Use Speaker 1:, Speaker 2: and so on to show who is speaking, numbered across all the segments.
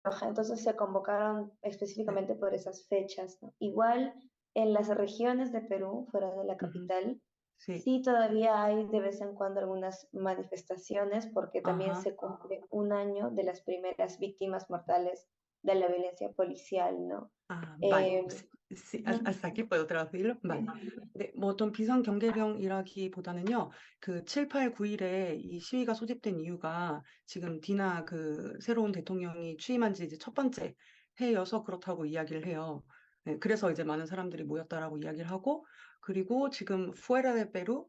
Speaker 1: roja, entonces se convocaron
Speaker 2: 네.
Speaker 1: específicamente por esas fechas, ¿no? Igual en las regiones de Perú, fuera de la
Speaker 2: Ujú.
Speaker 1: capital,
Speaker 2: Sí.
Speaker 1: sí todavía hay de vez en cuando algunas manifestaciones porque también
Speaker 2: Ajá.
Speaker 1: se cumple un año de las primeras víctimas mortales de la violencia policial, ¿no?
Speaker 2: 아, vale.
Speaker 1: Eh, ujú,
Speaker 2: hasta aquí puedo traducirlo? Vale. 네, 뭐 어떤 비상경제령이라기보다는요, 그 7, 8, 9일에 이 시위가 소집된 이유가 지금 디나 그 새로운 대통령이 취임한 지 이제 첫 번째 해여서 그렇다고 이야기를 해요. 네, 그래서 이제 많은 사람들이 모였다라고 이야기를 하고, 그리고 지금 fuera de Perú,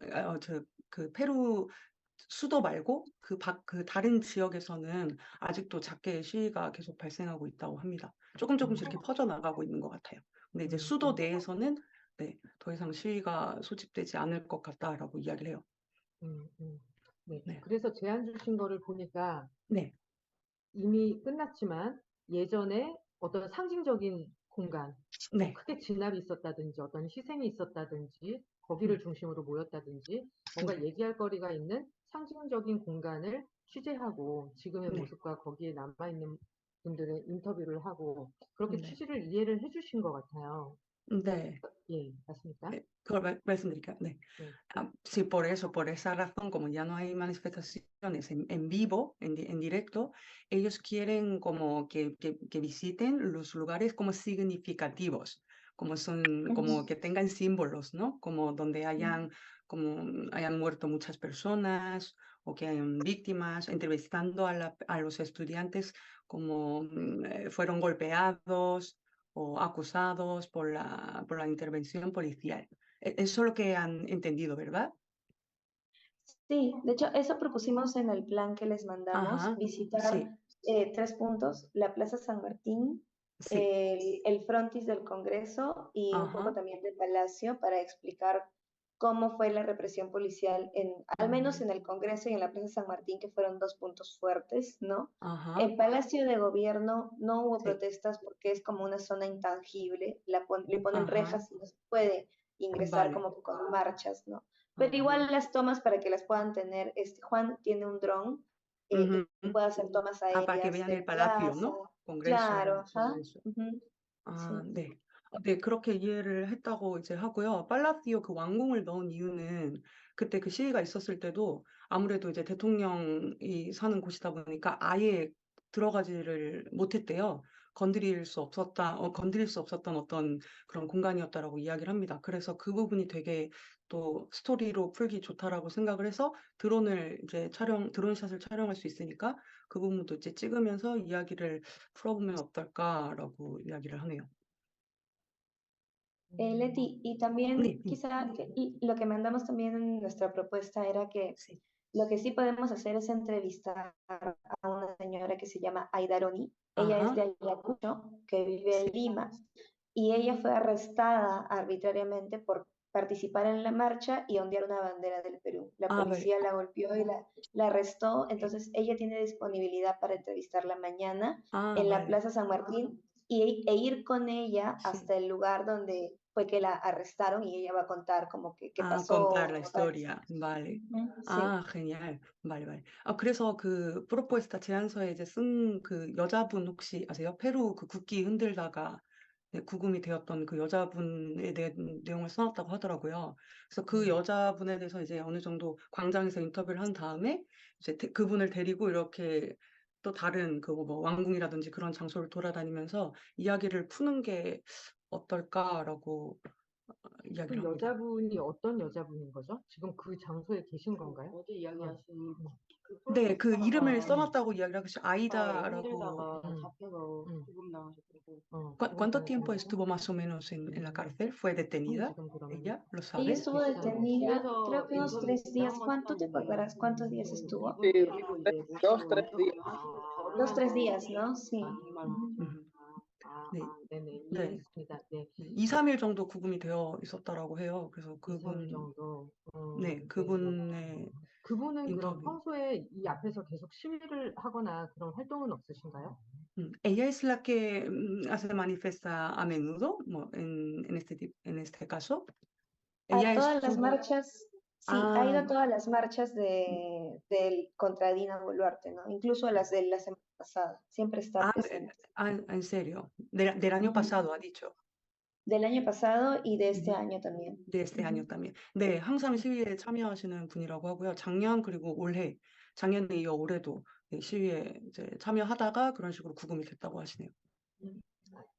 Speaker 2: 그 페루 수도 말고 그 다른 지역에서는 아직도 작게 시위가 계속 발생하고 있다고 합니다. 조금씩 이렇게 퍼져나가고 있는 것 같아요. 근데 이제
Speaker 3: 음,
Speaker 2: 수도 내에서는 네, 더 이상 시위가 소집되지 않을 것 같다라고 이야기를 해요.
Speaker 3: 음, 음. 네.
Speaker 2: 네.
Speaker 3: 그래서 제안 주신 거를 보니까
Speaker 2: 네.
Speaker 3: 이미 끝났지만 예전에 어떤 상징적인 공간, 뭐
Speaker 2: 네.
Speaker 3: 크게 진압이 있었다든지 어떤 희생이 있었다든지 거기를
Speaker 2: 음,
Speaker 3: 중심으로 모였다든지 뭔가
Speaker 2: 네.
Speaker 3: 얘기할 거리가 있는 상징적인 공간을 취재하고 지금의
Speaker 2: 네.
Speaker 3: 모습과 거기에 남아있는 분들의 인터뷰를 하고 그렇게
Speaker 2: 네.
Speaker 3: 취지를 이해를 해주신 것 같아요.
Speaker 2: 네.
Speaker 3: 예, 맞습니까?
Speaker 2: 네. 그걸 말씀드릴까요? 네.
Speaker 3: 네.
Speaker 2: Sí, por eso, por esa razón, como ya no hay manifestaciones en vivo, en directo, ellos quieren como que visiten los lugares como significativos, como son, como que tengan símbolos, ¿no? Como donde como hayan muerto muchas personas o que hayan víctimas, entrevistando a los estudiantes como fueron golpeados o acusados por la intervención policial. Eso es lo que han entendido, ¿verdad?
Speaker 1: Sí, de hecho, eso propusimos en el plan que les mandamos,
Speaker 2: Ajá, sí,
Speaker 1: visitar 3 puntos: la Plaza San Martín,
Speaker 2: sí,
Speaker 1: el frontis del Congreso y un poco
Speaker 2: ajá,
Speaker 1: también del Palacio para explicar cómo fue la represión policial, al menos en el Congreso y en la Plaza San Martín, que fueron 2 puntos fuertes, ¿no?
Speaker 2: ajá,
Speaker 1: En Palacio de Gobierno no hubo
Speaker 2: sí,
Speaker 1: protestas porque es como una zona intangible, le ponen
Speaker 2: ajá,
Speaker 1: rejas y no se puede ingresar
Speaker 2: vale,
Speaker 1: como que con marchas, ¿no? Pero
Speaker 2: ajá,
Speaker 1: igual las tomas para que las puedan tener, Juan tiene un dron
Speaker 2: ujú.
Speaker 1: y puede hacer tomas
Speaker 2: Ah, para que
Speaker 1: aéreas
Speaker 2: vean
Speaker 1: de
Speaker 2: el
Speaker 1: la
Speaker 2: palacio,
Speaker 1: plaza.
Speaker 2: ¿no? Congreso,
Speaker 1: Claro,
Speaker 2: todo
Speaker 1: ajá.
Speaker 2: eso.
Speaker 1: Ujú,
Speaker 2: 아,
Speaker 1: sí.
Speaker 2: 네. 네, 그렇게 이해를 했다고 이제 하고요. 팔라시오 그 왕궁을 넣은 이유는 그때 그 시위가 있었을 때도 아무래도 이제 대통령이 사는 곳이다 보니까 아예 들어가지를 못했대요. 건드릴 수 없었던 어떤 그런 공간이었다라고 이야기를 합니다. 그래서 그 부분이 되게 또 스토리로 풀기 좋다라고 생각을 해서 드론샷을 촬영할 수 있으니까 그 부분도 이제 찍으면서 이야기를 풀어보면 어떨까라고 이야기를 하네요.
Speaker 1: Leti, y
Speaker 2: 네,
Speaker 1: también quizá y lo que mandamos también en nuestra propuesta era que
Speaker 2: 네.
Speaker 1: lo que sí podemos hacer es entrevistar a una señora que se llama Aidaroni. Ella es
Speaker 2: Ajá,
Speaker 1: de Ayacucho, que vive en
Speaker 2: sí.
Speaker 1: Lima, y ella fue arrestada arbitrariamente por participar en la marcha y ondear una bandera del Perú. La
Speaker 2: Ah, vale.
Speaker 1: policía la golpeó y la arrestó,
Speaker 2: Sí.
Speaker 1: entonces ella tiene disponibilidad para entrevistarla mañana
Speaker 2: Ah,
Speaker 1: en la
Speaker 2: vale.
Speaker 1: Plaza San Martín e ir con ella
Speaker 2: Sí.
Speaker 1: hasta el lugar donde fue que la arrestaron y ella va a contar como que qué
Speaker 2: 아,
Speaker 1: pasó,
Speaker 2: contar la
Speaker 1: como tal.
Speaker 2: historia. Vale.
Speaker 1: Ujú, sí.
Speaker 2: 아, genial. vale, vale. 그래서 그 프로포스타 제안서에 이제 쓴 그 여자분 혹시 아세요? 페루 그 국기 흔들다가 네, 구금이 되었던 그 여자분에 대한 내용을 써놨다고 하더라고요. 그래서 그 여자분에 대해서 이제 어느 정도 광장에서 인터뷰를 한 다음에 이제 그분을 데리고 이렇게 또 다른 그 뭐 왕궁이라든지 그런 장소를 돌아다니면서 이야기를 푸는 게 어떨까라고
Speaker 3: 그
Speaker 2: 이야기를 합니다.
Speaker 3: 여자분이 어떤 여자분인 거죠? 지금 그 장소에 계신 건가요?
Speaker 4: 어제 이야기하신 그
Speaker 2: 네, 그 이름을
Speaker 4: 프로테스타가
Speaker 2: 써놨다고 이야기를 하고 아이다라고.
Speaker 4: 힘들다가 잡혀서 죽음 당하셨고
Speaker 3: 죽음
Speaker 2: ¿Cuánto tiempo
Speaker 3: 당하신
Speaker 2: estuvo más o menos en la cárcel? ¿Fue detenida?
Speaker 3: 지금 그러면
Speaker 2: ¿Ella? ¿Lo
Speaker 1: Ella
Speaker 2: sabes?
Speaker 1: estuvo detenida, creo
Speaker 4: 집에서
Speaker 1: que unos
Speaker 4: 인터뷰
Speaker 1: 3 días.
Speaker 4: 한번
Speaker 1: ¿Cuánto te
Speaker 4: 했었는데
Speaker 1: acordarás? ¿Cuántos días estuvo?
Speaker 4: 이분
Speaker 5: Sí,
Speaker 4: 데리고 이제
Speaker 5: dos,
Speaker 4: 모시고
Speaker 5: tres días.
Speaker 4: 인터뷰를 하시고 절을
Speaker 1: 2, 3 días,
Speaker 4: 하면서
Speaker 1: ¿no? Sí.
Speaker 4: 정말
Speaker 1: Ujú.
Speaker 2: 음, 네,
Speaker 3: 네네,
Speaker 2: 네,
Speaker 3: 이해했습니다. 네,
Speaker 2: 네. 2, 3일 정도 구금이 되어 있었다라고 해요. 그래서
Speaker 3: 2, 3일 정도.
Speaker 2: 네,
Speaker 3: 네.
Speaker 2: 그분의
Speaker 3: 그분은 그럼
Speaker 2: 인터뷰.
Speaker 3: 평소에 이 앞에서 계속 시위를 하거나 그런 활동은 없으신가요?
Speaker 2: Ella es la que se manifiesta a menudo en este caso.
Speaker 1: A
Speaker 2: Ella
Speaker 1: todas las
Speaker 2: estuvo.
Speaker 1: marchas, sí, ha ido
Speaker 2: Ah,
Speaker 1: a todas las marchas del contra Dina Boluarte, ¿no? Incluso a las de la Semana pasada. Siempre está
Speaker 2: Ah,
Speaker 1: presente.
Speaker 2: en serio. Del año
Speaker 1: Ujú.
Speaker 2: pasado, ha dicho.
Speaker 1: Del año pasado y de este
Speaker 2: Ujú.
Speaker 1: año también.
Speaker 2: 네, este año
Speaker 1: Ujú.
Speaker 2: también. 네, 항상 시위에 참여하시는 분이라고 하고요. 작년 그리고 올해, 작년에 이어 올해도 네, 시위에 이제 참여하다가 그런 식으로 구금이 됐다고 하시네요.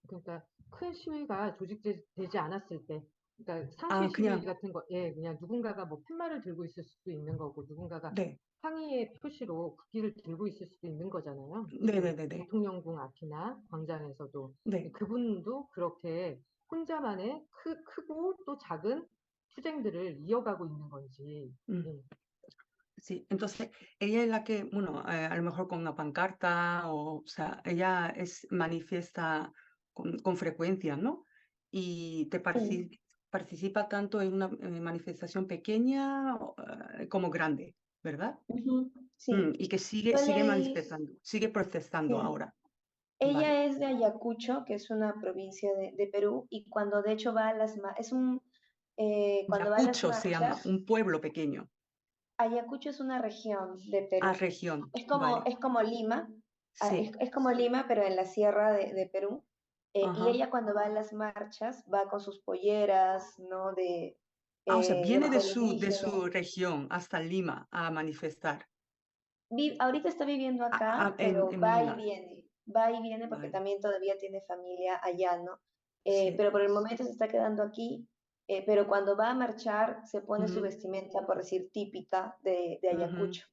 Speaker 3: 그러니까 큰 시위가 조직되지 않았을 때, 그러니까 상시
Speaker 2: 아,
Speaker 3: 시위
Speaker 2: 그냥
Speaker 3: 같은 거, 예, 그냥 누군가가 뭐 팻말을 들고 있을 수도 있는 거고, 누군가가
Speaker 2: 네,
Speaker 3: 항의의 표시로 국기를 들고 있을 수도 있는 거잖아요. 지금
Speaker 2: 네네네네.
Speaker 3: 대통령궁 앞이나 광장에서도.
Speaker 2: 네.
Speaker 3: 그분도 그렇게 혼자만의 크고 또 작은 투쟁들을 이어가고 있는 건지.
Speaker 2: 음.
Speaker 3: 예.
Speaker 2: Sí, entonces ella es la que, bueno, a lo mejor con una pancarta, o sea, ella manifiesta con frecuencia, ¿no? Y te
Speaker 1: Sí.
Speaker 2: participa tanto en una manifestación pequeña como grande, ¿verdad?
Speaker 1: Ujú. Sí.
Speaker 2: Y que sigue
Speaker 1: Suele ir,
Speaker 2: manifestando, sigue protestando
Speaker 1: sí.
Speaker 2: ahora. Vale.
Speaker 1: Ella es de Ayacucho, que es una provincia de Perú, y cuando de hecho va a las cuando va a las
Speaker 2: Ayacucho se llama,
Speaker 1: marchas,
Speaker 2: un pueblo pequeño.
Speaker 1: Ayacucho es una región de
Speaker 2: Ah,
Speaker 1: Perú.
Speaker 2: región,
Speaker 1: Es
Speaker 2: vale.
Speaker 1: como Lima,
Speaker 2: Sí,
Speaker 1: es como Lima, pero en la sierra de Perú. Y
Speaker 2: ajá.
Speaker 1: ella cuando va a las marchas va con sus polleras, ¿no?
Speaker 2: Ah, o sea,
Speaker 1: De
Speaker 2: viene
Speaker 1: orgullo
Speaker 2: de
Speaker 1: indígena.
Speaker 2: su región hasta Lima a manifestar.
Speaker 1: Ahorita está viviendo acá, pero
Speaker 2: En Lima,
Speaker 1: va y viene porque
Speaker 2: vale.
Speaker 1: también todavía tiene familia allá, ¿no?
Speaker 2: Sí.
Speaker 1: Pero por el momento se está quedando aquí, pero cuando va a marchar se pone su
Speaker 2: Ujú,
Speaker 1: vestimenta, por decir, típica de
Speaker 2: ujú.
Speaker 1: Ayacucho.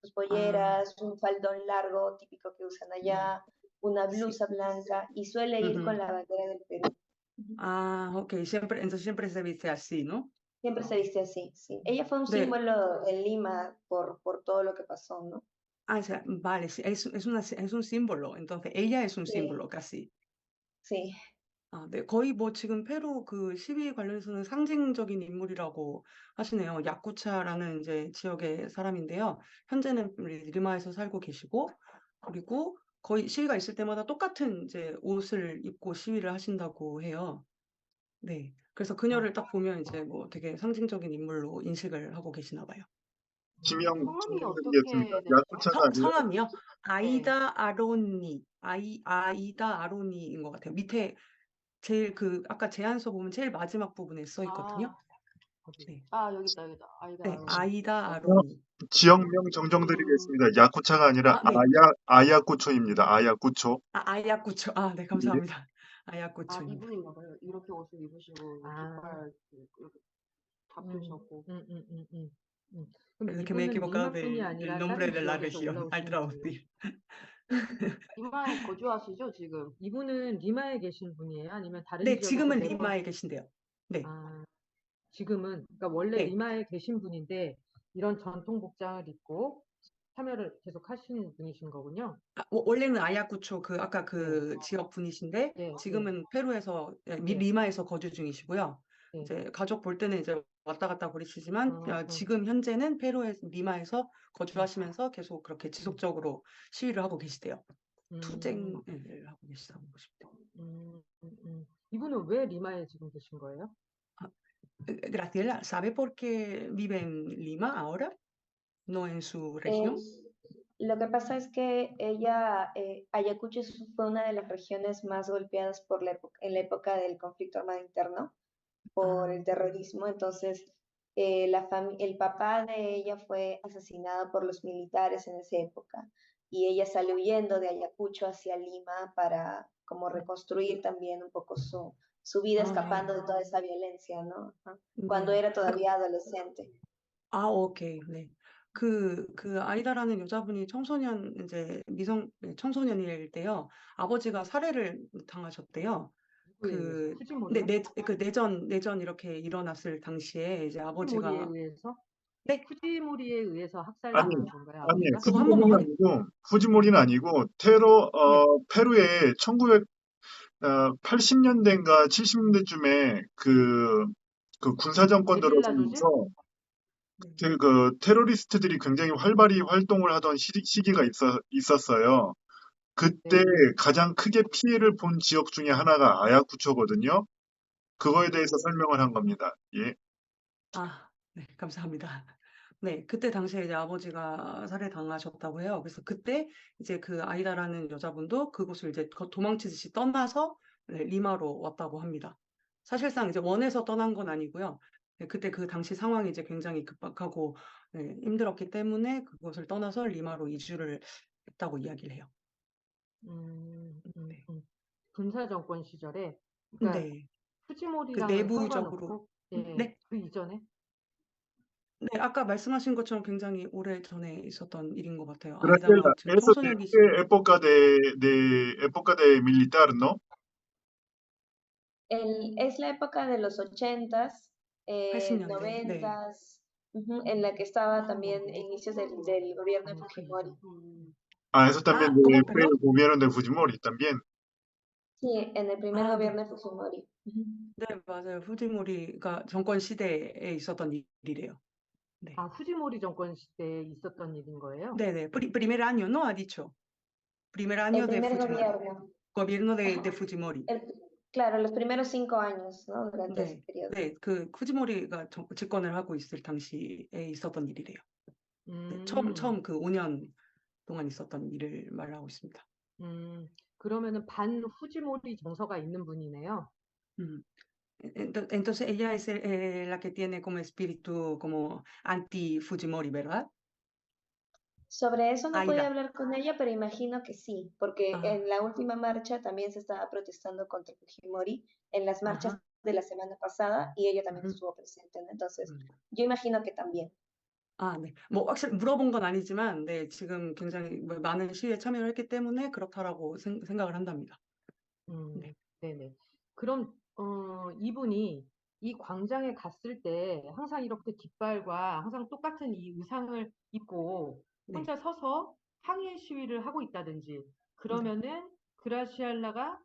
Speaker 1: Sus
Speaker 2: Ah,
Speaker 1: polleras, un faldón largo típico que usan allá, una
Speaker 2: sí.
Speaker 1: blusa blanca y suele ir con
Speaker 2: Ujú.
Speaker 1: la bandera del Perú. Ujú.
Speaker 2: Ah, ok, entonces siempre se viste así, ¿no?
Speaker 1: Siempre se viste así, sí. Ella fue un
Speaker 2: De,
Speaker 1: símbolo en Lima por todo lo que pasó, ¿no?
Speaker 2: o sea, vale, sí, es un símbolo, entonces ella es un
Speaker 1: Sí,
Speaker 2: símbolo casi.
Speaker 1: sí.
Speaker 2: 아, 네, 거의 뭐 지금 페루 그 시위 관련해서는 상징적인 인물이라고 하시네요. 야쿠차라는 이제 지역의 사람인데요. 현재는 리마에서 살고 계시고, 그리고 거의 시위가 있을 때마다 똑같은 이제 옷을 입고 시위를 하신다고 해요. 네. 그래서 그녀를 딱 보면 이제 뭐 되게 상징적인 인물로 인식을 하고 계시나 봐요.
Speaker 4: 성함이
Speaker 5: 드리겠습니다.
Speaker 4: 어떻게 되시죠?
Speaker 5: 야쿠차가 아니라
Speaker 2: 성함이요?
Speaker 4: 네.
Speaker 2: 아이다 아로니인 것 같아요. 밑에 제일 아까 제안서 보면 제일 마지막 부분에 써 있거든요. 네.
Speaker 4: 여기 있다, 여기 있다. 아이다
Speaker 2: 네,
Speaker 4: 아로니.
Speaker 2: 아이다
Speaker 5: 어,
Speaker 2: 아로니.
Speaker 5: 지역명 정정드리겠습니다. 야쿠차가 아니라
Speaker 2: 네.
Speaker 5: 아야쿠초입니다. 아야쿠초.
Speaker 2: 아야쿠초. 네,
Speaker 5: 예.
Speaker 2: 감사합니다. 아야쿠초입니다.
Speaker 4: 이분인가 봐요. 이렇게 옷을 입으시고, 깃발 이렇게 다 펴셨고.
Speaker 3: 그럼
Speaker 2: Es que me he
Speaker 3: 이분은
Speaker 2: equivocado
Speaker 3: 리마 분이
Speaker 2: del
Speaker 3: 아니라
Speaker 2: nombre
Speaker 3: 다른
Speaker 2: de la
Speaker 3: 지역에서
Speaker 2: región al
Speaker 3: 올라오신 거예요?
Speaker 2: traducir.
Speaker 4: 리마에 거주하시죠, 지금?
Speaker 3: 이분은 리마에 계신 분이에요? 아니면 다른
Speaker 2: 네,
Speaker 3: 지역에서
Speaker 2: 지금은
Speaker 3: 매번
Speaker 2: 리마에 계신데요. 네.
Speaker 3: 지금은 그러니까 원래
Speaker 2: 네.
Speaker 3: 리마에 계신 분인데 이런 전통 복장을 입고 참여를 계속 하시는 분이신 거군요.
Speaker 2: 원래는 아야쿠초 아까
Speaker 3: 네.
Speaker 2: 지역 분이신데
Speaker 3: 네,
Speaker 2: 지금은 페루에서
Speaker 3: 네.
Speaker 2: 리마에서 거주 중이시고요.
Speaker 3: 네.
Speaker 2: 이제 가족 볼 때는 이제 왔다 갔다 그러시지만
Speaker 3: 어.
Speaker 2: 지금 현재는 리마에서 거주하시면서 계속 그렇게 지속적으로 시위를 하고 계시대요. 투쟁을 하고 계시다고 보고 싶대요.
Speaker 3: 이분은 왜 리마에 지금 계신 거예요?
Speaker 2: Graciela, ¿sabe por qué vive en Lima ahora? ¿No en su región?
Speaker 1: Lo que pasa es que Ayacucho fue una de las regiones más golpeadas en la época del conflicto armado interno por el terrorismo. Entonces, el papá de ella fue asesinado por los militares en esa época y ella salió huyendo de Ayacucho hacia Lima para como reconstruir también un poco su vida escapando de toda esa violencia, ¿no? Ajá. Cuando
Speaker 2: 네.
Speaker 1: era todavía adolescente.
Speaker 2: 오케이. 네. 그 아이다라는 여자분이 청소년일 때요. 아버지가 살해를 당하셨대요.
Speaker 3: 후지모리요?
Speaker 2: 내전 이렇게 일어났을 당시에 이제
Speaker 3: 후지모리에
Speaker 2: 아버지가
Speaker 3: 의해서?
Speaker 2: 네?
Speaker 3: 후지모리에 의해서
Speaker 5: 아니,
Speaker 3: 학살당한 건가요,
Speaker 5: 아니,
Speaker 3: 아버지가?
Speaker 2: 그거 한 번만
Speaker 5: 후지모리는 아니고 페루에 80년대인가 70년대쯤에 그 군사 정권
Speaker 3: 게릴라 조직?
Speaker 5: 들어서면서 테러리스트들이 굉장히 활발히 활동을 하던 시기가 있었어요. 그때 가장 크게 피해를 본 지역 중에 하나가 아야쿠초거든요. 그거에 대해서 설명을 한 겁니다. 예.
Speaker 2: 네, 감사합니다. 네, 그때 당시에 이제 아버지가 살해당하셨다고 해요. 그래서 그때 이제 그 아이다라는 여자분도 그곳을 이제 도망치듯이 떠나서 네, 리마로 왔다고 합니다. 사실상 이제 원해서 떠난 건 아니고요. 네, 그때 그 당시 상황이 이제 굉장히 급박하고 네, 힘들었기 때문에 그곳을 떠나서 리마로 이주를 했다고 이야기를 해요. 네.
Speaker 3: 군사 정권 시절에, 그러니까
Speaker 2: 네, 그
Speaker 3: 후지모리랑은
Speaker 2: 내부적으로
Speaker 3: 상관없고, 예,
Speaker 2: 네,
Speaker 3: 그 이전에.
Speaker 2: 네, 아까 말씀하신 것처럼 굉장히 오래 전에 있었던 일인 것 같아요.
Speaker 5: Graciela,
Speaker 2: 아이다가 지금
Speaker 5: ¿eso de
Speaker 2: 청소년기
Speaker 5: qué época de militar, no?
Speaker 1: Es la época de los 80s,
Speaker 2: 80년대. 네.
Speaker 1: 90s, en la que estaba también inicios del gobierno de Fujimori.
Speaker 5: Ah, eso también
Speaker 2: Ah, ¿cómo?
Speaker 5: fue el
Speaker 2: Perdón.
Speaker 5: gobierno de Fujimori también.
Speaker 1: Sí, en el primer
Speaker 2: 아, 네.
Speaker 1: gobierno de Fujimori.
Speaker 2: 네, 맞아요. 후지모리가 정권 시대에 있었던 일이래요. 네.
Speaker 3: 아, 후지모리 정권 시대에 있었던 일인 거예요?
Speaker 2: 네네. Primer año, ¿no? Ha dicho. Primer
Speaker 1: El
Speaker 2: año de
Speaker 1: primer
Speaker 2: Fujimori.
Speaker 1: gobierno.
Speaker 2: Gobierno de
Speaker 1: Ajá.
Speaker 2: Fujimori.
Speaker 1: Claro, los primeros 5 años, ¿no? Durante ese
Speaker 2: 네.
Speaker 1: periodo.
Speaker 2: 네. 그 후지모리가 집권을 하고 있을 당시에 있었던 일이래요. 네. 처음 그 5년 동안 있었던 일을 말하고 있습니다.
Speaker 3: 그러면은 반 후지모리 정서가 있는 분이네요.
Speaker 2: 음. Entonces ella es la que tiene como espíritu como anti-Fujimori, ¿verdad?
Speaker 1: Sobre eso no pude
Speaker 2: Aida.
Speaker 1: hablar con ella, pero imagino que sí, porque
Speaker 2: Ah,
Speaker 1: en la última marcha también se estaba protestando contra Fujimori, en las marchas
Speaker 2: ajá.
Speaker 1: de la semana pasada, y ella también
Speaker 2: ujú,
Speaker 1: estuvo presente, ¿no? Entonces,
Speaker 2: 음.
Speaker 1: yo imagino que también.
Speaker 2: 아, 네. 뭐 확실히 물어본 건 아니지만 네, 지금 굉장히 많은 시위에 참여를 했기 때문에 그렇다라고 생각을 한답니다. 네.
Speaker 3: 네네. 그럼, 이분이 이 광장에 갔을 때 항상 이렇게 깃발과 항상 똑같은 이 의상을 입고
Speaker 2: 네.
Speaker 3: 혼자 서서 항의 시위를 하고 있다든지,
Speaker 2: 네.
Speaker 3: 그러면은 그라시알라가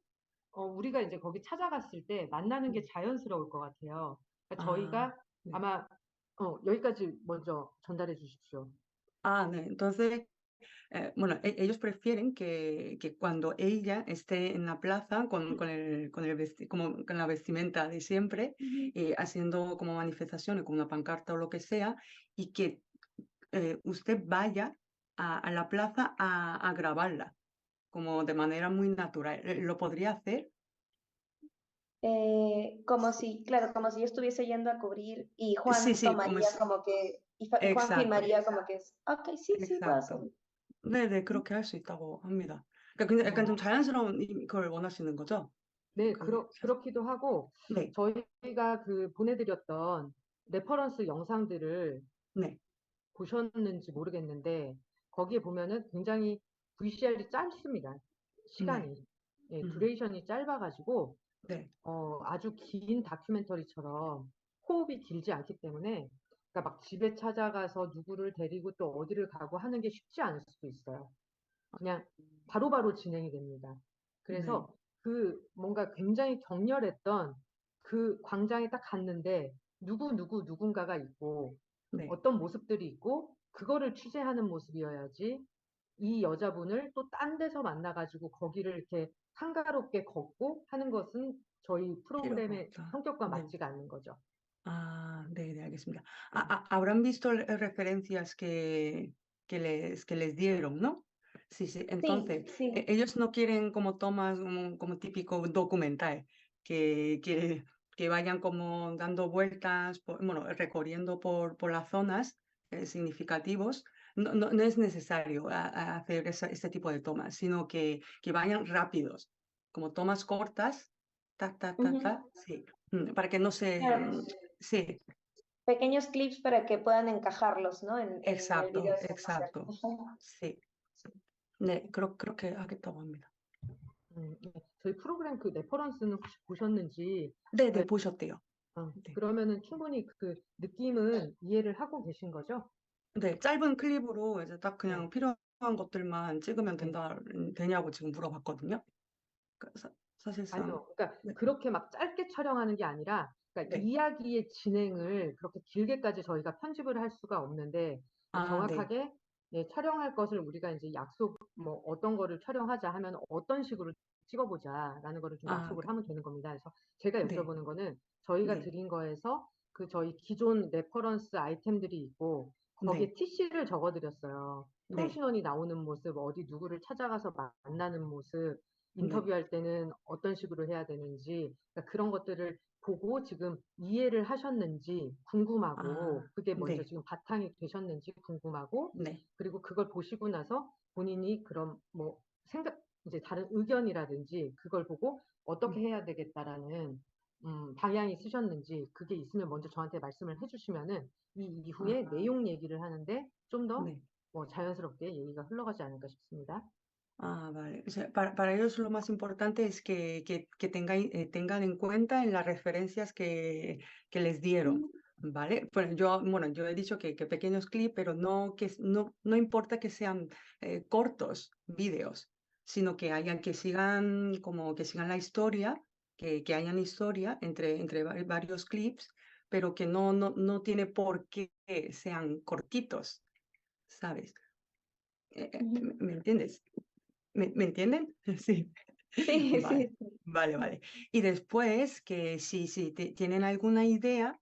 Speaker 3: 우리가 이제 거기 찾아갔을 때 만나는 게 자연스러울 것 같아요. 그러니까
Speaker 2: 아,
Speaker 3: 저희가
Speaker 2: 네.
Speaker 3: 아마 여기까지 먼저 전달해 주십시오.
Speaker 2: Ah, 네. Entonces, bueno, ellos prefieren que cuando ella esté en la plaza como con la vestimenta de siempre, haciendo como manifestaciones, con una pancarta o lo que sea, y que usted vaya a la plaza a grabarla, como de manera muy natural. ¿Lo podría hacer?
Speaker 1: Como si, claro, como si yo estuviese yendo a cubrir y
Speaker 2: Sí,
Speaker 1: Juan
Speaker 2: sí, como
Speaker 1: tomaría
Speaker 2: es.
Speaker 1: como que, y Juan
Speaker 2: Exacto,
Speaker 1: firmaría como que es, ok, sí, sí, puedo
Speaker 2: exacto.
Speaker 1: hacerlo.
Speaker 2: 네네, 그렇게 할 수 있다고 합니다. 그러니까 그냥 약간 좀 자연스러운 걸 원하시는 거죠?
Speaker 3: 네,
Speaker 2: 그,
Speaker 3: 그렇기도 하고,
Speaker 2: 네,
Speaker 3: 저희가 그 보내드렸던 레퍼런스 영상들을
Speaker 2: 네,
Speaker 3: 보셨는지 모르겠는데, 거기에 보면은 굉장히 VCR이 짧습니다.
Speaker 2: 네,
Speaker 3: 시간이. 예, 듀레이션이 짧아가지고,
Speaker 2: 네.
Speaker 3: 아주 긴 다큐멘터리처럼 호흡이 길지 않기 때문에, 그러니까 막 집에 찾아가서 누구를 데리고 또 어디를 가고 하는 게 쉽지 않을 수도 있어요. 그냥 바로바로 진행이 됩니다.
Speaker 2: 네,
Speaker 3: 그래서 그 뭔가 굉장히 격렬했던 그 광장에 딱 갔는데 누군가가 있고
Speaker 2: 네.
Speaker 3: 어떤 모습들이 있고 그거를 취재하는 모습이어야지 이 여자분을 또 딴 데서 만나가지고 거기를 이렇게 한가롭게 걷고 하는 것은 저희
Speaker 2: 필요가
Speaker 3: 프로그램의
Speaker 2: 없다.
Speaker 3: 성격과
Speaker 2: 네.
Speaker 3: 맞지가 않는 거죠.
Speaker 2: Ah, 네, 알겠습니다. ¿Habrán visto referencias que les dieron, ¿no? Sí, sí. Entonces,
Speaker 1: Sí, sí.
Speaker 2: ellos no quieren como tomas como típico documental, que vayan como dando vueltas, bueno, recorriendo por las zonas significativos. No es necesario hacer este tipo de tomas, sino que vayan rápidos, como tomas cortas, ta, ta, ta,
Speaker 1: Ujú.
Speaker 2: ta, sí, para que no se,
Speaker 1: Claro,
Speaker 2: sí,
Speaker 1: pequeños clips para que puedan encajarlos, ¿no? En el video
Speaker 2: exacto,
Speaker 1: comercial.
Speaker 2: exacto.
Speaker 1: Ajá.
Speaker 2: Sí. 네, 그렇게 하겠다고 합니다.
Speaker 3: 네. 저희 프로그램 그 레퍼런스는 혹시 보셨는지
Speaker 2: 네, 네, 보셨대요. 네.
Speaker 3: 그러면은 충분히 그 느낌은 이해를 하고 계신 거죠?
Speaker 2: 네, 짧은 클립으로 이제 딱 그냥
Speaker 3: 네.
Speaker 2: 필요한 것들만 찍으면
Speaker 3: 네.
Speaker 2: 되냐고 지금 물어봤거든요. 사실상,
Speaker 3: 아니요. 그러니까
Speaker 2: 네,
Speaker 3: 그렇게 막 짧게 촬영하는 게 아니라, 그러니까
Speaker 2: 네.
Speaker 3: 이야기의 진행을 그렇게 길게까지 저희가 편집을 할 수가 없는데,
Speaker 2: 아, 네,
Speaker 3: 정확하게 예, 촬영할 것을 우리가 이제 뭐 어떤 거를 촬영하자 하면 어떤 식으로 찍어보자라는 거를 좀
Speaker 2: 아,
Speaker 3: 약속을 하면 되는 겁니다. 그래서 제가
Speaker 2: 네,
Speaker 3: 여쭤보는 거는 저희가
Speaker 2: 네,
Speaker 3: 드린 거에서 그 저희 기존 레퍼런스 아이템들이 있고 거기에
Speaker 2: 네,
Speaker 3: TC를 적어드렸어요.
Speaker 2: 네,
Speaker 3: 통신원이 나오는 모습, 어디 누구를 찾아가서 만나는 모습,
Speaker 2: 네.
Speaker 3: 인터뷰할 때는 어떤 식으로 해야 되는지, 그러니까 그런 것들을 보고 지금 이해를 하셨는지 궁금하고,
Speaker 2: 아,
Speaker 3: 그게 먼저
Speaker 2: 네,
Speaker 3: 지금 바탕이 되셨는지 궁금하고,
Speaker 2: 네.
Speaker 3: 그리고 그걸 보시고 나서 본인이 그런 뭐 이제 다른 의견이라든지 그걸 보고 어떻게 해야 되겠다라는 방향이 쓰셨는지 그게 있으면 먼저 저한테 말씀을 해주시면은 이 이후에
Speaker 2: 아,
Speaker 3: 내용 얘기를 하는데 좀 더
Speaker 2: 네.
Speaker 3: 뭐 자연스럽게 얘기가 흘러가지 않을까 싶습니다.
Speaker 2: Ah, vale. O sea, para ellos lo más importante es que tengan en cuenta en las referencias que les dieron, ¿vale? Pues yo he dicho que pequeños clips, pero no importa que sean cortos vídeos, sino que que sigan como que sigan la historia, que hayan historia entre varios clips, pero que no tiene por qué sean cortitos, ¿sabes?
Speaker 1: Ujú.
Speaker 2: ¿Me entiendes? ¿Me entienden? Sí.
Speaker 1: Sí,
Speaker 2: Vale,
Speaker 1: sí, sí.
Speaker 2: vale. Y después que si tienen alguna idea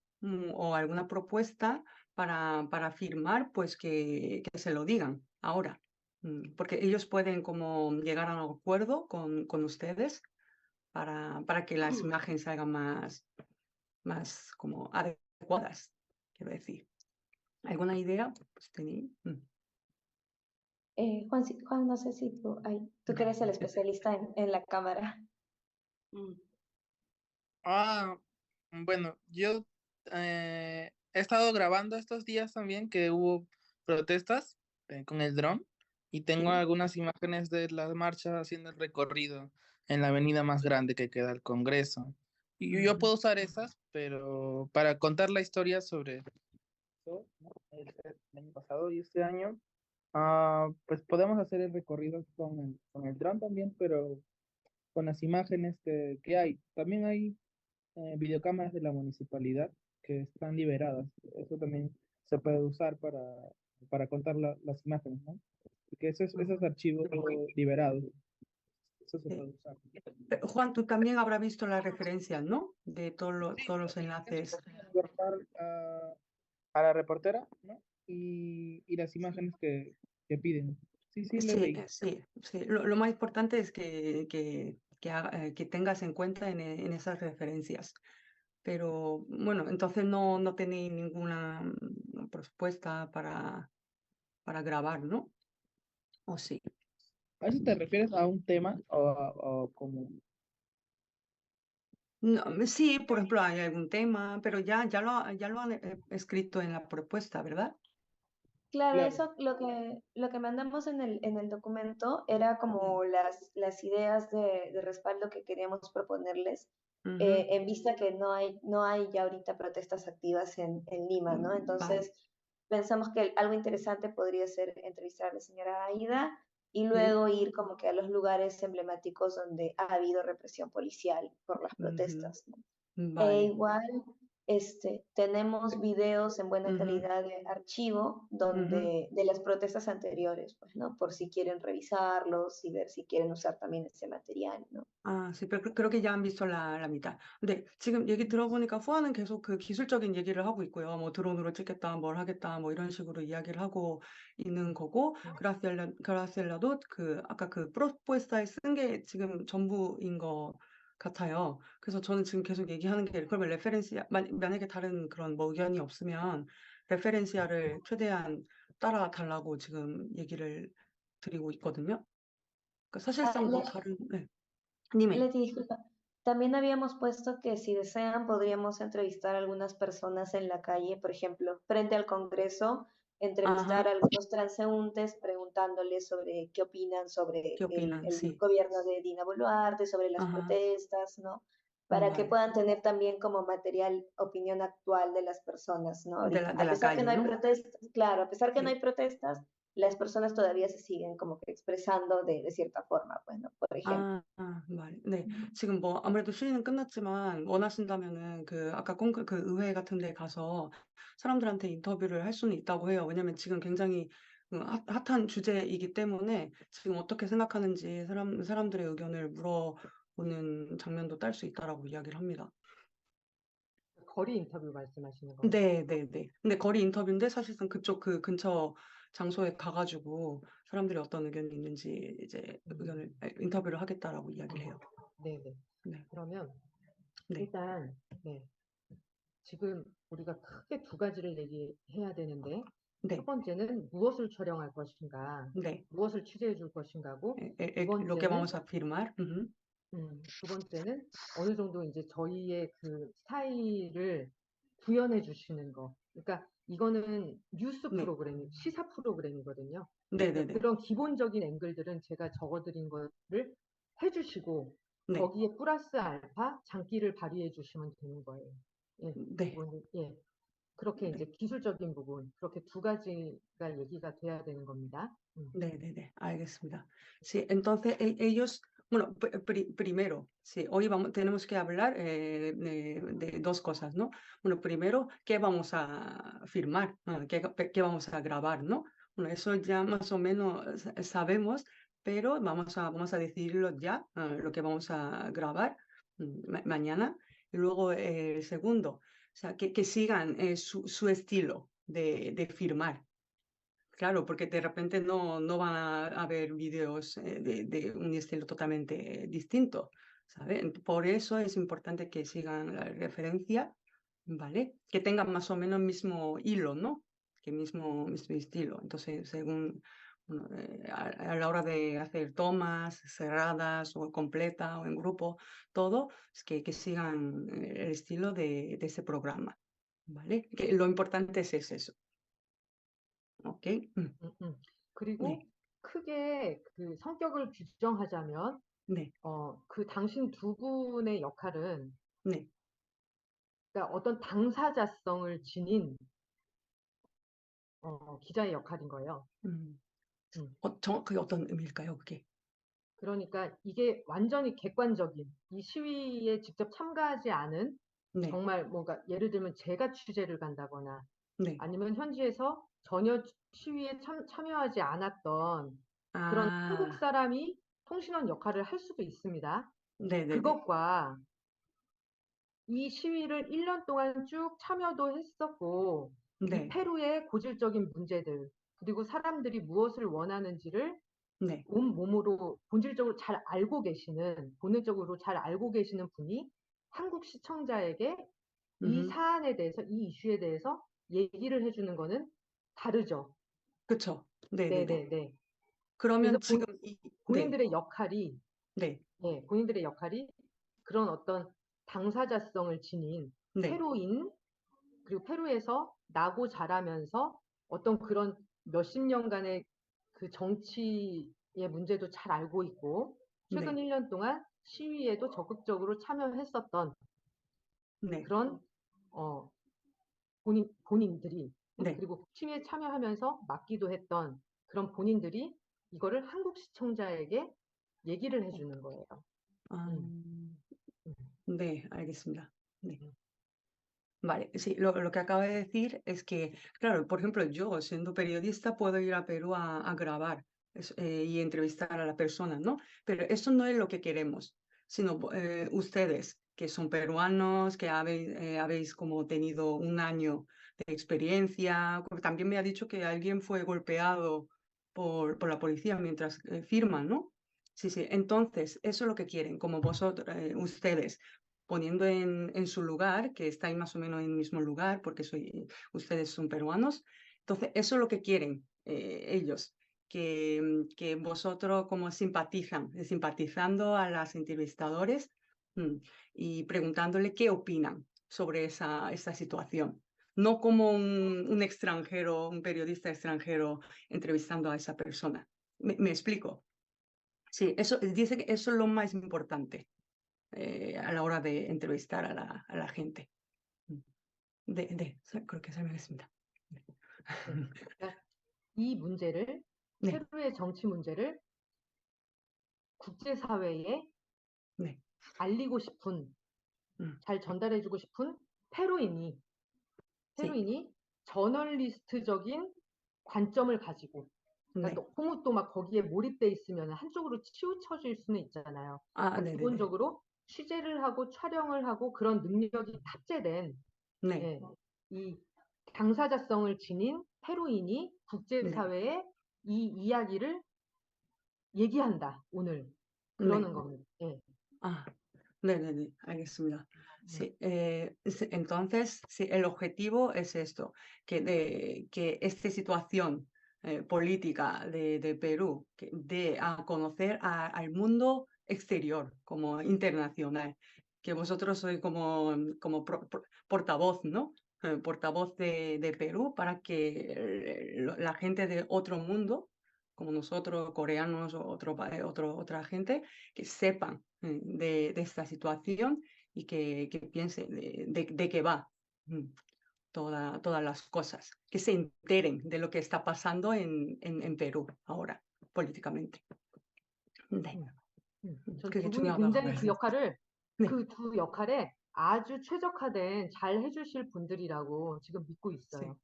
Speaker 2: o alguna propuesta para firmar, pues que se lo digan ahora. Porque ellos pueden como llegar a un acuerdo con ustedes para que las imágenes salgan más como adecuadas, quiero decir. ¿Alguna idea? Pues
Speaker 1: Juan, Juan, no sé si tú que eres el especialista en la cámara.
Speaker 4: Mm,
Speaker 6: Ah, bueno, yo he estado grabando estos días también que hubo protestas con el dron y tengo
Speaker 2: Sí.
Speaker 6: algunas imágenes de las marchas haciendo el recorrido en la avenida más grande que queda el Congreso. Y yo
Speaker 2: Ujú.
Speaker 6: puedo usar esas, pero para contar la historia sobre eso, ¿no? El año pasado y este año, pues podemos hacer el recorrido con el dron también, pero con las imágenes que hay. También hay videocámaras de la municipalidad que están liberadas. Eso también se puede usar para contar las imágenes, ¿no? Porque esos archivos liberados, eso se
Speaker 2: Sí.
Speaker 6: puede usar.
Speaker 2: Pero, Juan, tú también habrás visto las referencias, ¿no? De todos los enlaces.
Speaker 6: Eso puede guardar a la reportera, ¿no? Y las imágenes que piden. Sí, sí, lo
Speaker 2: Sí,
Speaker 6: leí.
Speaker 2: sí. Lo más importante es que tengas en cuenta en esas referencias. Pero bueno, entonces no tenéis ninguna propuesta para grabar, ¿no? ¿O sí?
Speaker 6: ¿A eso te refieres a un tema o como?
Speaker 2: No, sí, por ejemplo, hay algún tema, pero ya lo han escrito en la propuesta, ¿verdad?
Speaker 1: Claro,
Speaker 6: Claro.
Speaker 1: eso lo que mandamos en el documento era como las ideas de respaldo que queríamos proponerles,
Speaker 2: Ujú.
Speaker 1: en vista que no hay ya ahorita protestas activas en Lima, ¿no?
Speaker 2: Vale.
Speaker 1: Entonces, pensamos que algo interesante podría ser entrevistar a la señora Aida y
Speaker 2: Sí.
Speaker 1: luego ir como que a los lugares emblemáticos donde ha habido represión policial por las
Speaker 2: Ujú.
Speaker 1: protestas, ¿no?
Speaker 2: Vale.
Speaker 1: Igual, tenemos videos en buena
Speaker 2: Ujú,
Speaker 1: calidad de archivo
Speaker 2: ujú.
Speaker 1: de las protestas anteriores, pues, ¿no? Por si quieren revisarlos y ver si quieren usar también ese material, ¿no?
Speaker 2: 아, pero creo que ya han visto la mitad. 근데 지금 얘기 들어보니까 후아는 계속 그 기술적인 얘기를 하고 있고요. 뭐 드론으로 찍겠다, 뭘 하겠다, 뭐 이런 식으로 이야기를 하고 있는 거고, 그라시엘라도 아까 그 프로포에스타에 쓴 게 지금 전부인 것 같아요. 그래서 저는 지금 계속 얘기하는 게 그러면 만약에 다른 그런 뭐 의견이 없으면 레페렌시아를 최대한 따라 달라고 지금 얘기를 드리고 있거든요. 그러니까
Speaker 1: Ah,
Speaker 2: 사실상 뭐 다른, 네. 님의
Speaker 1: Leti, disculpa. También habíamos puesto que si desean podríamos entrevistar a algunas personas en la calle, por ejemplo, frente al Congreso, entrevistar
Speaker 2: ajá.
Speaker 1: a algunos transeúntes preguntándoles sobre qué opinan sobre
Speaker 2: ¿Qué
Speaker 1: el,
Speaker 2: opinan?
Speaker 1: el
Speaker 2: Sí,
Speaker 1: gobierno de Dina Boluarte, sobre las
Speaker 2: ajá,
Speaker 1: protestas, ¿no? Para que
Speaker 2: vale.
Speaker 1: puedan tener también como material opinión actual de las personas, ¿no? Ahorita,
Speaker 2: De
Speaker 1: a
Speaker 2: la
Speaker 1: pesar que
Speaker 2: calle,
Speaker 1: no hay
Speaker 2: ¿no?
Speaker 1: protestas, claro, a pesar que no
Speaker 2: Sí.
Speaker 1: hay protestas, las personas todavía se siguen como que expresando de cierta forma, bueno, por ejemplo.
Speaker 2: vale. 네. 지금 뭐 아무래도 시위는 끝났지만 원하신다면은 아까 그 의회 같은 데 가서 사람들한테 인터뷰를 할 수는 있다고 해요. 왜냐면 지금 굉장히 핫한 주제이기 때문에 지금 어떻게 생각하는지 사람들의 의견을 물어보는 장면도 딸 수 있다라고 이야기를 합니다.
Speaker 3: 거리 인터뷰 말씀하시는 거예요?
Speaker 2: 네, 네, 네. 근데 거리 인터뷰인데 사실상 그쪽 그 근처 장소에 가가지고 사람들이 어떤 의견이 있는지 이제 인터뷰를 하겠다라고 이야기를 해요.
Speaker 3: 네네.
Speaker 2: 네,
Speaker 3: 그러면
Speaker 2: 네,
Speaker 3: 일단 네. 지금 우리가 크게 두 가지를 얘기해야 되는데
Speaker 2: 네,
Speaker 3: 첫 번째는 무엇을 촬영할 것인가,
Speaker 2: 네.
Speaker 3: 무엇을 취재해 줄 것인가고 두
Speaker 2: Lo que
Speaker 3: 번째는
Speaker 2: vamos a firmar. Ujú.
Speaker 3: 두 번째는 어느 정도 이제 저희의 그 스타일을 구현해 주시는 거. 그러니까 이거는 뉴스
Speaker 2: 네,
Speaker 3: 프로그램, 시사 프로그램이거든요.
Speaker 2: 네, 네,
Speaker 3: 그러니까
Speaker 2: 네,
Speaker 3: 그런 기본적인 앵글들은 제가 적어드린 거를 해주시고
Speaker 2: 네,
Speaker 3: 거기에 플러스 알파 장기를 발휘해 주시면 되는 거예요. 예,
Speaker 2: 네,
Speaker 3: 예. 그렇게
Speaker 2: 네.
Speaker 3: 이제 기술적인 부분, 그렇게 두 가지가 얘기가 돼야 되는 겁니다.
Speaker 2: Al겠습니다. Sí, entonces ellos, bueno, primero, sí, hoy tenemos que hablar de dos cosas, ¿no? Bueno, primero, ¿qué vamos a firmar? ¿Qué vamos a grabar, ¿no? Bueno, eso ya más o menos sabemos, pero vamos a decidirlo ya, lo que vamos a grabar mañana. Y luego el segundo, o sea, que sigan su estilo de firmar. Claro, porque de repente no van a ver vídeos de un estilo totalmente distinto, ¿sabe? Por eso es importante que sigan la referencia, ¿vale? Que tengan más o menos el mismo hilo, ¿no? Que mismo estilo. Entonces, según, bueno, a la hora de hacer tomas cerradas o completa o en grupo, todo, es que sigan el estilo de ese programa, ¿vale? Que lo importante es eso, ¿ok?
Speaker 3: 그리고
Speaker 2: 네,
Speaker 3: 크게 그 성격을 규정하자면
Speaker 2: 네.
Speaker 3: 그 당신 두 분의 역할은
Speaker 2: 네.
Speaker 3: 그러니까 어떤 당사자성을 지닌 기자의 역할인 거예요.
Speaker 2: 음.
Speaker 3: 음.
Speaker 2: 그게 어떤 의미일까요, 그게?
Speaker 3: 그러니까 이게 완전히 객관적인 이 시위에 직접 참가하지 않은
Speaker 2: 네,
Speaker 3: 정말 뭔가 예를 들면 제가 취재를 간다거나
Speaker 2: 네.
Speaker 3: 아니면 현지에서 전혀 시위에 참여하지 않았던 그런 한국
Speaker 2: 아,
Speaker 3: 사람이 통신원 역할을 할 수도 있습니다.
Speaker 2: 네네네.
Speaker 3: 그것과 이 시위를 1년 동안 쭉 참여도 했었고, 이
Speaker 2: 네,
Speaker 3: 페루의 고질적인 문제들, 그리고 사람들이 무엇을 원하는지를
Speaker 2: 네.
Speaker 3: 온몸으로 본질적으로 잘 알고 계시는, 본능적으로 잘 알고 계시는 분이 한국 시청자에게 이
Speaker 2: 음흠.
Speaker 3: 사안에 대해서, 이 이슈에 대해서 얘기를 해주는 거는 다르죠.
Speaker 2: 그쵸. 네네네.
Speaker 3: 네네네. 그래서
Speaker 2: 그러면 지금 네,
Speaker 3: 본인들의 역할이,
Speaker 2: 네,
Speaker 3: 본인들의 역할이 그런 어떤 당사자성을 지닌
Speaker 2: 네,
Speaker 3: 페루인, 그리고 페루에서 나고 자라면서 어떤 그런 몇십 년간의 그 정치의 문제도 잘 알고 있고, 최근
Speaker 2: 네,
Speaker 3: 1년 동안 시위에도 적극적으로 참여했었던
Speaker 2: 네,
Speaker 3: 그런, 어, 본인들이,
Speaker 2: 네.
Speaker 3: 그리고 시위에 참여하면서 맡기도 했던 그런 본인들이 이거를 한국 시청자에게 얘기를 해주는 거예요.
Speaker 2: 아,
Speaker 3: 음, 음,
Speaker 2: 네, 알겠습니다. 네.
Speaker 3: 음.
Speaker 2: Vale, sí, lo que acaba de decir es que, claro, por ejemplo, yo siendo periodista puedo ir a Perú a grabar y entrevistar a la persona, ¿no? Pero eso no es lo que queremos, sino ustedes, que son peruanos, que habéis como tenido un año de experiencia, porque también me ha dicho que alguien fue golpeado por la policía mientras firman, ¿no? Sí, sí, entonces, eso es lo que quieren, como vosotros, ustedes poniendo en su lugar, que estáis más o menos en el mismo lugar, porque ustedes son peruanos. Entonces, eso es lo que quieren ellos, que vosotros como simpatizando a las entrevistadores y preguntándole qué opinan sobre esa situación. No como un extranjero, un periodista extranjero entrevistando a esa persona. ¿Me explico? Sí, eso dice que eso es lo más importante a la hora de entrevistar a la gente. 그렇게 설명했습니다.
Speaker 3: 네. 그러니까 이 문제를,
Speaker 2: 네,
Speaker 3: 페루의 정치 문제를 국제사회에
Speaker 2: 네,
Speaker 3: 알리고 싶은, 잘 전달해주고 싶은 페루인이
Speaker 2: sí,
Speaker 3: 저널리스트적인 관점을 가지고, 그러니까
Speaker 2: 네.
Speaker 3: 너무 또 막 거기에 몰입돼 있으면 한쪽으로 치우쳐질 수는 있잖아요.
Speaker 2: 아,
Speaker 3: 그러니까
Speaker 2: 네네네.
Speaker 3: 기본적으로 취재를 하고 촬영을 하고 그런 능력이 탑재된
Speaker 2: 네,
Speaker 3: 예, 이 당사자성을 지닌 페루인이
Speaker 2: 네,
Speaker 3: 국제사회에 이 이야기를 얘기한다, 오늘.
Speaker 2: 네.
Speaker 3: 그러는 겁니다. 예.
Speaker 2: Ah, 네네네, 알겠습니다.
Speaker 3: 음,
Speaker 2: Sí, entonces, sí, el objetivo es esto, que esta situación política de Perú, que de a conocer al mundo exterior, como internacional, que vosotros sois como portavoz, ¿no? Portavoz de Perú para que la gente de otro mundo, como nosotros, coreanos o otra gente, que sepan de esta situación y que piensen de qué va todas las cosas, que se enteren de lo que está pasando en Perú ahora, políticamente. 네,
Speaker 3: 전
Speaker 2: 그게
Speaker 3: 두 분이
Speaker 2: 중요하다고
Speaker 3: 굉장히 그
Speaker 2: 말씀.
Speaker 3: 역할을,
Speaker 2: 네.
Speaker 3: 그 두 역할에 아주 최적화된 잘 해주실 분들이라고 지금 믿고
Speaker 2: Sí.
Speaker 3: 있어요.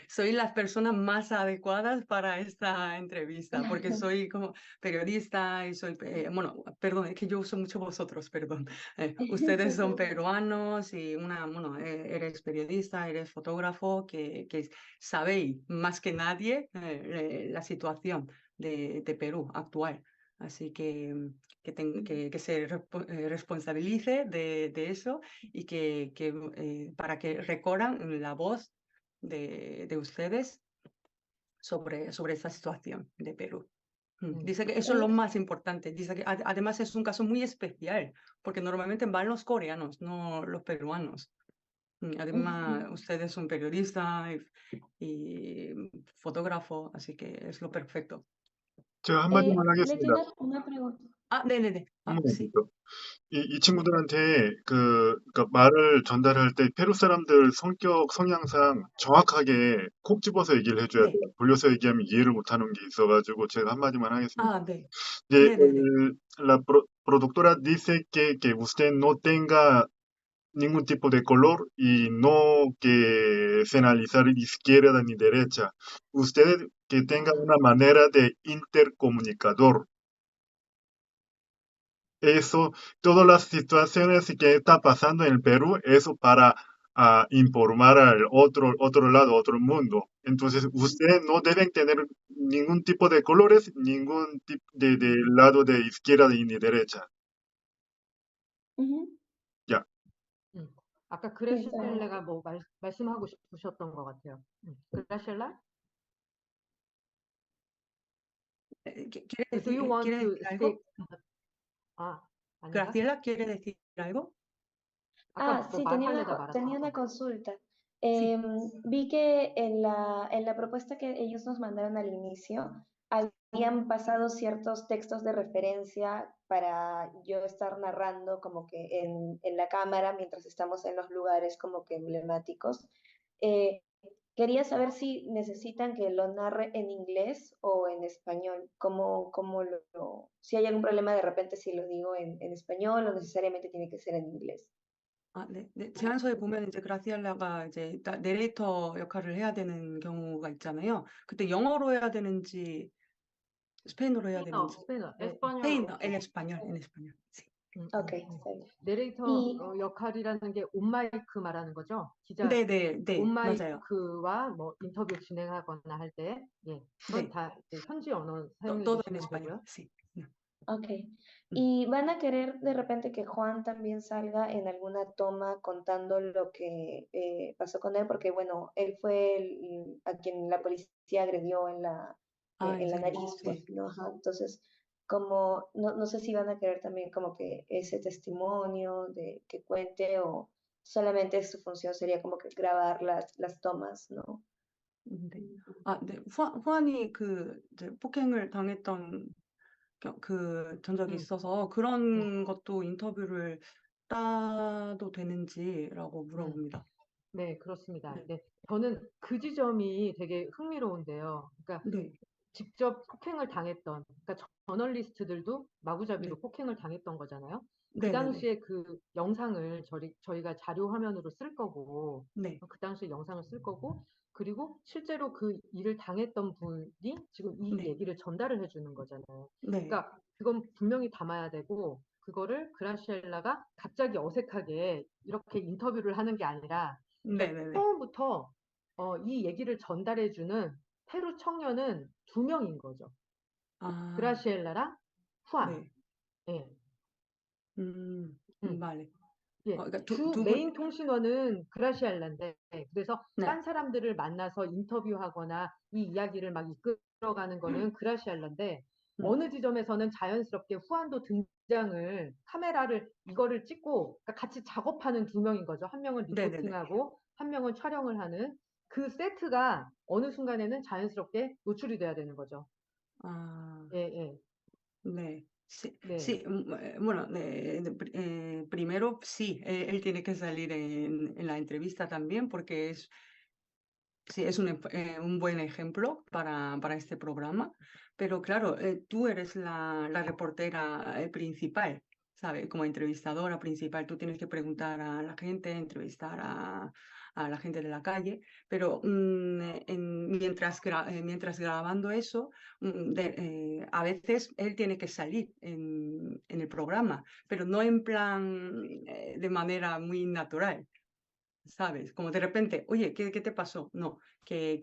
Speaker 2: Soy las personas más adecuadas para esta entrevista, porque soy como periodista y bueno, perdón, es que yo uso mucho vosotros, perdón. Ustedes son peruanos y bueno, eres periodista, eres fotógrafo, que sabéis más que nadie la situación de Perú actual. Así que se responsabilice de eso y para que recorran la voz de ustedes sobre esta situación de Perú. Dice que eso es lo más importante. Dice que además es un caso muy especial, porque normalmente van los coreanos, no los peruanos. Además, ustedes son periodista y fotógrafo, así que es lo perfecto.
Speaker 5: 제가 한마디만 하겠습니다.
Speaker 1: Letina, una pregunta.
Speaker 2: 네네네.
Speaker 5: 한
Speaker 2: sí.
Speaker 5: 번만요. 이 친구들한테 그러니까 말을 전달할 때 페루 사람들 성격, 성향상 정확하게 콕 집어서 얘기를 해줘야
Speaker 2: 네.
Speaker 5: 돼요. 돌려서 얘기하면 이해를 못하는 게 있어가지고 제가 한마디만 ha겠습니다.
Speaker 2: 네.
Speaker 5: De,
Speaker 2: 네네네.
Speaker 5: la productora dice que usted no tenga ningún tipo de color y no que señalizar izquierda ni derecha. Usted que tenga una manera de intercomunicador. Eso, todas las situaciones que está pasando en el Perú, eso para informar al otro lado, otro mundo. Entonces, ustedes no deben tener ningún tipo de colores, ningún tipo de lado de izquierda ni derecha.
Speaker 1: Ujú.
Speaker 5: Ya.
Speaker 3: 아까 그라실라가 뭐 말씀하고 싶으셨던 것 같아요. 그라실라?
Speaker 2: ¿Quiere
Speaker 3: Do you want
Speaker 2: decir
Speaker 3: to
Speaker 2: algo?
Speaker 3: speak? 아닌가?
Speaker 2: Graciela, ¿quiere decir algo?
Speaker 3: 아까 뭐
Speaker 1: Sí,
Speaker 3: 말하려다 말았어.
Speaker 1: tenía una consulta.
Speaker 2: Sí.
Speaker 1: Vi que en la propuesta que ellos nos mandaron al inicio, habían pasado ciertos textos de referencia para yo estar narrando como que en la cámara mientras estamos en los lugares como que emblemáticos. Quería saber si necesitan que lo narre en inglés o en español. Si hay algún problema de repente si lo digo en español o necesariamente tiene que ser en inglés.
Speaker 2: 네. 제안서에 보면 이제 그라시엘라가 이제 내레이터 역할을 해야 되는 경우가 있잖아요. 그때 영어로 해야 되는지 스페인어로 해야 되는지.
Speaker 3: 스페인어,
Speaker 2: 스페인어, en español. Sí.
Speaker 1: Ok, está bien.
Speaker 3: 내레이터 역할이라는 게 온마이크 말하는 거죠? 기자
Speaker 2: 네, 맞아요.
Speaker 3: 온마이크와 뭐 인터뷰 진행하거나 할 때, 그건
Speaker 2: 네.
Speaker 3: 다 현지 언어 사용해
Speaker 2: todo en
Speaker 3: 주시면
Speaker 2: español.
Speaker 3: 되고요.
Speaker 2: Sí.
Speaker 1: Ok. ¿Y van a querer de repente que Juan también salga en alguna toma contando lo que pasó con él? Porque, bueno, él fue a quien la policía agredió en en la
Speaker 2: ese,
Speaker 1: nariz,
Speaker 2: sí.
Speaker 1: pues, ¿no? Ajá. Entonces, no sé si van a querer también como que ese testimonio de que cuente o solamente su función sería como que grabar las tomas, ¿no?
Speaker 2: 네. 네. 후안이 이제 폭행을 당했던 그 전적이 있어서 그런 것도 인터뷰를 따도 되는지라고 물어봅니다.
Speaker 3: 네, 그렇습니다.
Speaker 2: 네.
Speaker 3: 네, 저는 그 지점이 되게 흥미로운데요. 그러니까
Speaker 2: 네.
Speaker 3: 직접 폭행을 당했던, 그러니까 저널리스트들도 마구잡이로
Speaker 2: 네.
Speaker 3: 폭행을 당했던 거잖아요. 그
Speaker 2: 네네네.
Speaker 3: 당시에 그 영상을 저희가 자료 화면으로 쓸 거고,
Speaker 2: 네.
Speaker 3: 그 당시에 영상을 쓸 거고, 그리고 실제로 그 일을 당했던 분이 지금 이
Speaker 2: 네.
Speaker 3: 얘기를 전달을 해주는 거잖아요.
Speaker 2: 네.
Speaker 3: 그러니까 그건 분명히 담아야 되고, 그거를 그라시엘라가 갑자기 어색하게 이렇게 인터뷰를 하는 게 아니라
Speaker 2: 네네네.
Speaker 3: 처음부터 이 얘기를 전달해주는 페루 청년은 2명인 거죠.
Speaker 2: 아,
Speaker 3: 그라시엘라랑 후안.
Speaker 2: 네.
Speaker 3: 예.
Speaker 2: vale.
Speaker 3: 예,
Speaker 2: 그러니까
Speaker 3: 주 메인 통신원은 그라시알라인데 그래서
Speaker 2: 네.
Speaker 3: 딴 사람들을 만나서 인터뷰하거나 이 이야기를 막 이끌어가는 거는 그라시알라인데 어느 지점에서는 자연스럽게 후안도 등장을 카메라를 이거를 찍고 그러니까 같이 작업하는 2명인 거죠. 한 명은
Speaker 2: 네네네.
Speaker 3: 리포팅하고 한 명은 촬영을 하는 그 세트가 어느 순간에는 자연스럽게 노출이 돼야 되는 거죠.
Speaker 2: 아,
Speaker 3: 예, 예.
Speaker 2: 네. Sí,
Speaker 3: 네.
Speaker 2: sí, bueno, primero sí, él tiene que salir en la entrevista también porque sí, es un buen ejemplo para este programa, pero claro, tú eres la reportera principal, ¿sabes? Como entrevistadora principal, tú tienes que preguntar a la gente, entrevistar a la gente de la calle, pero mientras grabando eso, a veces él tiene que salir en el programa, pero no en plan de manera muy natural. ¿Sabes? Como de repente, oye, ¿qué te pasó? No, que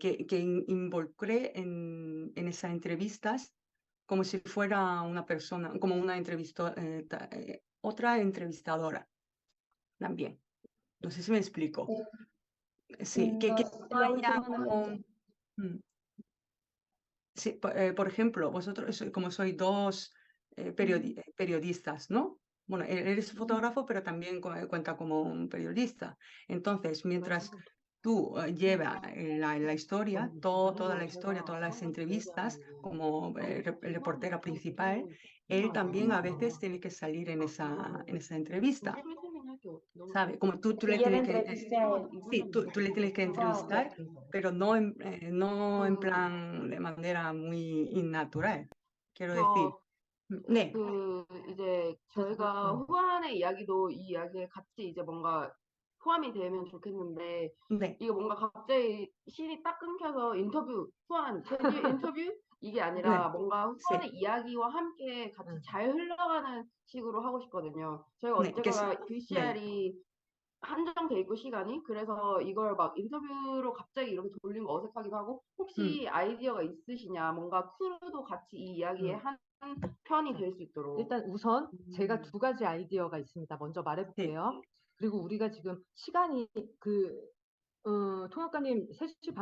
Speaker 2: involucré en esas entrevistas como si fuera una persona, como una otra entrevistadora también. No sé si me explico. Sí, que
Speaker 1: No,
Speaker 2: no
Speaker 1: la
Speaker 2: haya
Speaker 1: última no
Speaker 2: como...
Speaker 1: entendí.
Speaker 2: Mm. Sí, por ejemplo, vosotros, como sois dos periodistas, ¿no? Bueno, eres fotógrafo, pero también cuenta como un periodista. Entonces, mientras tú llevas la historia, toda la historia, todas las entrevistas, como reportera principal, él también a veces tiene que salir en esa entrevista, ¿sabes? Como tú
Speaker 1: Que
Speaker 2: le
Speaker 1: yo le
Speaker 2: tienes que...
Speaker 1: entrevisté a él.
Speaker 2: Sí, tú le tienes que
Speaker 1: Ah,
Speaker 2: entrevistar,
Speaker 1: ok.
Speaker 2: pero no en plan de manera muy innatural. Quiero decir,
Speaker 4: 저
Speaker 2: 네,
Speaker 4: 그 이제 저희가 후안의 이야기도 이 이야기에 같이 이제 뭔가 포함이 되면 좋겠는데
Speaker 2: 네,
Speaker 4: 이게 뭔가 갑자기 신이 딱 끊겨서 인터뷰 후안 제주 인터뷰 이게 아니라 뭔가 후안의
Speaker 2: sí,
Speaker 4: 이야기와 함께 같이 잘 흘러가는 식으로 하고 싶거든요. 저희가
Speaker 2: 네, que
Speaker 4: 어쨌거나
Speaker 2: 네,
Speaker 4: VCR이 한정돼 있고 시간이 그래서 이걸 막 인터뷰로 갑자기 이렇게 돌리는 거 어색하기도 하고 혹시 아이디어가 있으시냐 뭔가 크루도 같이 이 이야기에 한 편이 될 수 있도록
Speaker 3: 일단 우선 제가 2가지 아이디어가 있습니다. 먼저 말해볼게요. 그리고 우리가 지금 시간이 통역가님 3시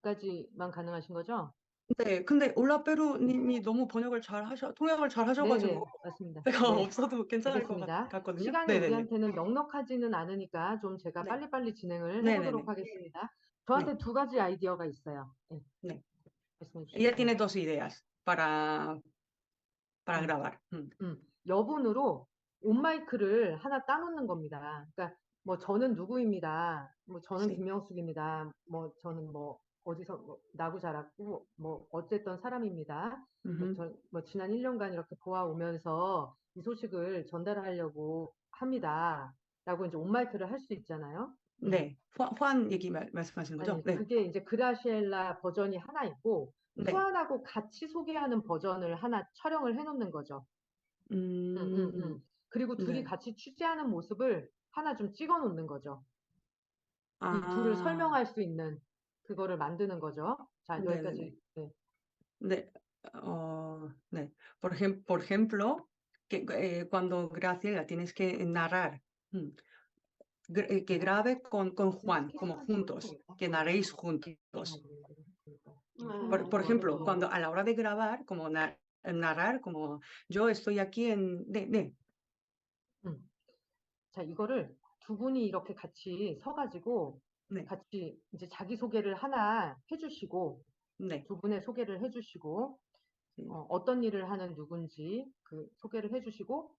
Speaker 3: 반까지만 가능하신 거죠?
Speaker 2: 네, 근데 올라페루님이 너무 통역을 잘
Speaker 3: 네네,
Speaker 2: 하셔가지고
Speaker 3: 맞습니다.
Speaker 2: 제가
Speaker 3: 네,
Speaker 2: 없어도 괜찮을 것
Speaker 3: 알겠습니다.
Speaker 2: 같거든요.
Speaker 3: 시간이
Speaker 2: 네네네.
Speaker 3: 우리한테는 넉넉하지는 않으니까 좀 제가
Speaker 2: 네.
Speaker 3: 빨리빨리 진행을
Speaker 2: 네네네.
Speaker 3: 해보도록 하겠습니다. 저한테 2가지 아이디어가 있어요. 네.
Speaker 2: 네.
Speaker 3: 말씀해
Speaker 2: Ella
Speaker 3: 주시죠.
Speaker 2: tiene dos ideas para grabar.
Speaker 3: 여분으로 온마이크를 하나 따놓는 겁니다. 그러니까 뭐 저는 누구입니다. 뭐 저는
Speaker 2: Sí.
Speaker 3: 김영숙입니다. 뭐 저는 뭐 어디서 뭐 나고 자랐고 뭐 어쨌던 사람입니다. 뭐 지난 1년간 이렇게 보아오면서 이 소식을 전달하려고 합니다. 라고 이제 온마이크를 할 수 있잖아요.
Speaker 2: 네, 후안 얘기 말씀하시는 거죠?
Speaker 3: 아니,
Speaker 2: 네.
Speaker 3: 그게 이제 그라시엘라 버전이 하나 있고
Speaker 2: 네.
Speaker 3: 후안하고 같이 소개하는 버전을 하나 촬영을 해놓는 거죠. 그리고 둘이
Speaker 2: 네.
Speaker 3: 같이 취재하는 모습을 하나 좀 찍어 놓는 거죠. 이 둘을
Speaker 2: 아,
Speaker 3: 설명할 수 있는 그거를 만드는 거죠. 자,
Speaker 2: 네네네.
Speaker 3: 여기까지. 네.
Speaker 2: 네, 네. Por ejemplo, que cuando Graciela tienes que narrar, que grabe con Juan, como juntos, que narréis juntos. Por ejemplo, cuando a la hora de grabar, como narrar, como yo estoy aquí 네.
Speaker 3: 자, 이거를 2분이 이렇게 같이 서가지고
Speaker 2: 네.
Speaker 3: 같이 이제 자기 소개를 하나 해주시고
Speaker 2: 네.
Speaker 3: 2분의 소개를 해주시고 어떤 일을 하는 누군지 그 소개를 해주시고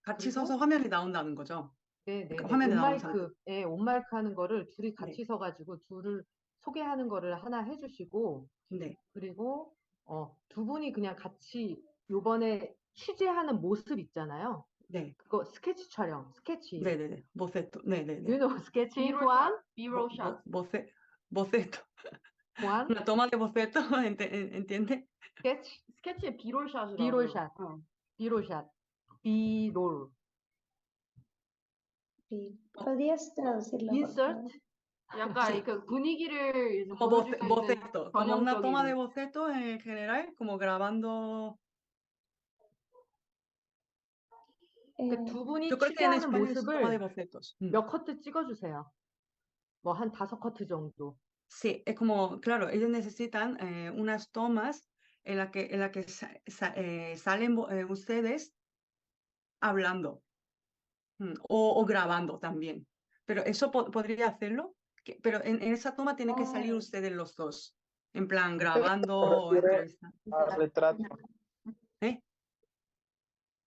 Speaker 2: 같이
Speaker 3: 그리고
Speaker 2: 서서 화면이 나온다는 거죠.
Speaker 3: 네,
Speaker 2: 그러니까 화면에 나오는
Speaker 3: 온마이크 하는 거를 둘이 같이
Speaker 2: 네.
Speaker 3: 서가지고 둘을 소개하는 거를 하나 해주시고
Speaker 2: 네.
Speaker 3: 그리고 2분이 그냥 같이 요번에 취재하는 모습 있잖아요.
Speaker 2: 네.
Speaker 3: 그거 스케치 촬영, 스케치.
Speaker 2: 네네네. 보세토. 네네네.
Speaker 3: You know 스케치, Juan?
Speaker 4: B-roll shot.
Speaker 2: 보세토.
Speaker 3: Juan?
Speaker 2: Una toma de boceto, ¿entiende?
Speaker 3: 스케치?
Speaker 4: 스케치의 B-roll shot이라고
Speaker 3: B-roll shot. B-roll shot. 비롤,
Speaker 1: Sí. ¿Podrías traducirlo, por
Speaker 3: insert,
Speaker 1: favor?
Speaker 4: 약간
Speaker 2: Sí.
Speaker 4: 그 분위기를 이제
Speaker 2: Como
Speaker 4: 보여줄 수 있는
Speaker 2: boceto, como una toma de
Speaker 4: 전형적인
Speaker 2: boceto en general, como grabando.
Speaker 3: 그러니까 두 분이
Speaker 2: Yo creo que en
Speaker 3: 취재하는
Speaker 2: España es toma de
Speaker 3: 모습을
Speaker 2: bocetos.
Speaker 3: 몇 커트 찍어주세요. 뭐 한 5커트 정도.
Speaker 2: Sí, es como, claro, ellos necesitan unas tomas en la que salen ustedes hablando o grabando también. Pero eso podría hacerlo, pero en esa toma tienen que salir ustedes los dos, en plan grabando
Speaker 6: Se
Speaker 2: o
Speaker 6: refiere
Speaker 2: entrevistando.
Speaker 6: a retrato.
Speaker 2: ¿Eh?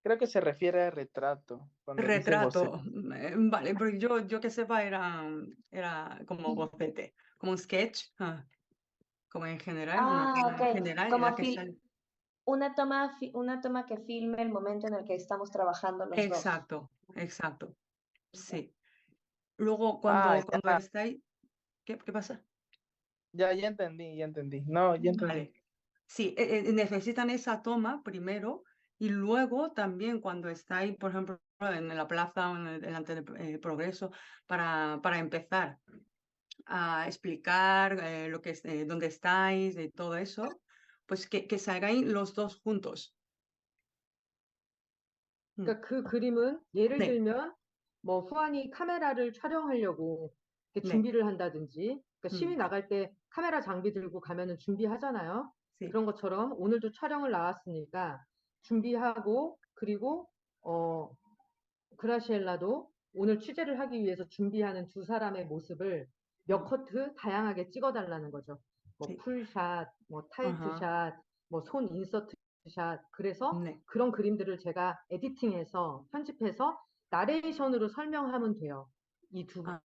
Speaker 6: Creo que se refiere a retrato cuando dice boceto.
Speaker 2: Retrato, vale, pero yo que sepa era como bocete, como un sketch, como en general, una
Speaker 1: Ah,
Speaker 2: toma en
Speaker 1: ok.
Speaker 2: general en la
Speaker 1: Como
Speaker 2: que sale.
Speaker 1: una toma que filme el momento en el que estamos trabajando los dos.
Speaker 2: Exacto, exacto, sí. Luego
Speaker 6: Ah,
Speaker 2: cuando
Speaker 6: ya,
Speaker 2: estáis, ¿qué pasa?
Speaker 6: ya entendí, ya entendí. No, ya entendí.
Speaker 2: Vale, sí, necesitan esa toma primero y luego también cuando estáis, por ejemplo, en la plaza o delante del Progreso, para empezar a explicar lo que dónde estáis y todo eso, pues que salgáis los dos juntos.
Speaker 3: 그러니까 그 그림은 예를
Speaker 2: 네,
Speaker 3: 들면 뭐 후안이 카메라를 촬영하려고 이렇게
Speaker 2: 네,
Speaker 3: 준비를 한다든지, 그러니까 시위
Speaker 2: 음,
Speaker 3: 나갈 때 카메라 장비 들고 가면은 준비하잖아요.
Speaker 2: sí,
Speaker 3: 그런 것처럼 오늘도 촬영을 나왔으니까 준비하고, 그리고 그라시엘라도 오늘 취재를 하기 위해서 준비하는 두 사람의 모습을 몇 커트 다양하게 찍어달라는 거죠. 뭐
Speaker 2: sí,
Speaker 3: 풀샷, 뭐
Speaker 2: ajá,
Speaker 3: 타이트샷, 뭐 손 인서트 샷. 그래서
Speaker 2: 네.
Speaker 3: 그런 그림들을 제가 에디팅해서 편집해서 나레이션으로 설명하면 돼요. 이 두
Speaker 2: 아,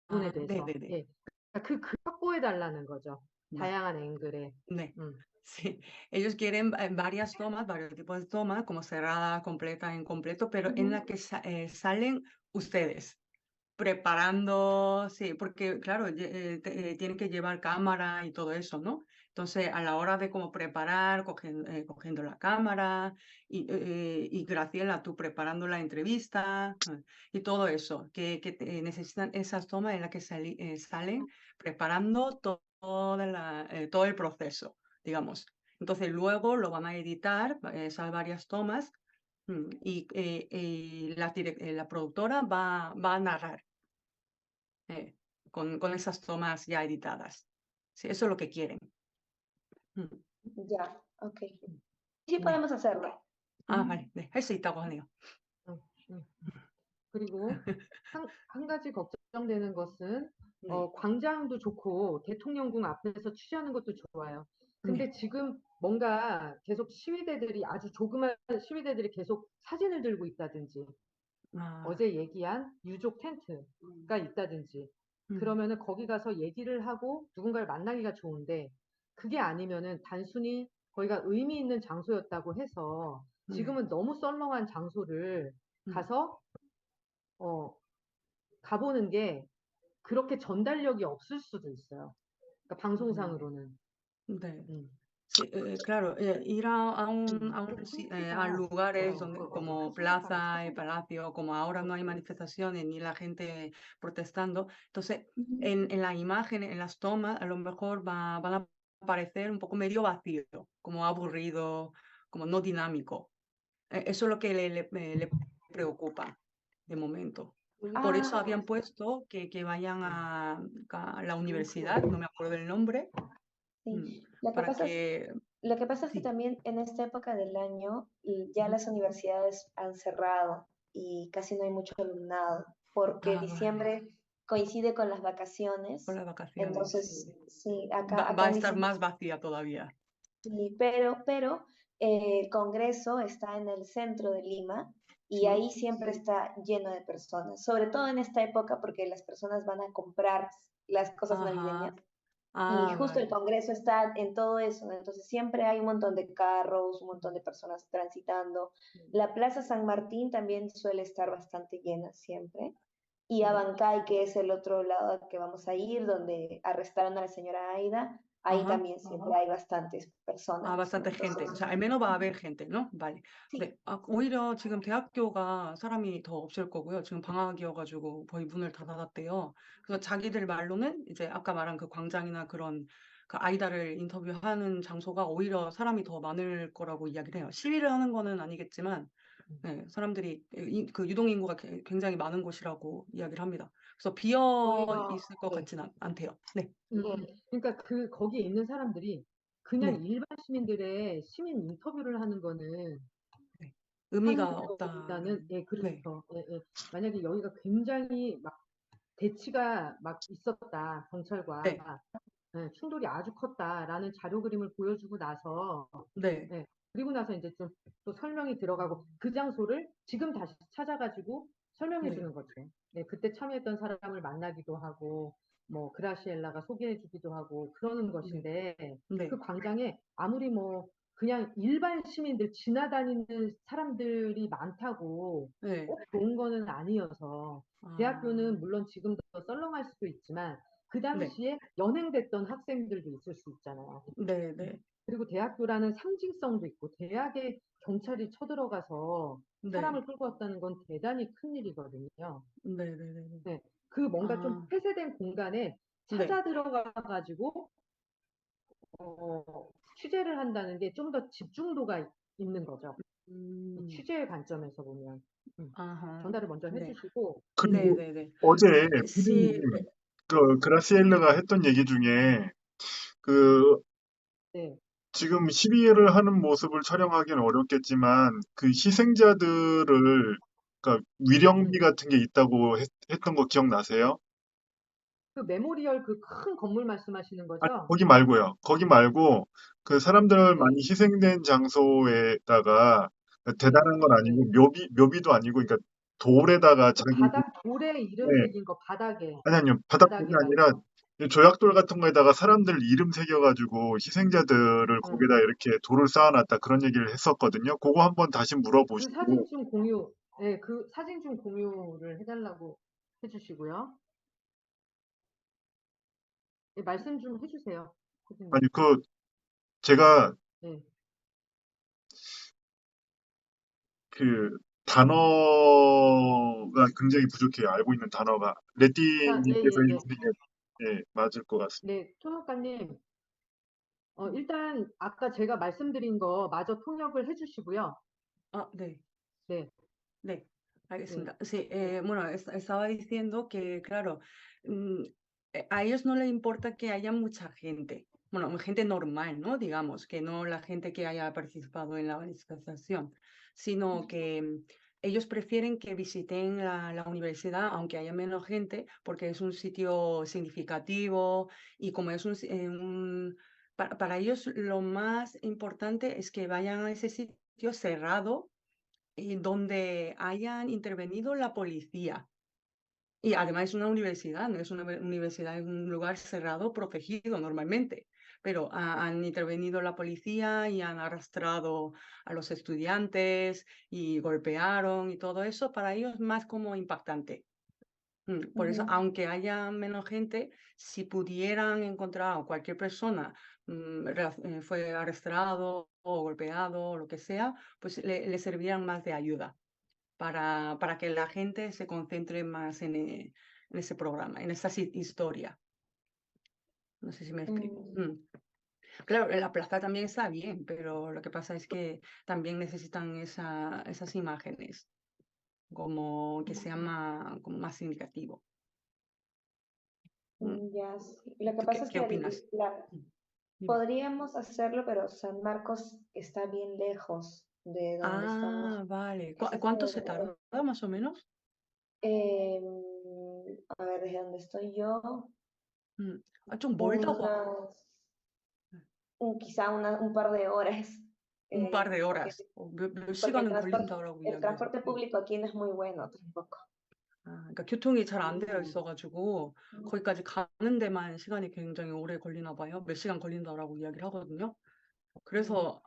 Speaker 3: 분에 대해서.
Speaker 2: 네네네.
Speaker 3: 예. 그러니까 그 확보해달라는 거죠.
Speaker 2: Vale.
Speaker 3: 다양한 앵글에.
Speaker 2: 네.
Speaker 3: 음.
Speaker 2: Sí, ellos quieren varias tomas, varios tipos de tomas, como cerrada, completa, incompleto, pero en la que salen ustedes preparando, sí, porque claro, tienen que llevar cámara y todo eso, ¿no? Entonces, a la hora de como preparar, cogiendo la cámara y Graciela, tú preparando la entrevista y todo eso, que necesitan esas tomas en las que salen preparando todo el proceso, digamos. Entonces, luego lo van a editar, esas varias tomas, y la productora va a narrar con esas tomas ya editadas. Sí, eso es lo que quieren.
Speaker 1: Ya, ok. Sí
Speaker 2: 네.
Speaker 1: podemos hacerlo.
Speaker 2: vale. 네. 할 수 있다고 하네요.
Speaker 3: 음. 그리고 한 가지 걱정되는 것은
Speaker 2: 네.
Speaker 3: 광장도 좋고 대통령궁 앞에서 취재하는 것도 좋아요. 근데
Speaker 2: 네.
Speaker 3: 지금 뭔가 계속 시위대들이, 아주 조그만 시위대들이 계속 사진을 들고 있다든지,
Speaker 2: 아,
Speaker 3: 어제 얘기한 유족 텐트가 있다든지,
Speaker 2: 음,
Speaker 3: 그러면은 거기 가서 얘기를 하고 누군가를 만나기가 좋은데, 그게 아니면은 단순히 거기가 의미 있는 장소였다고 해서 지금은 너무 썰렁한 장소를 가서 가보는 게 그렇게 전달력이 없을 수도 있어요. 그러니까 방송상으로는.
Speaker 2: 네. Sí, claro, ir a lugares donde, como plaza y palacio, como ahora no hay manifestaciones ni la gente protestando, entonces en la imagen, en las tomas, a lo mejor van a parecer un poco medio vacío, como aburrido, como no dinámico. Eso es lo que le preocupa de momento. Por eso
Speaker 1: Ah,
Speaker 2: habían puesto que vayan a la universidad, no me acuerdo del nombre,
Speaker 1: sí. Lo que
Speaker 2: para
Speaker 1: pasa es,
Speaker 2: que...
Speaker 1: lo que pasa es que
Speaker 2: Sí.
Speaker 1: también en esta época del año ya las universidades han cerrado y casi no hay mucho alumnado, porque
Speaker 2: Ah, vale,
Speaker 1: diciembre coincide con las
Speaker 2: con
Speaker 1: vacaciones.
Speaker 2: las vacaciones.
Speaker 1: Entonces, sí,
Speaker 2: Va
Speaker 1: acá
Speaker 2: a
Speaker 1: en
Speaker 2: estar
Speaker 1: diciembre,
Speaker 2: más vacía todavía.
Speaker 1: sí, pero el Congreso está en el centro de Lima y
Speaker 2: Sí.
Speaker 1: ahí siempre está lleno de personas, sobre todo en esta época porque las personas van a comprar las cosas navideñas.
Speaker 2: Ajá.
Speaker 1: Y
Speaker 2: Ah,
Speaker 1: justo el
Speaker 2: vale.
Speaker 1: Congreso está en todo eso, ¿no? Entonces siempre hay un montón de carros, un montón de personas transitando. La Plaza San Martín también suele estar bastante llena siempre. Y
Speaker 2: Sí.
Speaker 1: Abancay, que es el otro lado al que vamos a ir, donde arrestaron a la señora Aida, ahí
Speaker 2: Ajá.
Speaker 1: también siempre hay bastantes personas, ¿no?
Speaker 2: bastante gente. O sea, al menos va a haber gente, ¿no? vale.
Speaker 1: Sí.
Speaker 2: 네. 오히려 지금 대학교가 사람이 더 없을 거고요. 지금 방학이어가지고 거의 문을 다 닫았대요. 그래서 자기들 말로는 이제 아까 말한 그 광장이나 그런 그 아이다를 인터뷰하는 장소가 오히려 사람이 더 많을 거라고 이야기를 해요. 시위를 하는 거는 아니겠지만, 네, 사람들이 그 유동인구가 굉장히 많은 곳이라고 이야기를 합니다. 그래서 비어
Speaker 4: 저희가
Speaker 2: 있을 것
Speaker 4: 네.
Speaker 2: 같지는 않대요. 네.
Speaker 3: 그러니까 거기에 있는 사람들이 그냥
Speaker 2: 네.
Speaker 3: 일반 시민들의 시민 인터뷰를 하는 거는
Speaker 2: 네. 의미가
Speaker 3: 하는
Speaker 2: 없다.
Speaker 3: 것보다는
Speaker 2: 네.
Speaker 3: 그렇죠. 만약에 여기가 굉장히 막 대치가 막 있었다, 경찰과
Speaker 2: 네.
Speaker 3: 충돌이 아주 컸다라는 자료 그림을 보여주고 나서
Speaker 2: 네.
Speaker 3: 그리고 나서 이제 좀 또 설명이 들어가고 그 장소를 지금 다시 찾아가지고 설명해
Speaker 2: 네.
Speaker 3: 주는 거죠. 그때 참여했던 사람을 만나기도 하고 뭐 그라시엘라가 소개해 주기도 하고 그러는 것인데
Speaker 2: 네.
Speaker 3: 그 광장에 아무리 뭐 그냥 일반 시민들 지나다니는 사람들이 많다고
Speaker 2: 네.
Speaker 3: 꼭 좋은 거는 아니어서 대학교는 물론 지금도 썰렁할 수도 있지만 그 당시에 연행됐던 학생들도 있을 수 있잖아요.
Speaker 2: 네. 네.
Speaker 3: 그리고 대학교라는 상징성도 있고 대학에 경찰이 쳐들어가서
Speaker 2: 네.
Speaker 3: 사람을 끌고 왔다는 건 대단히 큰 일이거든요.
Speaker 2: 네. 네.
Speaker 3: 네, 그 뭔가 좀 폐쇄된 공간에 찾아 들어가가지고 취재를 한다는 게 좀 더 집중도가 있는 거죠. 취재의 관점에서 보면
Speaker 2: 아하.
Speaker 3: 전달을 먼저
Speaker 2: 네.
Speaker 3: 해주시고
Speaker 5: 그리고
Speaker 2: 네.
Speaker 5: 어제
Speaker 2: 시
Speaker 5: 피디님, 그 그라시엘라가 했던 얘기 중에 그
Speaker 3: 네,
Speaker 5: 지금 시위를 하는 모습을 촬영하기는 어렵겠지만 그 희생자들을 그러니까 위령비 같은 게 있다고 했던 거 기억나세요?
Speaker 3: 그 메모리얼 그 큰 건물 말씀하시는
Speaker 5: 아니,
Speaker 3: 거죠?
Speaker 5: 거기 말고요. 거기 말고 그 사람들 많이
Speaker 3: 네.
Speaker 5: 희생된 장소에다가 대단한 건
Speaker 3: 네.
Speaker 5: 아니고 묘비도 아니고 그러니까 돌에다가
Speaker 3: 그
Speaker 5: 자기
Speaker 3: 바닥 돌에 이름
Speaker 5: 네.
Speaker 3: 새긴 거 바닥에
Speaker 5: 아니요. 바닥돌이
Speaker 3: 바닥에다가
Speaker 5: 아니라 조약돌 같은 거에다가 사람들 이름 새겨가지고 희생자들을 거기다 이렇게 돌을 쌓아놨다 그런 얘기를 했었거든요. 그거 한번 다시
Speaker 3: 그
Speaker 5: 물어보시고
Speaker 3: 사진 좀 공유, 그 사진 좀 공유를 해달라고 해주시고요. 말씀 좀 해주세요. 선생님.
Speaker 5: 아니 그 제가
Speaker 3: 네.
Speaker 5: 그 단어가 굉장히 부족해요. 알고 있는 단어가
Speaker 3: 자,
Speaker 5: 레띠님께서 해주신 게 맞을 것 같습니다.
Speaker 3: 네, 통역관님. 일단 아까 제가 말씀드린 거 마저 통역을 해주시고요.
Speaker 2: 네.
Speaker 3: 네,
Speaker 2: 네. 알겠습니다. Sí,
Speaker 3: 네.
Speaker 2: bueno, estaba diciendo que, claro, a ellos no les importa que haya mucha gente, bueno, gente normal, ¿no? Digamos, que no la gente que haya participado en la manifestación, sino que ellos prefieren que visiten la universidad, aunque haya menos gente, porque es un sitio significativo y como es para ellos lo más importante es que vayan a ese sitio cerrado y donde hayan intervenido la policía. Y además es una universidad, no es una universidad, es un lugar cerrado, protegido normalmente, pero han intervenido la policía y han arrastrado a los estudiantes y golpearon y todo eso, para ellos más como impactante. Por eso, aunque haya menos gente, si pudieran encontrar a cualquier persona fue arrestado o golpeado o lo que sea, pues le servirían más de ayuda para que la gente se concentre más en ese programa, en esa historia. No sé si me explico. Claro, la plaza también está bien, pero lo que pasa es que también necesitan esas imágenes, como que sea como más significativo.
Speaker 1: Ya, sí. Lo que
Speaker 2: ¿Tú
Speaker 1: pasa es
Speaker 2: qué
Speaker 1: que
Speaker 2: opinas? Dime.
Speaker 1: podríamos hacerlo, pero San Marcos está bien lejos de donde estamos.
Speaker 2: Vale.
Speaker 1: Entonces,
Speaker 2: ¿Cuánto se tarda más o menos?
Speaker 1: A ver, desde donde estoy yo,
Speaker 2: 좀 멀다고
Speaker 1: quizá un par de horas.
Speaker 2: un par de
Speaker 1: Porque,
Speaker 2: horas. 몇
Speaker 1: porque
Speaker 2: 시간은 걸린다라고
Speaker 1: el
Speaker 2: 이야기를
Speaker 1: transporte público aquí no es muy bueno tampoco.
Speaker 2: 그러니까 교통이 잘 안 되어 있어가지고 거기까지 가는 데만 시간이 굉장히 오래 걸리나 봐요. 몇 시간 걸린다라고 이야기를 하거든요. 그래서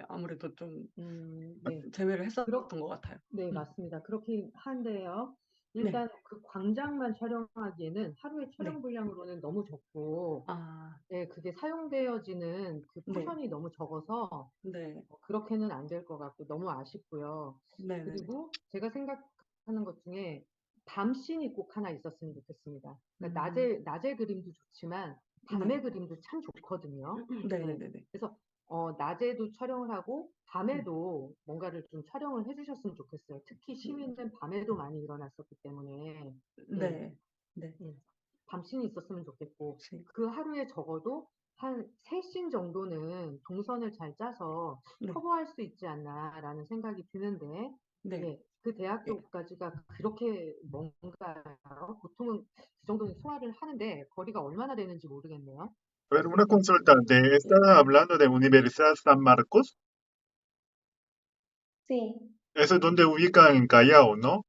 Speaker 2: 아무래도 좀
Speaker 3: 네.
Speaker 2: 제외를 했었던 것 같아요.
Speaker 3: 네, 맞습니다. 그렇긴 한데요.
Speaker 2: 네.
Speaker 3: 일단 그 광장만 촬영하기에는 하루의
Speaker 2: 네.
Speaker 3: 촬영 분량으로는 너무 적고,
Speaker 2: 아,
Speaker 3: 네, 그게 사용되어지는 그
Speaker 2: 네.
Speaker 3: 포션이 너무 적어서
Speaker 2: 네.
Speaker 3: 그렇게는 안 될 것 같고 너무 아쉽고요.
Speaker 2: 네. 네.
Speaker 3: 그리고 제가 생각하는 것 중에 밤씬이 꼭 하나 있었으면 좋겠습니다. 그러니까 낮에 그림도 좋지만 밤에
Speaker 2: 네.
Speaker 3: 그림도 참 좋거든요.
Speaker 2: 네.
Speaker 3: 네.
Speaker 2: 네. 네. 네.
Speaker 3: 그래서 낮에도 촬영을 하고 밤에도 뭔가를 좀 촬영을 해주셨으면 좋겠어요. 특히 시위는 밤에도 많이 일어났었기 때문에 네,
Speaker 2: 네. 네.
Speaker 3: 네. 밤씬이 있었으면 좋겠고
Speaker 2: Sí.
Speaker 3: 그 하루에 적어도 한 3씬 정도는 동선을 잘 짜서
Speaker 2: 네.
Speaker 3: 커버할 수 있지 않나라는 생각이 드는데
Speaker 2: 네.
Speaker 3: 예, 그 대학교까지가 그렇게 뭔가요? 보통은 그 정도는 소화를 하는데 거리가 얼마나 되는지 모르겠네요.
Speaker 5: A ver, una consulta. ¿Están hablando de Universidad San Marcos?
Speaker 1: Sí,
Speaker 5: Eso es donde ubican en Callao, ¿no?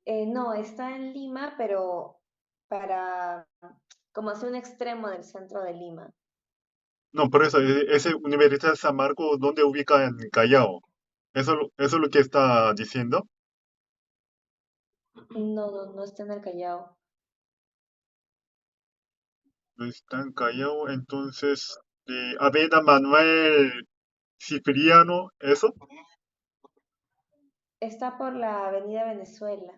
Speaker 1: no, está en Lima, pero para como hacia un extremo del centro de Lima.
Speaker 5: No, por eso, ese Universidad San Marcos, ¿dónde ubica en Callao? ¿Eso es lo que está diciendo?
Speaker 1: No, no, no está en el Callao.
Speaker 5: No está en Callao, entonces, Avenida Manuel Cipriano, ¿eso?
Speaker 1: Está por la Avenida Venezuela.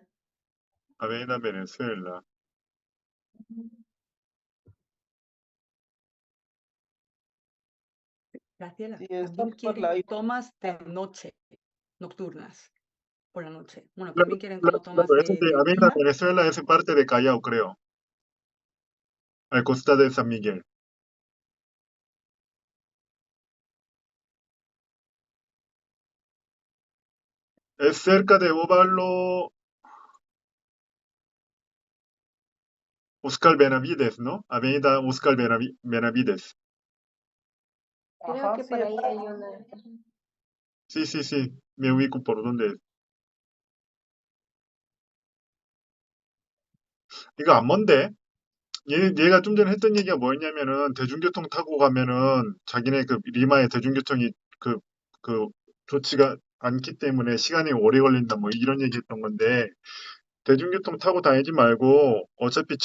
Speaker 5: Avenida Venezuela.
Speaker 2: Graciela,
Speaker 6: Sí, está
Speaker 2: también
Speaker 6: por la
Speaker 2: quieren tomas de noche, nocturnas, por la noche. Bueno,
Speaker 5: Claro,
Speaker 2: también quieren
Speaker 5: claro,
Speaker 2: como tomas
Speaker 5: claro, eso de
Speaker 2: de
Speaker 5: Avenida
Speaker 2: día.
Speaker 5: Venezuela es parte de Callao, creo, al costado de San Miguel. Es cerca de Óvalo Oscar Benavides, ¿no? Avenida Oscar Benavides.
Speaker 1: Creo
Speaker 6: Ajá,
Speaker 1: que
Speaker 6: sí,
Speaker 1: por ahí hay una.
Speaker 5: Sí, sí, sí, me ubico por dónde es. 이거 안 먼데? 얘가 좀 전에 했던 얘기가 뭐였냐면은 대중교통 타고 가면은 자기네 그 리마의 대중교통이 그 좋지가 않기 때문에 시간이 오래 걸린다 뭐 이런 얘기했던 건데 대중교통 타고 다니지 말고 어차피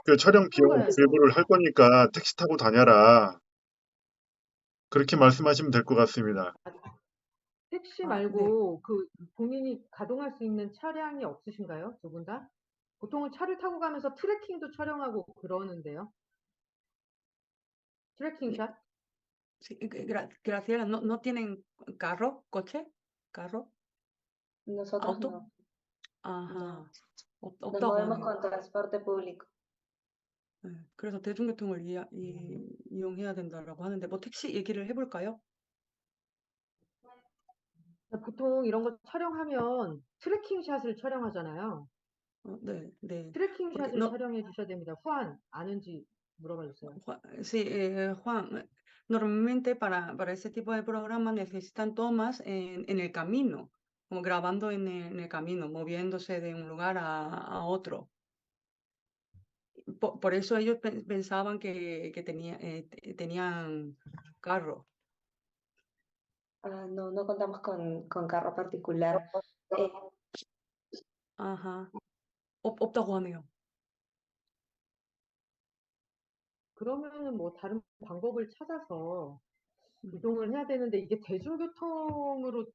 Speaker 5: 그 촬영
Speaker 3: 타고
Speaker 5: 비용을
Speaker 3: 가야죠.
Speaker 5: 지불을 할 거니까 택시 타고 다녀라. 그렇게 말씀하시면 될 것 같습니다.
Speaker 3: 택시
Speaker 2: 아, 네.
Speaker 3: 말고 그 본인이 가동할 수 있는 차량이 없으신가요? 두 분 다? 보통은 차를 타고 가면서 트레킹도 촬영하고 그러는데요. 트레킹샷?
Speaker 2: Sí, Graciela, ¿no tienen carro, coche? ¿Carro?
Speaker 1: Nosotros
Speaker 2: ¿Auto?
Speaker 1: no,
Speaker 2: 아하,
Speaker 1: no. Nos
Speaker 2: 없다고
Speaker 1: movemos
Speaker 2: 하네요.
Speaker 1: con transporte público.
Speaker 2: 네, 그래서 대중교통을 이용해야 된다라고 하는데 뭐 택시 얘기를 해볼까요?
Speaker 3: 보통 이런 거 촬영하면 트래킹샷을 촬영하잖아요.
Speaker 2: 네, 네. Porque
Speaker 3: 트래킹샷을
Speaker 2: no,
Speaker 3: 촬영해 주셔야 됩니다. 후안 아는지 물어봐 주세요.
Speaker 2: Sí, Juan, normalmente para ese tipo de programas necesitan tomas en el camino, como grabando en el camino, moviéndose de un lugar a otro. Por eso ellos pensaban que tenían carro.
Speaker 1: Ah, no, no contamos con carro particular. Eh,
Speaker 2: 아하, 없다고 하네요.
Speaker 3: 그러면은 뭐 다른 방법을 찾아서
Speaker 2: 음.
Speaker 3: 이동을 해야 되는데 이게 대중교통으로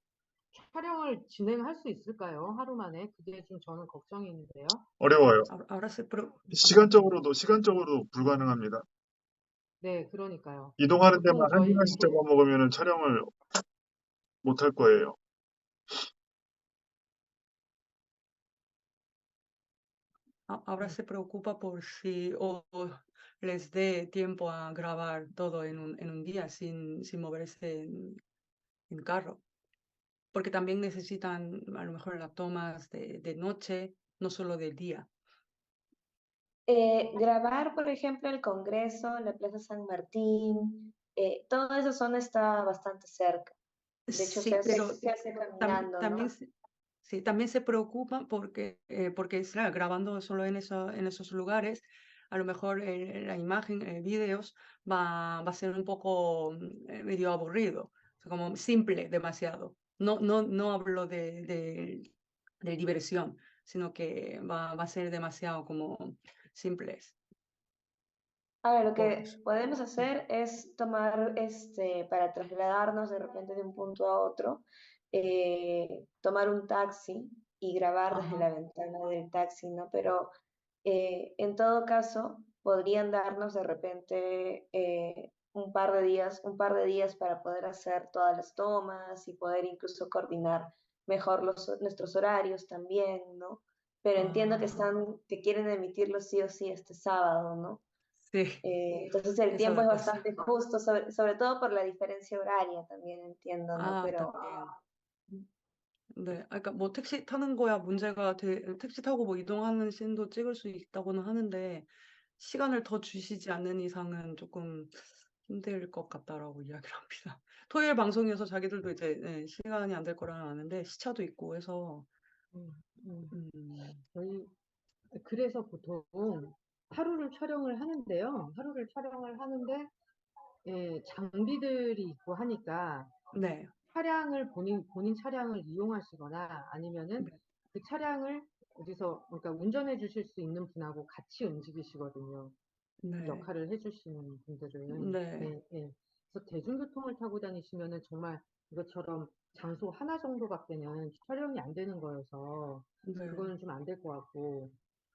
Speaker 3: 촬영을 진행할 수 있을까요? 하루 만에? 그게 좀 저는 걱정인데요.
Speaker 5: 어려워요.
Speaker 2: Ahora
Speaker 5: 시간적으로도 불가능합니다.
Speaker 3: 네, 그러니까요.
Speaker 5: 이동하는 데만
Speaker 3: 보통
Speaker 5: 한
Speaker 3: 저희
Speaker 5: 시간씩
Speaker 3: 이게
Speaker 5: 잡아먹으면 촬영을 못 할 거예요.
Speaker 2: Ahora se preocupa por si les dé tiempo a grabar todo en un día sin moverse en carro. Porque también necesitan a lo mejor las tomas de noche, no solo del día.
Speaker 1: grabar, por ejemplo, el Congreso, la Plaza San Martín, toda esa zona está bastante cerca. De hecho,
Speaker 2: Sí, pero
Speaker 1: se hace caminando, ¿no?
Speaker 2: sí, también se preocupan porque claro, grabando solo en esos lugares, a lo mejor la imagen, vídeos, va a ser un poco medio aburrido, o sea, como simple demasiado. No hablo de diversión, sino que va a ser demasiado como simples.
Speaker 1: Ahora, lo
Speaker 2: Por
Speaker 1: que
Speaker 2: eso.
Speaker 1: podemos hacer es tomar, para trasladarnos de repente de un punto a otro, tomar un taxi y grabar desde
Speaker 2: Ajá.
Speaker 1: la ventana del taxi, ¿no? Pero en todo caso, podrían darnos de repente un par de días para poder hacer todas las tomas y poder incluso coordinar mejor nuestros horarios también, ¿no? Pero entiendo que
Speaker 2: Ah,
Speaker 1: que quieren emitirlo sí o sí este sábado, ¿no?
Speaker 2: sí,
Speaker 1: Entonces el
Speaker 2: esa es
Speaker 1: tiempo
Speaker 2: la
Speaker 1: es
Speaker 2: cosa.
Speaker 1: bastante justo, sobre todo por la diferencia horaria también entiendo, ¿no?
Speaker 2: 아,
Speaker 1: Pero
Speaker 2: también. 네, 그러니까 뭐 택시 타는 거야 문제가 택시 타고 뭐 이동하는 씬도 찍을 수 있다고는 하는데 시간을 더 주시지 않는 이상은 조금 힘들 것 같다라고 이야기를 합니다. 토요일 방송이어서 자기들도 이제 시간이 안 될 거라는 아는데 시차도 있고 해서
Speaker 3: 음, 음.
Speaker 2: 음,
Speaker 3: 저희 그래서 보통 하루를 촬영을 하는데요. 하루를 촬영을 하는데 장비들이 있고 하니까
Speaker 2: 네,
Speaker 3: 차량을 본인 차량을 이용하시거나 아니면은
Speaker 2: 네,
Speaker 3: 그 차량을 어디서 그러니까 운전해 주실 수 있는 분하고 같이 움직이시거든요. 그
Speaker 2: 네,
Speaker 3: 역할을 해주시는 분들은.
Speaker 2: 네,
Speaker 3: 예, 예. 그래서 대중교통을 타고 다니시면은 정말 이것처럼 장소 하나 정도밖에는 촬영이 안 되는 거여서
Speaker 2: 네,
Speaker 3: 그거는 좀 안 될 것 같고,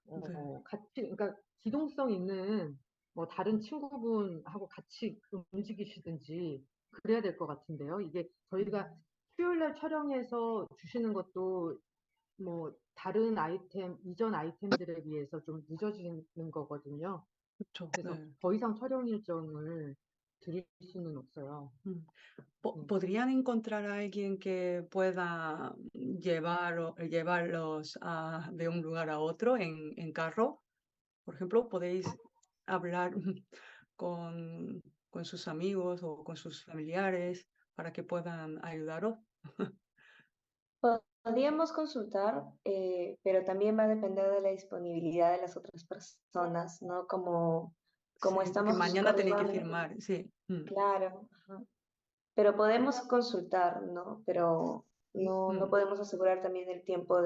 Speaker 2: 네,
Speaker 3: 같이, 그러니까 기동성 있는 뭐 다른 친구분하고 같이 움직이시든지 그래야 될 것 같은데요. 이게 저희가 수요일 날 촬영해서 주시는 것도 뭐 다른 아이템, 이전 아이템들에 비해서 좀 늦어지는 거거든요.
Speaker 2: 그렇죠.
Speaker 3: 그래서
Speaker 2: 네.
Speaker 3: 더 이상 촬영 일정을 드릴 수는 없어요.
Speaker 2: 음.
Speaker 3: 네.
Speaker 2: ¿Podrían encontrar a alguien que pueda llevarlos de un lugar a otro en carro? Por ejemplo, podéis hablar con, con sus amigos o con sus familiares para que puedan ayudaros.
Speaker 1: podríamos consultar, pero también va a depender de la disponibilidad de las otras personas, ¿no? Como
Speaker 2: Sí, porque
Speaker 1: estamos
Speaker 2: mañana tenéis que
Speaker 1: coordinando,
Speaker 2: firmar, sí.
Speaker 1: claro, ajá. Pero podemos consultar, ¿no? Pero no
Speaker 2: 음.
Speaker 1: podemos asegurar también el tiempo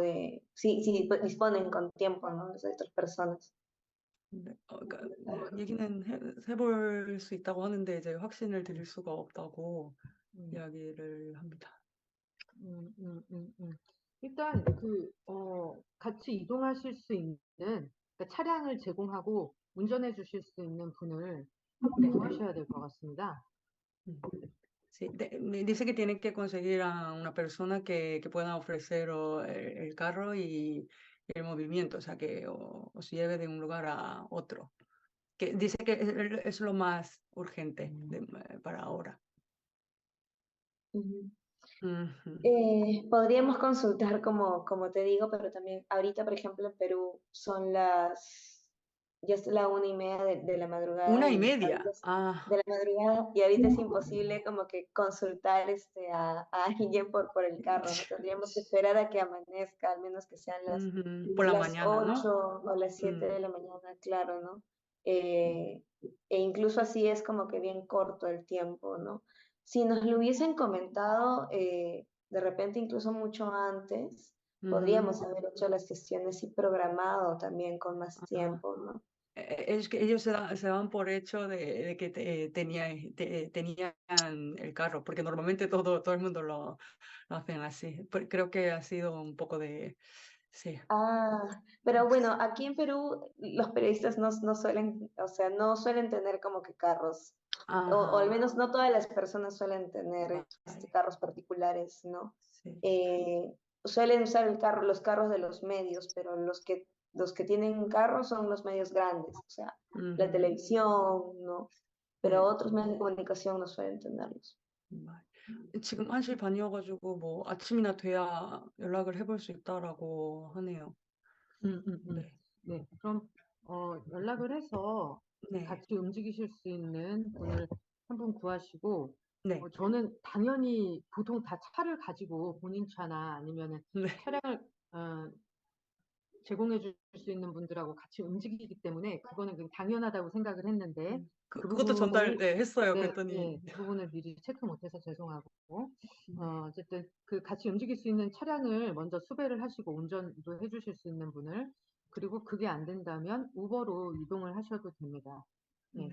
Speaker 1: sí, pues, disponen con tiempo, ¿no? Las otras personas.
Speaker 2: 네, 그러니까 얘기는 해볼 수 있다고 하는데 이제 확신을 드릴 수가 없다고
Speaker 3: 음,
Speaker 2: 이야기를 합니다.
Speaker 3: 음, 음, 음, 음. 일단 같이 이동하실 수 있는 그러니까 차량을 제공하고 운전해 주실 수 있는 분을 한 분 구하셔야 될 것 같습니다.
Speaker 2: Mm. Sí, me dice que tienen que conseguir a una persona que pueda ofrecer el carro y el movimiento, o sea, que os lleve de un lugar a otro. Que dice que es lo más urgente para ahora.
Speaker 1: Ujú.
Speaker 2: Ujú.
Speaker 1: Podríamos consultar, como te digo, pero también ahorita, por ejemplo, en Perú ya es la 1:30 de la madrugada y ahorita
Speaker 2: 1:30. Ah,
Speaker 1: de la madrugada y ahorita es imposible como que consultar a alguien por el carro, ¿no? Tendríamos que esperar a que amanezca, al menos que sean
Speaker 2: ujú. Por la
Speaker 1: las
Speaker 2: mañana, ¿no?
Speaker 1: 8 o las 7
Speaker 2: Mm,
Speaker 1: de la mañana, claro, ¿no? Eh, e incluso así es como que bien corto el tiempo, ¿no? Si nos lo hubiesen comentado, de repente incluso mucho antes,
Speaker 2: ujú.
Speaker 1: podríamos haber hecho las gestiones y programado también con más
Speaker 2: Ah,
Speaker 1: tiempo, ¿no?
Speaker 2: es que ellos se daban por hecho de que tenían el carro, porque normalmente todo el mundo lo hacen así. Creo que ha sido un poco de... Sí.
Speaker 1: Pero bueno, aquí en Perú los periodistas no suelen, o sea, no suelen tener como que carros, o al
Speaker 2: Ajá.
Speaker 1: menos no todas las personas suelen tener
Speaker 2: Vale.
Speaker 1: carros particulares, ¿no?
Speaker 2: Sí.
Speaker 1: Eh, Suelen usar los carros de los medios, pero los que tienen carros son los medios grandes, o sea, la
Speaker 2: Ujú.
Speaker 1: televisión, ¿no? Pero
Speaker 2: 네.
Speaker 1: otros medios de comunicación no suelen tenerlos.
Speaker 2: 정말. 지금 1시 반이어가지고 뭐 아침이나 돼야 연락을 해볼 수 있다라고 하네요. 네.
Speaker 3: 네, 그럼 연락을 해서
Speaker 2: 네.
Speaker 3: 같이 움직이실 수 있는 분을 한 분 구하시고
Speaker 2: 네.
Speaker 3: 저는 당연히 보통 다 차를 가지고 본인 차나 아니면은
Speaker 2: 네.
Speaker 3: 차량을 어, 제공해 줄 수 있는 분들하고 같이 움직이기 때문에 그거는 그냥 당연하다고 생각을 했는데 그
Speaker 2: 그것도 전달
Speaker 3: 부분을
Speaker 2: 네, 했어요.
Speaker 3: 네,
Speaker 2: 그랬더니
Speaker 3: 그 부분을 미리 체크 못해서 죄송하고 어쨌든 그 같이 움직일 수 있는 차량을 먼저 수배를 하시고 운전도 해주실 수 있는 분을 그리고 그게 안 된다면 우버로 이동을 하셔도 됩니다. 네.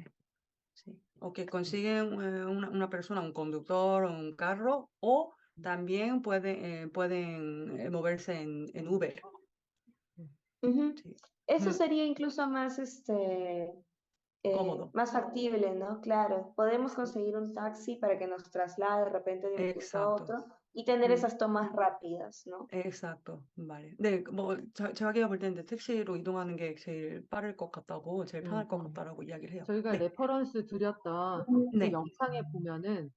Speaker 2: sí. O que consiguen una persona, un conductor o un carro, o también pueden moverse en Uber.
Speaker 1: Ujú.
Speaker 2: Sí,
Speaker 1: Eso
Speaker 3: 음,
Speaker 1: sería incluso más,
Speaker 2: cómodo.
Speaker 1: más factible, ¿no? Claro, podemos conseguir un taxi para que nos traslade de repente de un punto a
Speaker 2: Exacto.
Speaker 1: otro y tener
Speaker 2: 음,
Speaker 1: esas tomas rápidas, ¿no?
Speaker 2: exacto. Vale. 네, 뭐 자기가 볼 때는 택시로 이동하는 게 제일 빠를 것 같다고, 제일 편할 것 같다라고 이야기를 해요.
Speaker 3: 저희가
Speaker 2: 네,
Speaker 3: 레퍼런스 드렸던 그
Speaker 2: 네,
Speaker 3: 영상에 보면은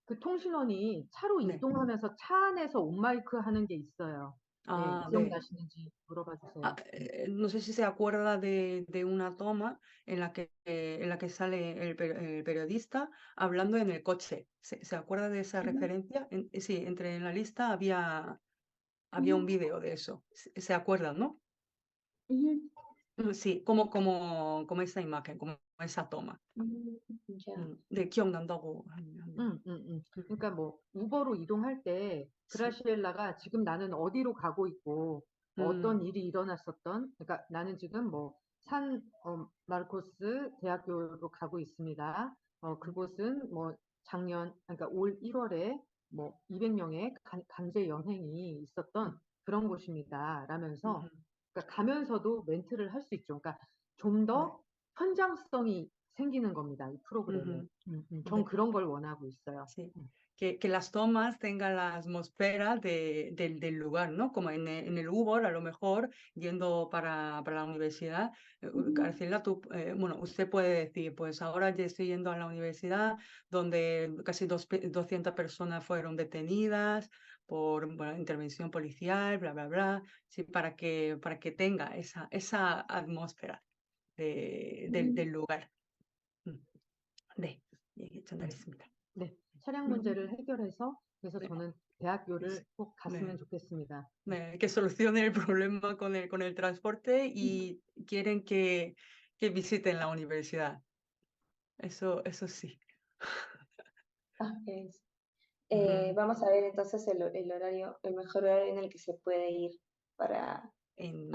Speaker 3: 그 통신원이 차로
Speaker 2: 네.
Speaker 3: 이동하면서 차 안에서 온마이크 하는 게 있어요. 네,
Speaker 2: 아, 네.
Speaker 3: 기억나시는지 물어봐 주세요.
Speaker 2: No sé si se acuerda de una toma en la que sale el periodista hablando en el coche. ¿Se acuerda de esa
Speaker 1: Ujú,
Speaker 2: referencia? Sí, entre en la lista había un
Speaker 1: ujú,
Speaker 2: vídeo de eso. ¿Se acuerdan, no?
Speaker 1: ujú,
Speaker 2: Sí, como esa imagen, como esa toma.
Speaker 1: ya.
Speaker 2: 네, 기억난다고 하네요.
Speaker 3: 그러니까 뭐 우버로 이동할 때
Speaker 2: Sí.
Speaker 3: 그라시엘라가 지금 나는 어디로 가고 있고 뭐 어떤 일이 일어났었던 그러니까 나는 지금 뭐 마르코스 대학교로 가고 있습니다. 그곳은 뭐 작년 그러니까 올 1월에 뭐 200명의 강제 연행이 있었던 그런 곳입니다. 라면서 그러니까 가면서도 멘트를 할 수 있죠. 그러니까 좀
Speaker 2: 네.
Speaker 3: 더 현장성이 생기는 겁니다. 이 프로그램에. 전
Speaker 2: 네.
Speaker 3: 그런 걸 원하고 있어요.
Speaker 2: Sí, que las tomas tengan la atmósfera del lugar, ¿no? Como en el Uber, a lo mejor, yendo para la universidad, Graciela, bueno, usted puede decir, pues ahora ya estoy yendo a la universidad donde casi 200 personas fueron detenidas por bueno, intervención policial, bla, bla, bla, sí, para que tenga esa atmósfera del lugar. 네, 얘기 전달했습니다.
Speaker 3: 네, 차량 문제를 해결해서 그래서
Speaker 2: 네.
Speaker 3: 저는 대학교를 꼭
Speaker 2: 네.
Speaker 3: 갔으면 좋겠습니다.
Speaker 2: Que solucione el problema con el transporte y quieren que visiten la universidad. Eso sí.
Speaker 1: Ok.
Speaker 2: Ujú.
Speaker 1: Vamos a ver entonces el horario, el mejor horario en el que se puede ir para
Speaker 2: En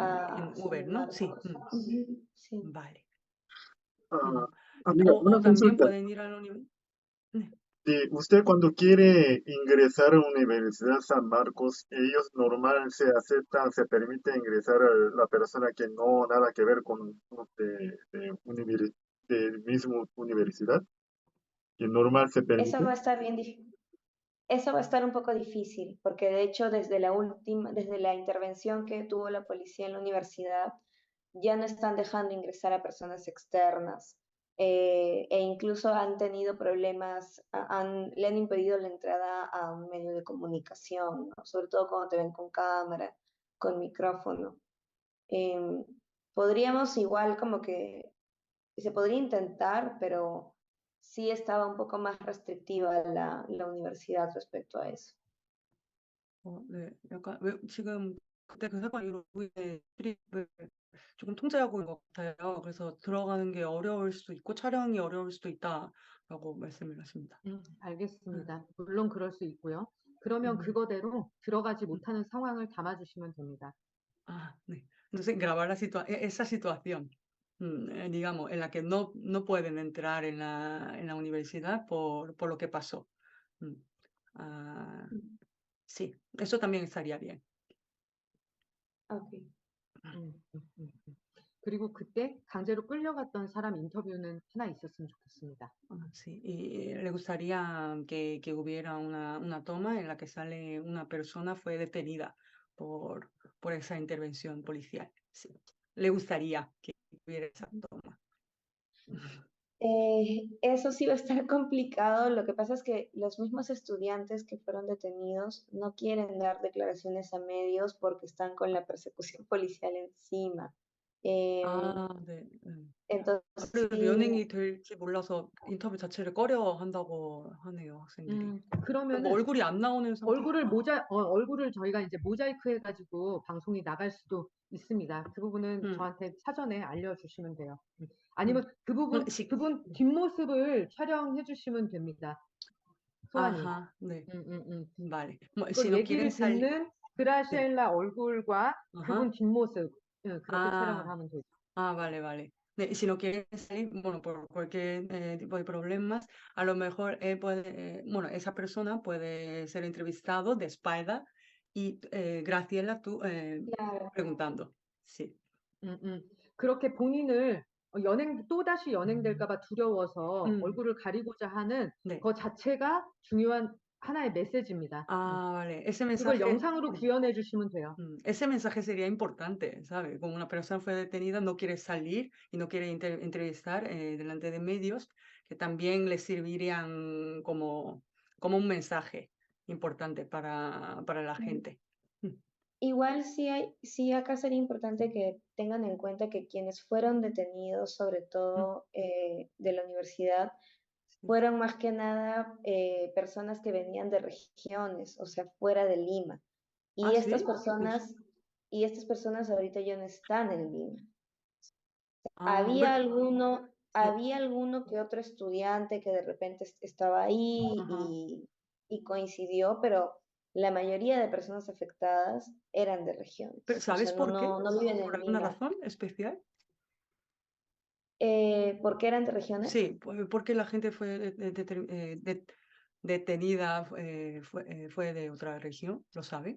Speaker 2: Uber,
Speaker 1: San
Speaker 2: ¿no? Sí.
Speaker 1: Marcos. Ujú, sí.
Speaker 2: Vale.
Speaker 5: Ah, amiga, una
Speaker 2: O también
Speaker 5: consulta.
Speaker 2: pueden ir a la universidad.
Speaker 5: Sí, usted cuando quiere ingresar a Universidad San Marcos, ellos normal se aceptan, se permite ingresar a la persona que no nada que ver con de mismo universidad, que normal se
Speaker 1: Eso
Speaker 5: permite.
Speaker 1: va a estar eso va a estar un poco difícil, porque de hecho desde la intervención que tuvo la policía en la universidad, ya no están dejando ingresar a personas externas. E incluso han tenido problemas, le han impedido la entrada a un medio de comunicación, ¿no? Sobre todo cuando te ven con cámara, con micrófono. Em, Podríamos igual como que se podría intentar, pero sí estaba un poco más restrictiva la universidad respecto a eso.
Speaker 2: 네. 약간 지금 그때 그 사건 이후로 출입을 조금 통제하고 있는 것 같아요. 그래서 들어가는 게 어려울 수도 있고 촬영이 어려울 수도 있다라고 말씀을 하십니다.
Speaker 3: 알겠습니다. 물론 그럴 수 있고요. 그러면 그거대로 들어가지 못하는 상황을 담아주시면 됩니다.
Speaker 2: Ah, 네. Entonces, grabar esa situación, digamos, en la que no pueden entrar en la universidad por lo que pasó. Mm. Ah, sí, eso también estaría bien.
Speaker 1: Ok.
Speaker 3: 그리고 그때 강제로 끌려갔던 사람 인터뷰는 하나 있었으면 좋겠습니다.
Speaker 2: Sí, y le gustaría que hubiera una toma en la que sale una persona fue detenida por esa intervención policial. Sí. Le gustaría que hubiera esa toma.
Speaker 1: Eso sí va a estar complicado. Lo que pasa es que los mismos estudiantes que fueron detenidos no quieren dar declaraciones a medios porque están con la persecución policial encima. Em,
Speaker 2: 네.
Speaker 1: entonces,
Speaker 2: 그래도
Speaker 1: sí,
Speaker 2: 연예인이 될지 몰라서 인터뷰 자체를 꺼려 한다고 하네요, 학생들이. 뭐
Speaker 3: 그러면은
Speaker 2: 얼굴이 안 나오는 상태니까.
Speaker 3: 얼굴을 저희가 이제 모자이크 해가지고 방송이 나갈 수도 있습니다. 그 부분은
Speaker 2: 음.
Speaker 3: 저한테 사전에 알려주시면 돼요. 아니면 그
Speaker 2: 시-
Speaker 3: 부분 뒷모습을 촬영해 주시면 됩니다. 소환이.
Speaker 2: Ajá, 네. Vale.
Speaker 3: 이걸
Speaker 2: Si no
Speaker 3: 얘기를
Speaker 2: quieren salir,
Speaker 3: 듣는
Speaker 2: 네.
Speaker 3: 그라시엘라 얼굴과
Speaker 2: Ajá.
Speaker 3: 그분 뒷모습, 그렇게 촬영을
Speaker 2: Ah,
Speaker 3: 하면 되죠.
Speaker 2: vale, vale. Y si no quiere salir, bueno, por cualquier tipo de problemas, a lo mejor él puede, bueno, esa persona puede ser entrevistado de espalda y Graciela, tú
Speaker 1: claro.
Speaker 2: preguntando. Sí.
Speaker 3: 그렇게 본인을 또다시 연행될까봐 두려워서
Speaker 2: 음.
Speaker 3: 얼굴을 가리고자 하는
Speaker 2: 네.
Speaker 3: 그 자체가 중요한 하나의 메시지입니다.
Speaker 2: Vale. Ese
Speaker 3: 그걸
Speaker 2: mensaje,
Speaker 3: 영상으로 구현해 주시면 돼요.
Speaker 2: ese mensaje sería importante, ¿sabes? Como una persona fue detenida, no quiere salir y no quiere entrevistar delante de medios, que también le servirían como un mensaje importante para la gente.
Speaker 1: Igual sí acá sería importante que tengan en cuenta que quienes fueron detenidos, sobre todo de la universidad, fueron más que nada personas que venían de regiones, o sea, fuera de Lima. Y
Speaker 2: Ah,
Speaker 1: estas
Speaker 2: ¿sí?
Speaker 1: personas ahorita ya no están en Lima.
Speaker 2: Ah,
Speaker 1: Había
Speaker 2: sí.
Speaker 1: alguno que otro estudiante que de repente estaba ahí
Speaker 2: Ajá.
Speaker 1: y coincidió, pero la mayoría de personas afectadas eran de regiones.
Speaker 2: Pero
Speaker 1: O sea,
Speaker 2: ¿sabes por qué?
Speaker 1: no viven
Speaker 2: ¿Por
Speaker 1: en
Speaker 2: alguna
Speaker 1: Lima.
Speaker 2: razón especial?
Speaker 1: ¿Por qué eran de regiones?
Speaker 2: Sí, porque la gente fue detenida, fue de otra región, ¿lo sabe?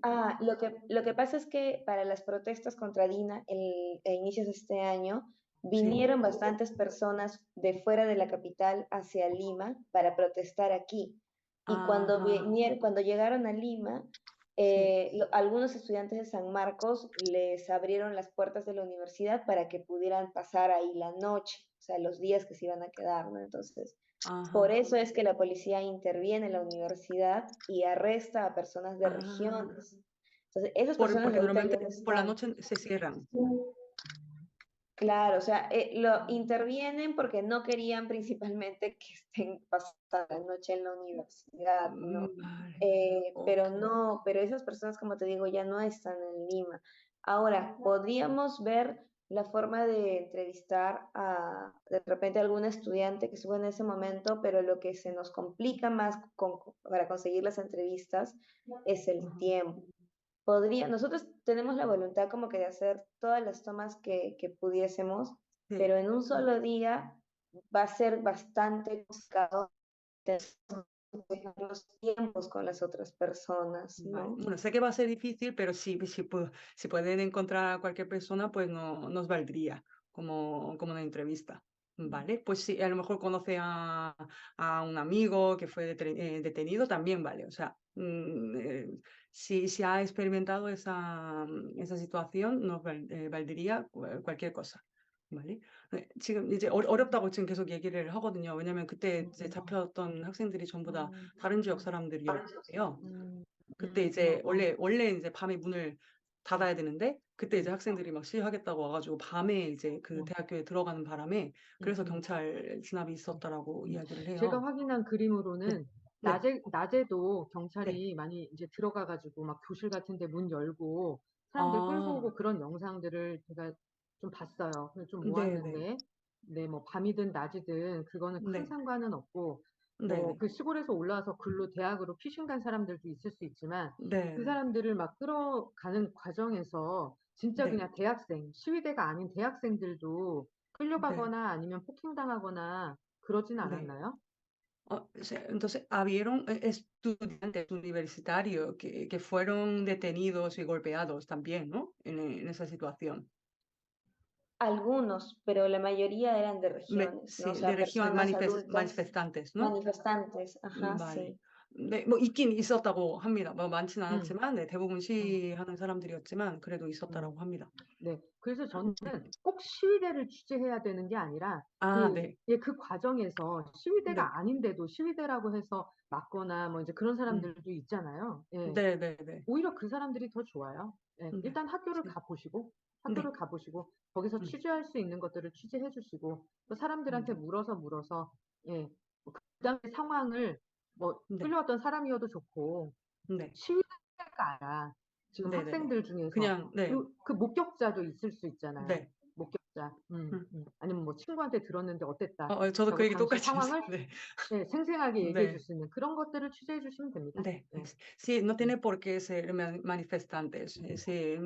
Speaker 1: Lo que pasa es que para las protestas contra Dina a inicios de este año
Speaker 2: Sí.
Speaker 1: vinieron bastantes personas de fuera de la capital hacia Lima para protestar aquí. Y
Speaker 2: Ajá.
Speaker 1: cuando llegaron a Lima,
Speaker 2: Sí.
Speaker 1: algunos estudiantes de San Marcos les abrieron las puertas de la universidad para que pudieran pasar ahí la noche, o sea, los días que se iban a quedar, ¿no? Entonces, por
Speaker 2: Ajá.
Speaker 1: eso es que la policía interviene en la universidad y arresta a personas de
Speaker 2: Ah.
Speaker 1: regiones. Entonces, esas personas
Speaker 2: Porque
Speaker 1: ahorita ya
Speaker 2: normalmente
Speaker 1: no
Speaker 2: por la
Speaker 1: están.
Speaker 2: noche se cierran.
Speaker 1: Claro, o sea, lo intervienen porque no querían principalmente que estén pasando la noche en la universidad, ¿no?
Speaker 2: Vale.
Speaker 1: Pero
Speaker 2: Ok.
Speaker 1: no, pero esas personas, como te digo, ya no están en Lima. Ahora, podríamos ver la forma de entrevistar a de repente algún estudiante que estuvo en ese momento, pero lo que se nos complica más para conseguir las entrevistas es el tiempo. Nosotros tenemos la voluntad como que de hacer todas las tomas que pudiésemos,
Speaker 2: Sí.
Speaker 1: pero en un solo día va a ser bastante complicado tener los tiempos con las otras personas,
Speaker 2: Vale.
Speaker 1: ¿no?
Speaker 2: Bueno, sé que va a ser difícil, pero si pueden encontrar a cualquier persona, pues no nos valdría como una entrevista. Vale, pues sí, a lo mejor conoce a un amigo que fue detenido, también vale. O sea, si ha experimentado esa situación, nos valdría cualquier cosa. ¿Vale? 지금 이제 어렵다고 지금 계속 얘기를 하거든요. 왜냐면 그때 이제 잡혔던 학생들이 전부 다 다른 지역 사람들이었대요. 그때 이제 원래 이제 밤에 문을 닫아야 되는데 그때 이제 학생들이 막 시위하겠다고 와가지고 밤에 이제 그 대학교에 들어가는 바람에 그래서 경찰 진압이 있었다라고 이야기를
Speaker 3: 제가
Speaker 2: 해요.
Speaker 3: 확인한 그림으로는
Speaker 2: 네.
Speaker 3: 낮에도 경찰이
Speaker 2: 네.
Speaker 3: 많이 이제 들어가가지고 막 교실 같은 데 문 열고 사람들 끌고 오고 그런 영상들을 제가 좀 봤어요. 그래서 좀
Speaker 2: 네네.
Speaker 3: 모았는데, 네, 뭐 밤이든 낮이든 그거는 큰
Speaker 2: 네.
Speaker 3: 상관은 없고,
Speaker 2: 네네.
Speaker 3: 뭐 그 시골에서 올라와서 대학으로 피신 간 사람들도 있을 수 있지만, 그
Speaker 2: 네.
Speaker 3: 사람들을 막 끌어가는 과정에서 진짜
Speaker 2: 네.
Speaker 3: 그냥 시위대가 아닌 대학생들도
Speaker 2: 네.
Speaker 3: 끌려가거나 아니면 폭행당하거나 그러진
Speaker 2: 네.
Speaker 3: 않았나요?
Speaker 2: Entonces, habieron estudiantes universitarios que fueron detenidos y golpeados también, ¿no? En esa situación.
Speaker 1: Algunos, pero la mayoría eran de regiones, ¿no? O
Speaker 2: Sí, de
Speaker 1: sea,
Speaker 2: región,
Speaker 1: personas adultas,
Speaker 2: manifestantes, ¿no?
Speaker 1: manifestantes, ajá,
Speaker 2: Vale.
Speaker 1: sí.
Speaker 2: 네, 뭐 있긴 있었다고 합니다. 뭐 많지는
Speaker 3: 음,
Speaker 2: 않았지만, 네, 대부분
Speaker 3: 음,
Speaker 2: 시위하는 사람들이었지만 그래도
Speaker 3: 음.
Speaker 2: 있었다라고 합니다.
Speaker 3: 네. 그래서 저는 꼭 시위대를 취재해야 되는 게 아니라
Speaker 2: 아, 네,
Speaker 3: 그 과정에서
Speaker 2: 네,
Speaker 3: 시위대가 아닌데도 시위대라고 해서 맞거나 뭐 이제 그런 사람들도 있잖아요. 예.
Speaker 2: 네, 네, 네,
Speaker 3: 오히려 그 사람들이 더 좋아요. 예.
Speaker 2: 네,
Speaker 3: 일단 학교를
Speaker 2: 네,
Speaker 3: 가보시고,
Speaker 2: 네,
Speaker 3: 거기서
Speaker 2: 음,
Speaker 3: 취재할 수 있는 것들을 취재해 주시고, 또 사람들한테
Speaker 2: 네,
Speaker 3: 물어서, 예. 그 당시 상황을 뭐
Speaker 2: 네,
Speaker 3: 끌려왔던 사람이어도 좋고,
Speaker 2: 네,
Speaker 3: 시위대가 아니라 지금
Speaker 2: 네, 네, 네.
Speaker 3: 학생들 중에서
Speaker 2: 그냥, 네,
Speaker 3: 그 목격자도 있을 수 있잖아요.
Speaker 2: 네.
Speaker 3: 목격자.
Speaker 2: 음.
Speaker 3: 아니면 뭐 친구한테 들었는데 어땠다.
Speaker 2: 저도 그
Speaker 3: 라고
Speaker 2: 얘기
Speaker 3: 당시
Speaker 2: 똑같이
Speaker 3: 상황을
Speaker 2: 했어요. 네.
Speaker 3: 생생하게 얘기해 줄
Speaker 2: 네.
Speaker 3: 수 있는 그런 것들을 취재해 주시면 됩니다.
Speaker 2: De,
Speaker 3: 예.
Speaker 2: sí, no tiene por qué ser manifestantes. Sí,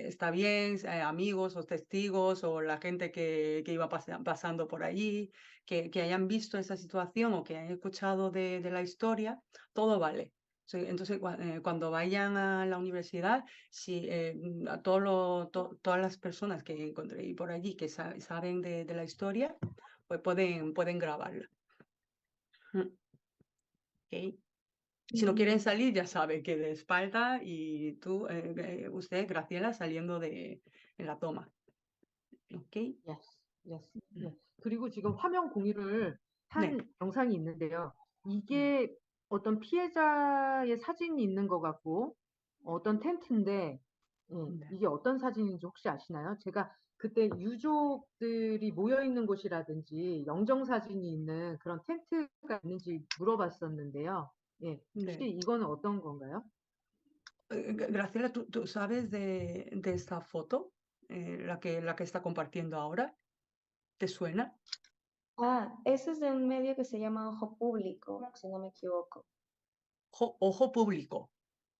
Speaker 2: está bien, amigos o testigos o la gente que iba pasando por allí, que hayan visto esa situación o que hayan escuchado de la historia, todo vale. Sí, entonces, cuando vayan a la universidad, si a todas las personas que encontré por allí que saben de la historia, pues pueden grabarla. ¿Ok? Si no quieren salir, ya sabe que de espalda y tú, usted, Graciela, saliendo en la toma. ¿Ok?
Speaker 3: Yes. 네. 그리고 지금 화면 공유를
Speaker 2: 네,
Speaker 3: 한 영상이 있는데요.
Speaker 2: 네.
Speaker 3: 이게 어떤 피해자의 사진이 있는 것 같고 어떤 텐트인데
Speaker 2: 네.
Speaker 3: 이게 어떤 사진인지 혹시 아시나요? 제가 그때 유족들이 모여 있는 곳이라든지 영정 사진이 있는 그런 텐트가 있는지 물어봤었는데요. 예, 혹시
Speaker 2: 네.
Speaker 3: 이거는 어떤 건가요?
Speaker 2: Graciela, ¿tú sabes de esta foto? La que está compartiendo ahora. ¿Te suena?
Speaker 1: Ah, ese es de un medio que se llama Ojo Público, si no me equivoco.
Speaker 2: Ojo público.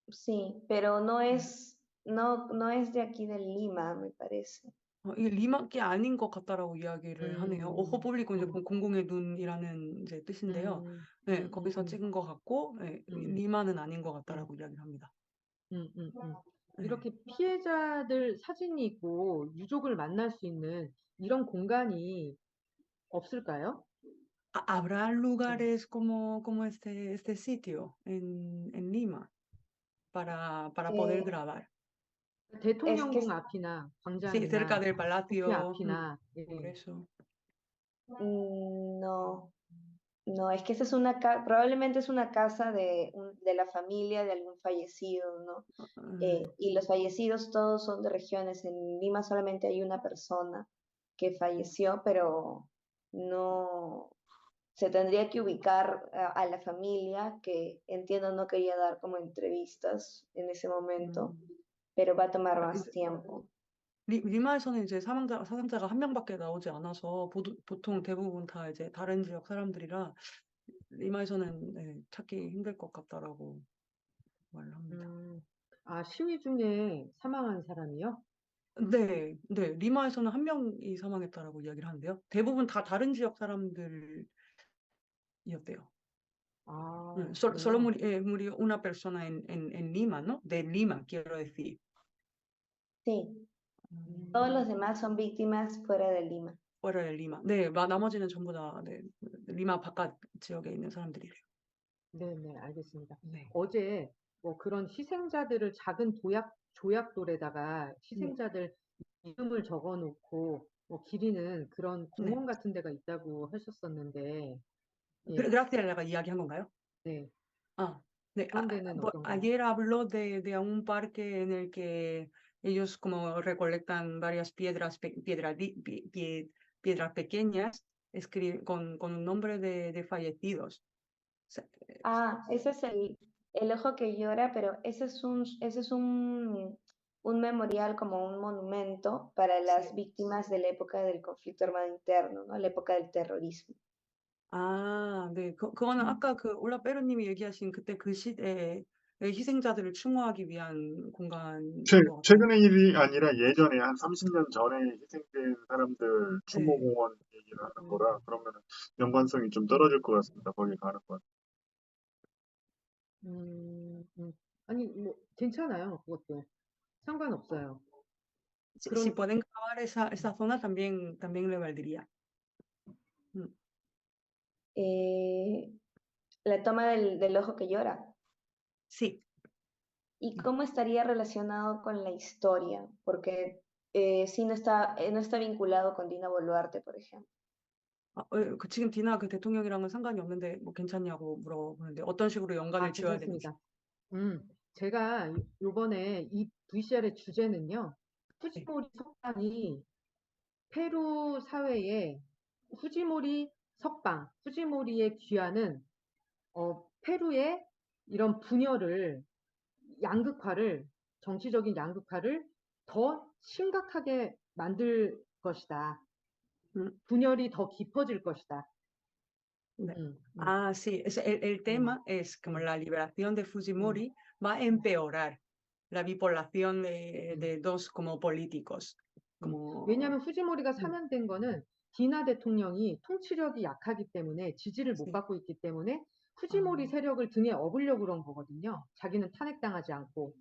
Speaker 1: Sí, pero no es de aquí de Lima, me parece.
Speaker 2: 이 리마키 아닌 것 같다라고 이야기를 하네요. 오호 público 이제
Speaker 3: 음,
Speaker 2: 공공의 눈이라는 이제 뜻인데요.
Speaker 3: 음,
Speaker 2: 네, 거기서 찍은 것 같고, 네,
Speaker 3: 음.
Speaker 2: 리마는 아닌 것 같다라고 이야기를 합니다.
Speaker 3: 음, 음, 음.
Speaker 2: 네.
Speaker 3: 이렇게 피해자들 사진이 있고 유족을 만날 수 있는 이런 공간이 없을까요?
Speaker 2: ¿Habrá lugares como este sitio en Lima para poder
Speaker 1: Eh,
Speaker 2: grabar?
Speaker 1: es que
Speaker 3: 대통령궁 앞이나
Speaker 2: Sí, cerca
Speaker 3: 광장이나
Speaker 2: del
Speaker 3: 국회
Speaker 2: palacio,
Speaker 3: 앞이나
Speaker 2: por eso.
Speaker 1: no, no, es que esa es probablemente es una casa de la familia de algún fallecido, ¿no?
Speaker 2: Ah,
Speaker 1: Y los fallecidos todos son de regiones. En Lima solamente hay una persona que falleció, pero no se tendría que ubicar a la familia, que entiendo no quería dar como entrevistas en ese momento, pero va a tomar más tiempo.
Speaker 2: 리마에서는 이제 사상자가 한 명밖에 나오지 않아서 보통 대부분 다 이제 다른 지역 사람들이라 리마에서는 네, 찾기 힘들 것 같다라고 말을 합니다.
Speaker 3: 아, 시위 중에 사망한 사람이요?
Speaker 2: 네, 네, 리마에서는 한 명이 사망했다라고 이야기를 하는데요. 대부분 다 다른 지역 사람들이었대요.
Speaker 3: 아,
Speaker 2: Solo
Speaker 3: 그래요?
Speaker 2: murió una persona en Lima, ¿no? De Lima, quiero decir.
Speaker 1: Sí, todos los
Speaker 3: 음,
Speaker 1: demás son víctimas fuera de Lima.
Speaker 2: fuera de Lima. 네, 나머지는 전부 다 네, 리마 바깥 지역에 있는 사람들이래요.
Speaker 3: 네, 알겠습니다.
Speaker 2: 네.
Speaker 3: 어제 뭐 그런 희생자들을 작은 조약돌에다가 희생자들 이름을 적어 놓고 뭐 기리는 그런
Speaker 2: 네.
Speaker 3: 공원 같은 데가 있다고 하셨었는데, 예,
Speaker 2: 그라시아가 이야기한 건가요?
Speaker 3: 네,
Speaker 2: Ah,
Speaker 3: 그런 데는 어떤가요?
Speaker 2: ayer habló de un parque en el que ellos como recolectan varias piedras, piedras pequeñas, con un nombre de fallecidos.
Speaker 1: Ah, ese es el ojo que llora, pero ese es un memorial como un monumento para las víctimas de la época del conflicto armado interno, ¿no? La época del terrorismo.
Speaker 2: 아, 네. 그거는 아까 그 올라페로님이 얘기하신 그때 그 시대의 희생자들을 추모하기 위한 공간인 것 같아요.
Speaker 5: 최근의 일이 아니라 예전에 한 30년 전에 희생된 사람들
Speaker 2: 네.
Speaker 5: 추모공원 얘기를 하는 거라 그러면 연관성이 좀 떨어질 것 같습니다. 거기 가는 건.
Speaker 3: 아니, 뭐, 괜찮아요, 그것도. 상관없어요.
Speaker 2: Si pueden grabar esa zona, también le valdría.
Speaker 1: Eh, La toma del ojo que llora.
Speaker 2: Sí.
Speaker 1: ¿Y cómo estaría relacionado con la historia? Porque sí no está vinculado con Dina Boluarte, por ejemplo.
Speaker 2: 지금 디나 그 대통령이랑은 상관이 없는데 뭐 괜찮냐고 물어보는데 어떤 식으로 연관을 지어야 되는지.
Speaker 3: 괜찮습니다. 제가 요번에 이 VCR의 주제는요, 후지모리 석방이 페루 사회에 후지모리 석방, 후지모리의 귀환은 페루의 이런 분열을, 양극화를, 정치적인 양극화를 더 심각하게 만들 것이다.
Speaker 2: 음.
Speaker 3: 분열이 더 깊어질 것이다.
Speaker 2: 네. Sí, el tema es como la liberación de Fujimori va a empeorar la bipolación de dos como políticos. como
Speaker 3: 왜냐하면 후지모리가 사면된 거는 디나 대통령이 통치력이 약하기 때문에 지지를 못
Speaker 2: Sí.
Speaker 3: 받고 있기 때문에 후지모리 세력을 등에 업으려고 그런 거거든요. 자기는 탄핵당하지 않고.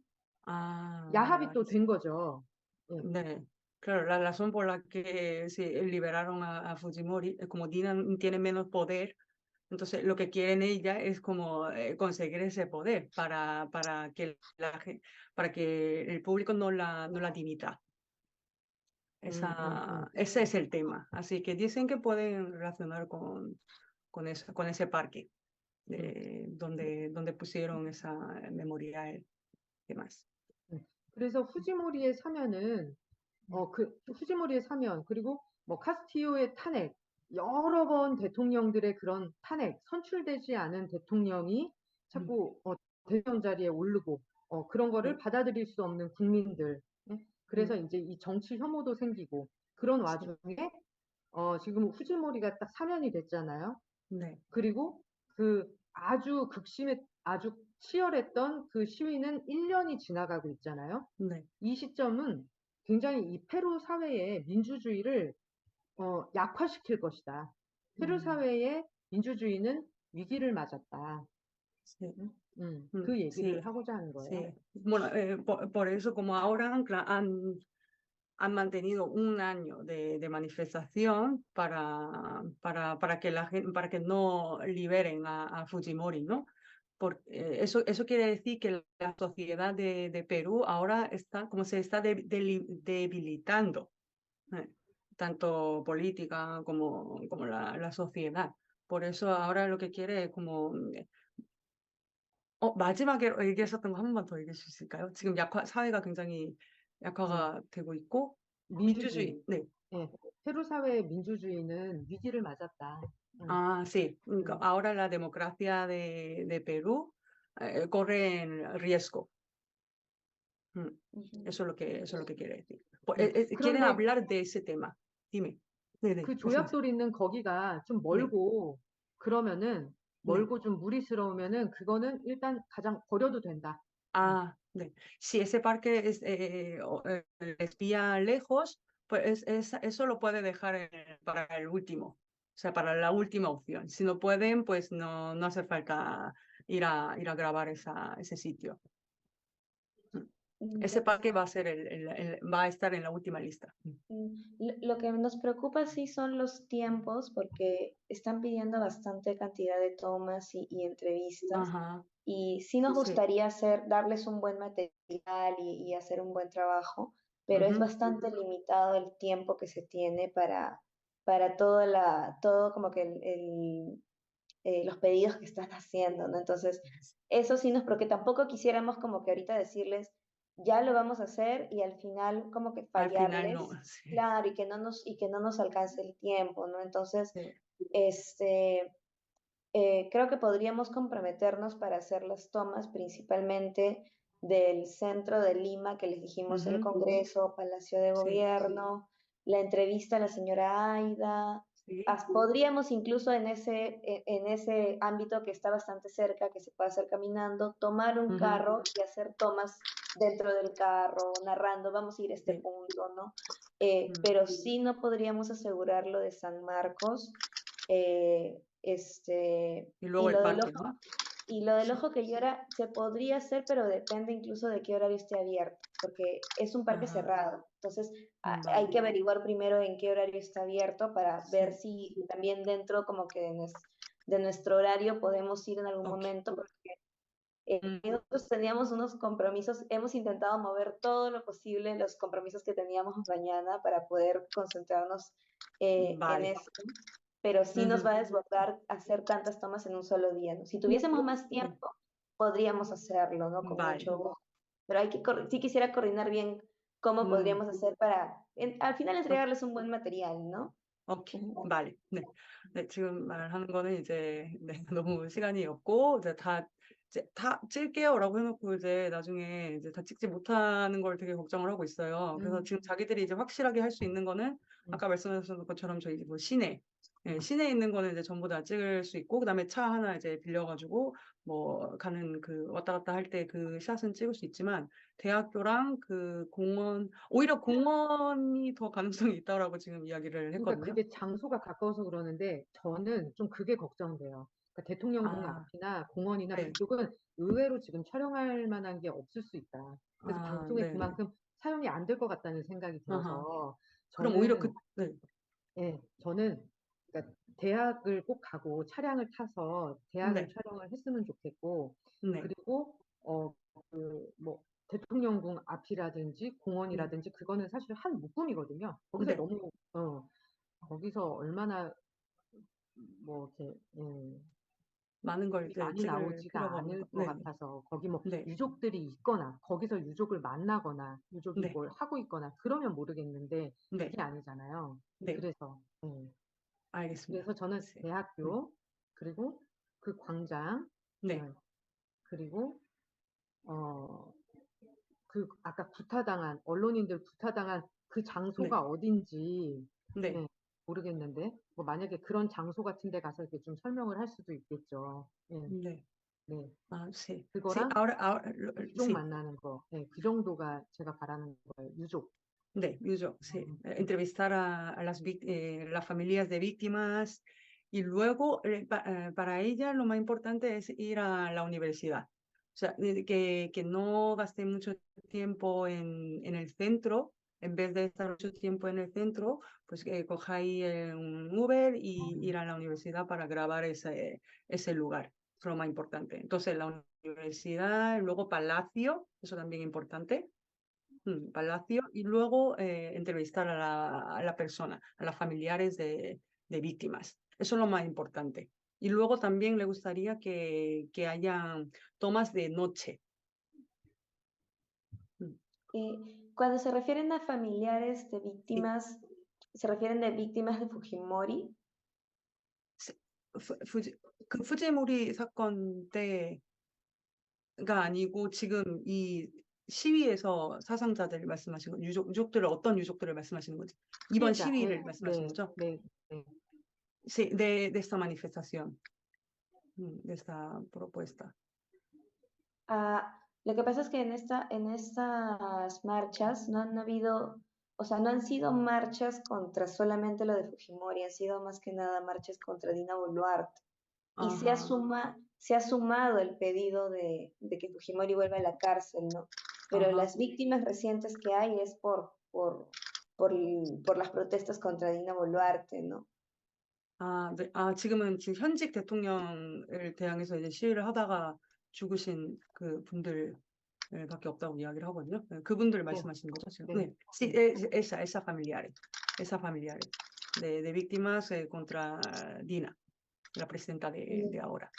Speaker 3: 야합이 또 된 거죠.
Speaker 2: 네. Claro, la razón por la que se liberaron a Fujimori, como Dina tiene menos poder, entonces lo que quieren ella es como conseguir ese poder para que para que el público no la dimita. Ese es el tema. Así que dicen que pueden relacionar con ese parque donde pusieron esa memorial y demás.
Speaker 3: 그래서 후지모리의 사면은 후지모리의 사면 그리고 뭐 카스티요의 탄핵 여러 번 대통령들의 그런 탄핵 선출되지 않은 대통령이 자꾸 대통령 자리에 오르고 그런 거를 받아들일 수 없는 국민들 그래서 이제 이 정치 혐오도 생기고 그런 와중에 지금 후지모리가 딱 사면이 됐잖아요.
Speaker 2: 네.
Speaker 3: 그리고 그 아주 아주 치열했던 그 시위는 1년이 지나가고 있잖아요.
Speaker 2: 네.
Speaker 3: 이 시점은 굉장히 이 페루 사회의 민주주의를 약화시킬 것이다. 페루 사회의 민주주의는 위기를 맞았다.
Speaker 2: Sí.
Speaker 3: 그 얘기를
Speaker 2: Sí,
Speaker 3: 하고자 하는 거예요.
Speaker 2: sí. Bueno, por eso como ahora han mantenido un año de manifestación para que la gente, para que no liberen a Fujimori, ¿no? Eso quiere decir que la sociedad de Perú ahora está como se está debilitando, tanto política como la sociedad. Por eso ahora lo que quiere es como 마지막에 얘기하셨던 거 한 번만 더 얘기해 주실 수 있을까요? 지금 사회가 굉장히 약화가 되고 있고 민주주의. 네.
Speaker 3: 페루 사회의 민주주의는 위기를 맞았다.
Speaker 2: Sí. Ahora la democracia de Perú corre en riesgo. Eso es lo que quiere decir. Quieren hablar de ese tema. Dime. 네네.
Speaker 3: 그 조약돌 있는 거기가 좀 멀고 그러면은 멀고 좀 무리스러우면은 그거는 일단 가장 버려도 된다.
Speaker 2: 네. Si ese parque les pilla lejos, pues eso lo puede dejar para el último, o sea, para la última opción. Si no pueden, pues no hace falta ir a grabar ese sitio. Ese parque va a ser va a estar en la última lista.
Speaker 1: Lo que nos preocupa sí son los tiempos, porque están pidiendo bastante cantidad de tomas y entrevistas.
Speaker 2: Ajá.
Speaker 1: Y sí nos gustaría darles un buen material y hacer un buen trabajo, pero es bastante limitado el tiempo que se tiene para todo como que los pedidos que están haciendo, ¿no? Entonces, eso sí porque tampoco quisiéramos como que ahorita decirles, ya lo vamos a hacer y al final como que fallarles,
Speaker 2: al final no, sí.
Speaker 1: Claro, y que no nos alcance el tiempo, ¿no? Entonces, creo que podríamos comprometernos para hacer las tomas principalmente del centro de Lima, que les dijimos el Congreso, Palacio de Gobierno, la entrevista a la señora Aida. Podríamos incluso en ese ámbito que está bastante cerca, que se puede hacer caminando, tomar un carro y hacer tomas dentro del carro, narrando, vamos a ir a este punto, ¿no? Pero sí no podríamos asegurar lo de San Marcos.
Speaker 2: Y luego el parque, ¿no?
Speaker 1: Y lo del ojo que llora se podría hacer, pero depende incluso de qué horario esté abierto, porque es un parque cerrado. Entonces, hay que averiguar primero en qué horario está abierto para ver si también dentro como que de nuestro horario podemos ir en algún
Speaker 2: Ok.
Speaker 1: momento, porque
Speaker 2: Mm,
Speaker 1: nosotros teníamos unos compromisos, hemos intentado mover todo lo posible los compromisos que teníamos mañana para poder concentrarnos en
Speaker 2: vale.
Speaker 1: esto, pero sí nos
Speaker 2: Ujú,
Speaker 1: va a desbordar hacer tantas tomas en un solo día, ¿no? Si tuviésemos más tiempo, podríamos hacerlo, ¿no? Con
Speaker 2: vale.
Speaker 1: mucho gusto. Pero hay que, sí quisiera coordinar bien cómo
Speaker 2: 음,
Speaker 1: podríamos hacer para, al final entregarles un buen material, ¿no?
Speaker 2: 오케이.
Speaker 1: Ujú.
Speaker 2: vale. 네. 네, 지금 말하는 거는 이제 네, 너무 시간이 없고 이제 다 찍게요라고 해놓고 이제 나중에 이제 다 찍지 못하는 걸 되게 걱정을 하고 있어요. 그래서 지금 자기들이 이제 확실하게 할 수 있는 거는 아까 말씀하셨던 것처럼 저희 뭐 시내, 예, 시내에 있는 거는 이제 전부 다 찍을 수 있고 그다음에 차 하나 이제 빌려가지고 뭐 가는 그 왔다 갔다 할 때 그 샷은 찍을 수 있지만 대학교랑 그 공원 오히려 공원이 더 가능성이 있다라고 지금 이야기를
Speaker 3: 그러니까
Speaker 2: 했거든요.
Speaker 3: 그게 장소가 가까워서 그러는데 저는 좀 그게 걱정돼요. 그러니까 대통령궁
Speaker 2: 아,
Speaker 3: 앞이나 공원이나
Speaker 2: 네.
Speaker 3: 그쪽은 의외로 지금 촬영할 만한 게 없을 수 있다. 그래서
Speaker 2: 아,
Speaker 3: 방송에
Speaker 2: 네네.
Speaker 3: 그만큼 사용이 안 될 것 같다는 생각이
Speaker 2: 아하.
Speaker 3: 들어서
Speaker 2: 그럼 오히려
Speaker 3: 저는
Speaker 2: 네.
Speaker 3: 예, 저는 그러니까 대학을 꼭 가고 차량을 타서 대학을
Speaker 2: 네.
Speaker 3: 촬영을 했으면 좋겠고
Speaker 2: 네.
Speaker 3: 그리고 뭐 대통령궁 앞이라든지 공원이라든지 그거는 사실 한 묶음이거든요. 거기서
Speaker 2: 네.
Speaker 3: 너무 거기서 얼마나 뭐 이렇게
Speaker 2: 많은 걸 이제
Speaker 3: 많이
Speaker 2: 찍을
Speaker 3: 나오지가
Speaker 2: 필요가 없는
Speaker 3: 않을
Speaker 2: 거.
Speaker 3: 것
Speaker 2: 네네.
Speaker 3: 같아서 거기 뭐
Speaker 2: 네.
Speaker 3: 유족들이 있거나 거기서 유족을 만나거나 유족이
Speaker 2: 네.
Speaker 3: 뭘 하고 있거나 그러면 모르겠는데
Speaker 2: 네.
Speaker 3: 그게 아니잖아요.
Speaker 2: 네.
Speaker 3: 그래서
Speaker 2: 알겠습니다.
Speaker 3: 그래서 저는
Speaker 2: 네.
Speaker 3: 대학교 그리고 그 광장
Speaker 2: 네.
Speaker 3: 그리고 그 아까 구타당한 언론인들 구타당한 그
Speaker 2: 네.
Speaker 3: 장소가 어딘지
Speaker 2: 네.
Speaker 3: 모르겠는데 뭐 만약에 그런 장소 같은 데 가서 이렇게 좀 설명을 할 수도 있겠죠.
Speaker 2: 네.
Speaker 3: 네.
Speaker 2: Ah, sí. Sí,
Speaker 3: 그거랑
Speaker 2: ahora,
Speaker 3: 유족
Speaker 2: sí,
Speaker 3: 만나는 거. 그 정도가 제가 바라는 거예요. 유족.
Speaker 2: de Yuyo, sí. Entrevistar a las familias de víctimas y luego para ella lo más importante es ir a la universidad. O sea, que no gaste mucho tiempo en el centro, en vez de estar mucho tiempo en el centro, pues que coja ahí un Uber y ir a la universidad para grabar ese lugar. Es lo más importante. Entonces, la universidad, luego Palacio, eso también importante. Palacio, y luego entrevistar a la persona, a los familiares de víctimas. Eso es lo más importante. Y luego también le gustaría que haya tomas de noche.
Speaker 1: Cuando se refieren a familiares de víctimas, ¿se refieren de víctimas de Fujimori?
Speaker 2: 그 후지모리 사건 때가 아니고 지금 이 시위에서 사상자들 말씀하신 거, 유족들을 어떤 유족들을 말씀하시는 거지? 이번
Speaker 3: 피해자.
Speaker 2: 시위를 말씀하시는 거죠?
Speaker 3: 네.
Speaker 2: Sí, de esta manifestación, de esta propuesta.
Speaker 1: Lo que pasa es que en estas marchas no han habido, o sea, no han sido marchas contra solamente lo de Fujimori, han sido más que nada marchas contra Dina Boluarte. Y se ha sumado el pedido de que Fujimori vuelva a la cárcel, ¿no? Pero
Speaker 2: Ajá.
Speaker 1: las víctimas recientes que hay es por las protestas contra Dina Boluarte, ¿no?
Speaker 2: 네. 지금 현직 대통령을 대항해서 이제 시위를 하다가 죽으신 그 분들 밖에 없다고 이야기를 하거든요. 그분들 말씀하시는 거죠, 지금?
Speaker 3: 네.
Speaker 2: 네. Sí, esa familiares de víctimas contra Dina, la presidenta de ahora,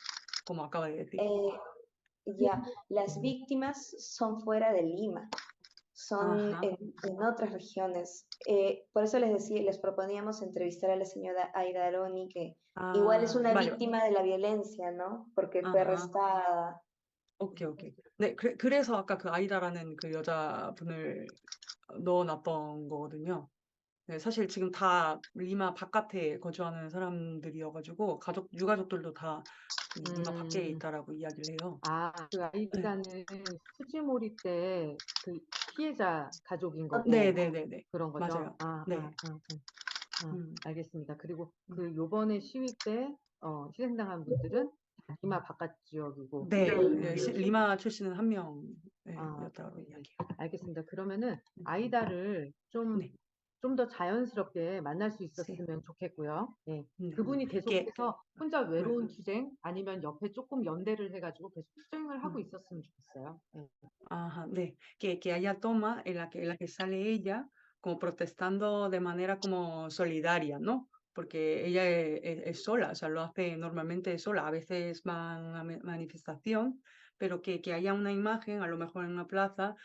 Speaker 2: como acaba de decir.
Speaker 1: Las víctimas son fuera de Lima, son en otras regiones. Por eso les proponíamos entrevistar a la señora Aida Aroni, que igual es una víctima de la violencia, ¿no? Porque fue arrestada.
Speaker 2: 오케이. 네, 그래서 아까 그 아이다라는 그 여자분을 넣어놨던 거거든요. 네, 사실 지금 다 리마 바깥에 거주하는 사람들이어가지고 유가족들도 다 리마 밖에 있다라고 이야기를 해요.
Speaker 3: 그 아이다는 후지모리 때 그 피해자 가족인 거고.
Speaker 2: 네네네.
Speaker 3: 그런 거죠.
Speaker 2: 맞아요. 네.
Speaker 3: 알겠습니다. 그리고 그 요번에 시위 때 희생당한 분들은 리마 바깥 지역이고.
Speaker 2: 네, 리마 출신은 한 명이었다고 이야기해요.
Speaker 3: 알겠습니다. 그러면은 아이다를 좀 좀 더 자연스럽게 만날 수
Speaker 2: Sí.
Speaker 3: 있었으면 좋겠고요. 예.
Speaker 2: Mm,
Speaker 3: 그분이
Speaker 2: que,
Speaker 3: 계속해서 혼자 외로운
Speaker 2: mm,
Speaker 3: 투쟁 아니면 옆에 조금 연대를 해가지고 계속 투쟁을 하고
Speaker 2: mm.
Speaker 3: 있었으면 좋겠어요. 예.
Speaker 2: Ajá, que haya toma en la que sale ella como protestando de manera como solidaria, ¿no? Porque ella es sola, o sea, lo hace normalmente sola. A veces van a manifestación, pero que haya una imagen, a lo mejor en una plaza,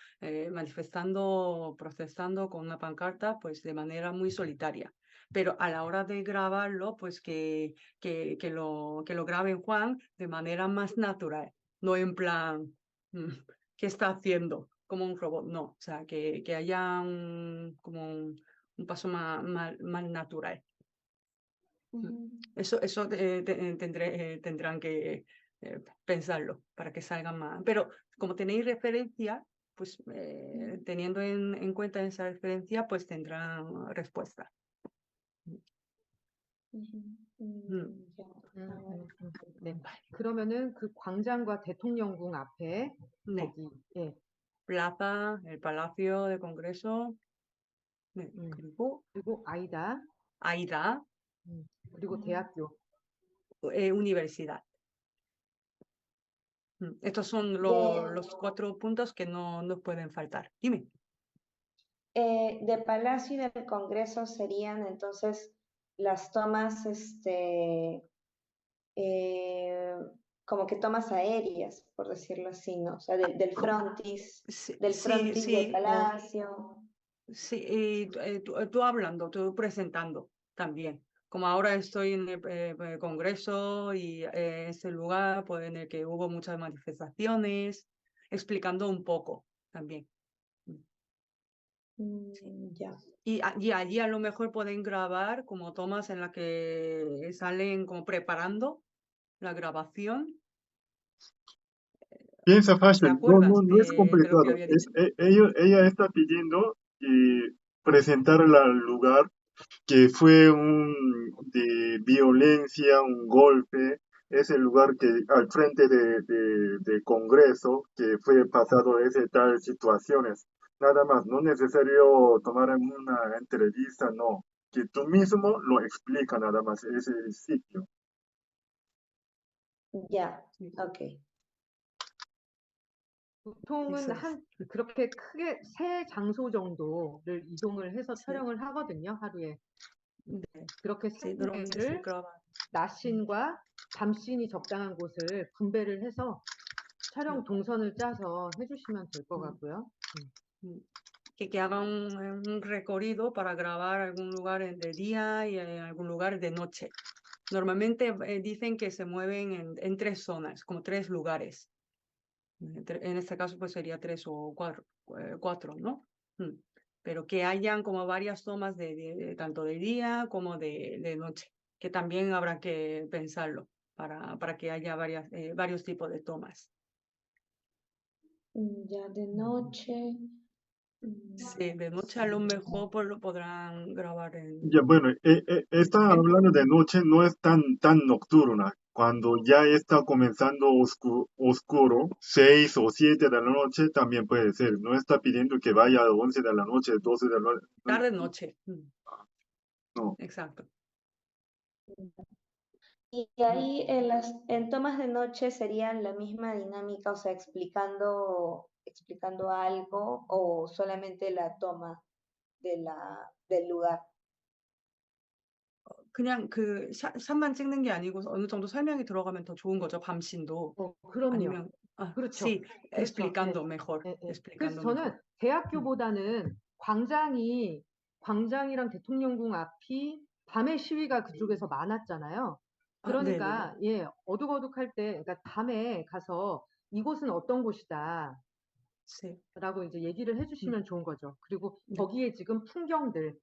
Speaker 2: manifestando, protestando con una pancarta, pues de manera muy solitaria. Pero a la hora de grabarlo, pues que lo grabe Juan de manera más natural, no en plan, ¿qué está haciendo? Como un robot, no, o sea, que haya como un paso más natural.
Speaker 1: Ujú.
Speaker 2: Eso tendrán que pensarlo para que salgan más. Pero como tenéis referencia, pues teniendo en cuenta esa referencia, pues tendrán respuesta.
Speaker 1: Ujú. Ya.
Speaker 3: 음,
Speaker 1: A ver.
Speaker 3: 네. 그러면은 그 광장과 대통령궁 앞에
Speaker 2: 네.
Speaker 3: 거기 예.
Speaker 2: Plaza, el Palacio de Congreso, 네.
Speaker 3: 음.
Speaker 2: 그리고
Speaker 3: 그리고 아이다.
Speaker 2: AIDA,
Speaker 3: 그리고 대학교.
Speaker 2: Universidad. Estos son
Speaker 1: De,
Speaker 2: los 4 puntos que no nos pueden faltar. Dime.
Speaker 1: de Palacio y del Congreso serían entonces las tomas, eh, como que tomas aéreas, por decirlo así, ¿no? O sea, del frontis,
Speaker 2: Sí,
Speaker 1: del
Speaker 2: sí,
Speaker 1: frontis del
Speaker 2: sí,
Speaker 1: Palacio.
Speaker 2: sí, y tú hablando, tú presentando también. Como ahora estoy en el Congreso y ese lugar pues, en el que hubo muchas manifestaciones, explicando un poco también.
Speaker 1: Ya.
Speaker 2: Y allí a lo mejor pueden grabar como tomas en las que salen como preparando la grabación.
Speaker 5: Piensa
Speaker 2: ¿Te
Speaker 5: fácil,
Speaker 2: acuerdas
Speaker 5: no es
Speaker 2: de lo que
Speaker 5: complicado.
Speaker 2: había dicho?
Speaker 5: Ella está pidiendo presentar al lugar que fue de violencia, un golpe. Es el lugar que al frente de Congreso que fue pasado ese tal situaciones. Nada más, no es necesario tomar una entrevista, no. Que tú mismo lo explica nada más ese sitio.
Speaker 1: Ya,
Speaker 2: Sí,
Speaker 1: ok.
Speaker 3: 보통은
Speaker 2: eso es.
Speaker 3: 그렇게 크게 3장소 정도를 이동을 해서
Speaker 2: Sí,
Speaker 3: 촬영을 하거든요, 하루에. 그렇게
Speaker 2: sí, normalmente se
Speaker 3: 3개를
Speaker 2: graba.
Speaker 3: 낮씬과 밤씬이 적당한 곳을 분배를 해서 촬영 동선을 짜서 해주시면 될 것 같고요.
Speaker 2: Mm. Que haga un recorrido para grabar algún lugar de día y algún lugar de noche. Normalmente dicen que se mueven en 3 zonas, como 3 lugares. En este caso pues sería 3 o 4, ¿no? Pero que hayan como varias tomas tanto de día como de noche, que también habrá que pensarlo para que haya varios tipos de tomas.
Speaker 1: Ya de noche.
Speaker 2: Sí, de noche a lo mejor pues lo podrán grabar
Speaker 5: Ya, bueno, está hablando de noche, no es tan nocturna. Cuando ya está comenzando oscuro, 6 o 7 de la noche también puede ser. No está pidiendo que vaya a 11 de la noche, 12 de la noche.
Speaker 2: tarde-noche.
Speaker 5: No.
Speaker 2: Exacto.
Speaker 1: Y ahí en tomas de noche serían la misma dinámica, o sea, explicando algo o solamente la toma del lugar.
Speaker 2: 그냥 그 샷만 찍는 게 아니고 어느 정도 설명이 들어가면 더 좋은 거죠, 밤신도.
Speaker 3: 그럼요.
Speaker 2: 아니면
Speaker 3: 그렇죠.
Speaker 2: sí,
Speaker 3: 그렇죠.
Speaker 2: explicando mejor,
Speaker 3: 그래서
Speaker 2: explicando
Speaker 3: 저는
Speaker 2: mejor.
Speaker 3: 대학교보다는 광장이랑 대통령궁 앞이 밤에 시위가 그쪽에서 많았잖아요. 그러니까 예, 어둑어둑할 때, 그러니까 밤에 가서 이곳은 어떤 곳이다.
Speaker 2: Sí.
Speaker 3: 라고 이제 얘기를 해주시면 좋은 거죠. 그리고
Speaker 2: 네.
Speaker 3: 거기에 지금 풍경들,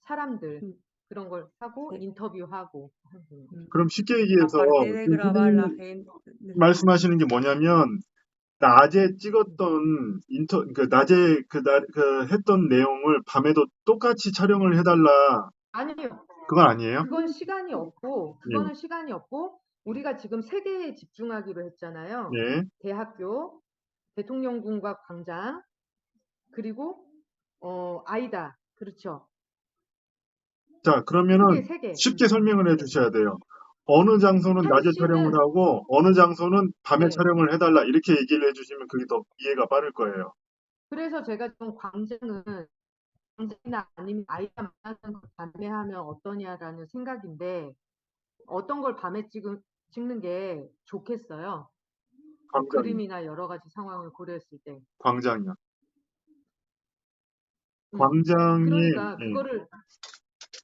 Speaker 3: 사람들 그런 걸 하고
Speaker 2: 네.
Speaker 3: 인터뷰하고.
Speaker 5: 그럼 쉽게 얘기해서
Speaker 2: Aparte de grabar la gente.
Speaker 5: 말씀하시는 게 뭐냐면 낮에 찍었던 낮에 했던 내용을 밤에도 똑같이 촬영을 해달라.
Speaker 3: 아니요.
Speaker 5: 그건 아니에요?
Speaker 3: 그건 시간이 없고,
Speaker 5: 예.
Speaker 3: 그거는 시간이 없고, 우리가 지금 3개에 집중하기로 했잖아요.
Speaker 5: 예.
Speaker 3: 대학교, 대통령궁과 광장, 그리고 아이다. 그렇죠.
Speaker 5: 자, 그러면은
Speaker 3: 세 개.
Speaker 5: 쉽게 설명을
Speaker 3: 네.
Speaker 5: 해주셔야 돼요. 어느 장소는
Speaker 3: 한
Speaker 5: 낮에
Speaker 3: 씬은
Speaker 5: 촬영을 하고 어느 장소는 밤에
Speaker 3: 네.
Speaker 5: 촬영을 해달라 이렇게 얘기를 해주시면 그게 더 이해가 빠를 거예요.
Speaker 3: 그래서 제가 좀 광장이나 아니면 아이가 만나는 걸 밤에 하면 어떠냐라는 생각인데 어떤 걸 밤에 찍는 게 좋겠어요.
Speaker 5: 광장이요.
Speaker 3: 그림이나 여러 가지 상황을 고려했을 때.
Speaker 5: 광장이요.
Speaker 3: 음.
Speaker 5: 광장이
Speaker 3: 그러니까
Speaker 5: 예.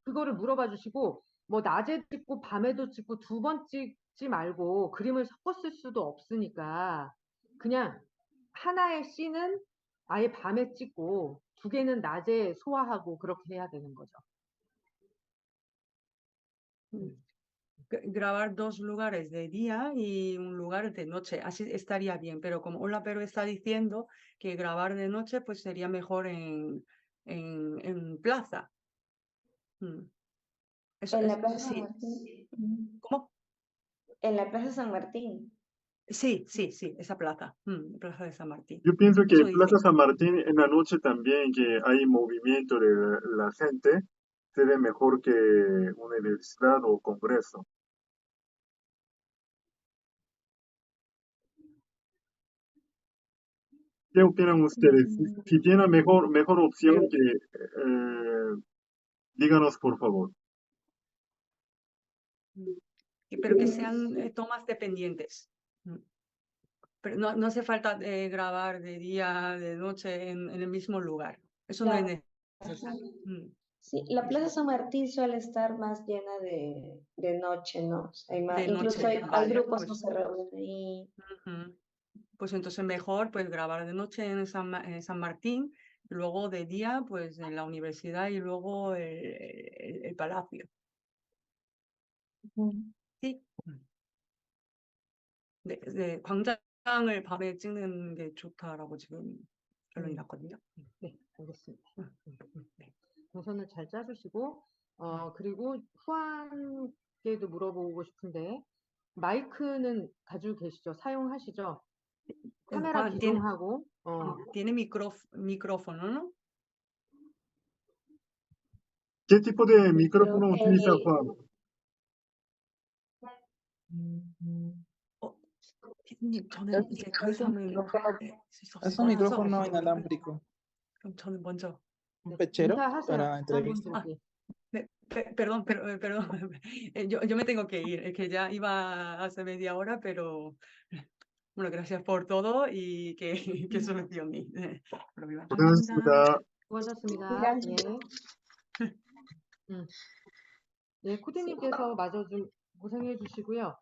Speaker 3: 그거를 물어봐 주시고 뭐 낮에 찍고 밤에도 찍고 두 번 찍지 말고 그림을 섞어 쓸 수도 없으니까 그냥 하나의 씬은 아예 밤에 찍고 두 개는 낮에 소화하고 그렇게 해야 되는 거죠.
Speaker 2: Grabar dos lugares de día y un lugar de noche, así estaría bien, pero como Hola Pero está diciendo que grabar de noche pues sería mejor en plaza. Eso
Speaker 1: En
Speaker 2: es,
Speaker 1: la Plaza San
Speaker 2: sí.
Speaker 1: Martín.
Speaker 2: ¿Cómo?
Speaker 1: En la Plaza San Martín.
Speaker 2: Sí, esa plaza, Plaza de San Martín.
Speaker 5: Yo pienso que
Speaker 2: Eso
Speaker 5: Plaza
Speaker 2: dice.
Speaker 5: San Martín en la noche también que hay movimiento de la gente, se ve mejor que universidad o congreso. ¿Qué opinan ustedes? Si tienen mejor opción
Speaker 2: Pero,
Speaker 5: díganos por favor.
Speaker 2: pero que sean tomas dependientes. Pero no hace falta grabar de día, de noche en el mismo lugar. Eso no es necesario.
Speaker 1: Sí, la Plaza San Martín suele estar más llena de noche, ¿no? O sea,
Speaker 2: De
Speaker 1: incluso
Speaker 2: noche,
Speaker 1: hay
Speaker 2: vale,
Speaker 1: grupos que
Speaker 2: pues,
Speaker 1: se reúnen ahí.
Speaker 2: pues entonces mejor pues grabar de noche en San Martín, luego de día pues en la universidad y luego el palacio. Sí. 네, 광장을 밤에 찍는 게 좋다라고 지금 결론이 났거든요.
Speaker 3: 네, 알겠습니다.
Speaker 2: 네.
Speaker 3: 동선을 잘 짜주시고 그리고 후안께도 물어보고 싶은데 마이크는 가지고 계시죠? 사용하시죠? 카메라
Speaker 2: Juan,
Speaker 3: 기종하고
Speaker 2: ¿tiene micrófono, no?
Speaker 5: ¿Qué tipo de micrófono utiliza Juan?
Speaker 2: 피디님, 저는 이제 더 이상은 쓸 수
Speaker 6: Es un
Speaker 2: 없어서
Speaker 6: micrófono inalámbrico.
Speaker 2: 그럼 저는 먼저
Speaker 6: Un pechero
Speaker 3: 인사하세요.
Speaker 6: para entrevista.
Speaker 2: 네, perdón, yo me tengo que ir, es que ya iba hace media hora, pero bueno, gracias por todo y que solucion이. 네, 그럼 이만
Speaker 5: 고생하셨습니다.
Speaker 3: 수고하셨습니다. 예. 네, 코디님께서 마저 좀 고생해 주시고요.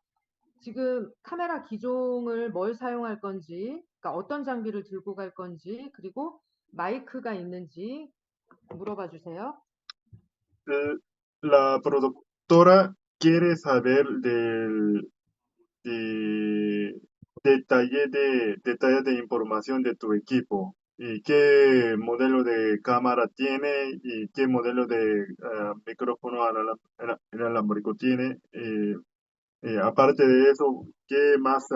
Speaker 3: 지금 카메라 기종을 뭘 사용할 건지, 그러니까 어떤 장비를 들고 갈 건지, 그리고 마이크가 있는지 물어봐 주세요.
Speaker 5: La productora quiere saber detalle de información de tu equipo y qué modelo de cámara tiene y qué modelo de micrófono inalámbrico tiene. Aparte de eso, ¿qué más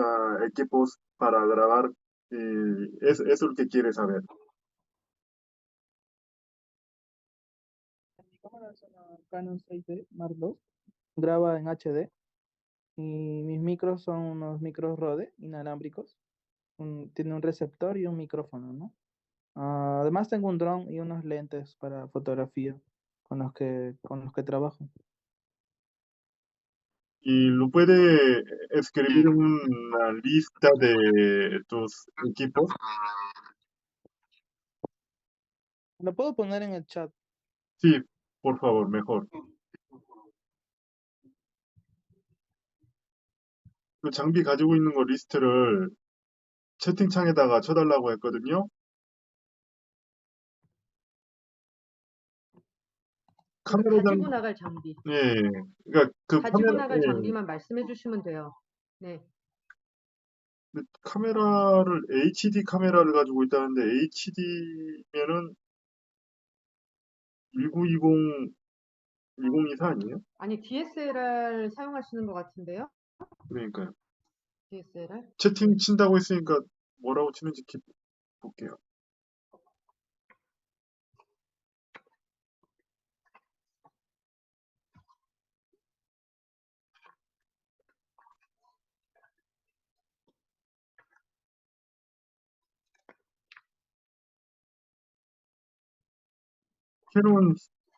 Speaker 5: equipos para grabar? Eso es lo que quiere saber.
Speaker 6: Mi cámara es una Canon 6D Mark II, graba en HD y mis micros son unos micros Rode inalámbricos. Tiene un receptor y un micrófono, ¿no? Además tengo un dron y unos lentes para fotografía con los que trabajo.
Speaker 5: Y lo puede escribir una lista de tus equipos.
Speaker 6: Lo puedo poner en el chat.
Speaker 5: Sí, por favor, mejor. 그 장비 가지고 있는 거 리스트를 채팅창에다가 쳐달라고 했거든요.
Speaker 3: 가지고 나갈 장비.
Speaker 5: 네, 그러니까 그
Speaker 3: 가지고
Speaker 5: 카메라,
Speaker 3: 나갈
Speaker 5: 예,
Speaker 3: 장비만 말씀해 주시면 돼요. 네.
Speaker 5: 카메라를 HD 카메라를 가지고 있다는데 HD면은 1920, 1024 아니에요?
Speaker 3: 아니 DSLR 사용하시는 것 같은데요?
Speaker 5: 그러니까요.
Speaker 3: DSLR?
Speaker 5: 채팅 친다고 했으니까 뭐라고 치는지 볼게요. 캐논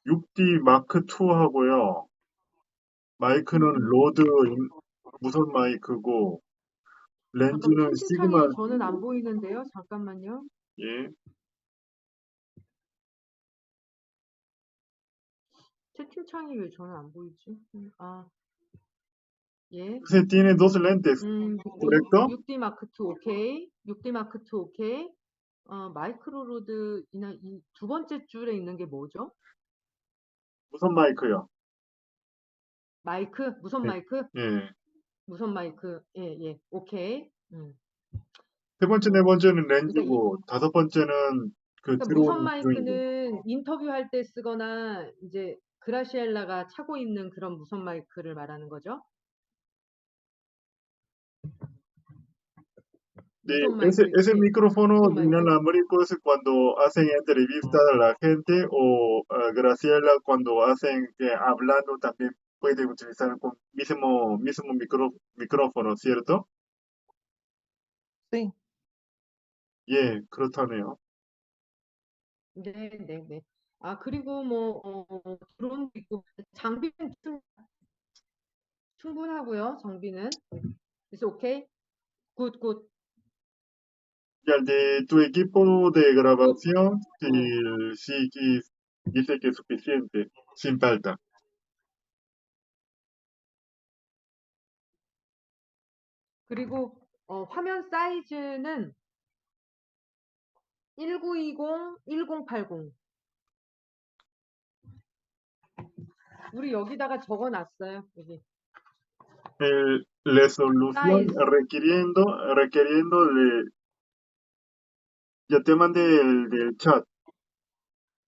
Speaker 5: 6D 마크 2 하고요. 마이크는 로드 무선 마이크고,
Speaker 3: 잠깐만,
Speaker 5: 렌즈는 시그마,
Speaker 3: 채팅창이 저는 안 보이는데요. 잠깐만요.
Speaker 5: 예.
Speaker 3: 채팅창이 왜 저는 안 보이지? 예.
Speaker 5: Usted tiene dos lentes, ¿correcto?
Speaker 3: 6D 마크 2 오케이. 6D 마크 2 오케이. 마이크로 로드 이 두 번째 줄에 있는 게 뭐죠?
Speaker 5: 무선 마이크요.
Speaker 3: 마이크? 무선
Speaker 5: 네.
Speaker 3: 마이크?
Speaker 5: 예.
Speaker 3: 무선 마이크. 예, 예. 오케이.
Speaker 5: 세 번째, 네 번째는
Speaker 3: 그러니까
Speaker 5: 렌즈고, 다섯 번째는 그
Speaker 3: 그러니까
Speaker 5: 들어오는
Speaker 3: 무선
Speaker 5: 중이고.
Speaker 3: 마이크는 인터뷰할 때 쓰거나 이제 그라시엘라가 차고 있는 그런 무선 마이크를 말하는 거죠?
Speaker 5: Sí,
Speaker 3: 무선 마이크
Speaker 5: ese
Speaker 3: 이렇게
Speaker 5: micrófono
Speaker 3: 무선 마이크?
Speaker 5: inalámbrico es cuando hacen entrevistas a la gente o Graciela cuando hacen hablando también puede utilizar con mismo micrófono, ¿cierto?
Speaker 6: Sí,
Speaker 5: 예, 그렇다네요.
Speaker 3: 네, 네, 네. 그리고 뭐 드론도 있고 장비는 충분하고요. 장비는. 그래서 오케이. 굿, 굿.
Speaker 5: Y al de tu equipo de grabación,
Speaker 3: 어.
Speaker 5: sí, dice que es suficiente, sin falta.
Speaker 3: 그리고 화면 사이즈는 1920, 1080. 우리 여기다가 적어놨어요. 여기.
Speaker 5: Resolución
Speaker 3: 사이즈.
Speaker 5: requiriendo ya te mandé el del chat,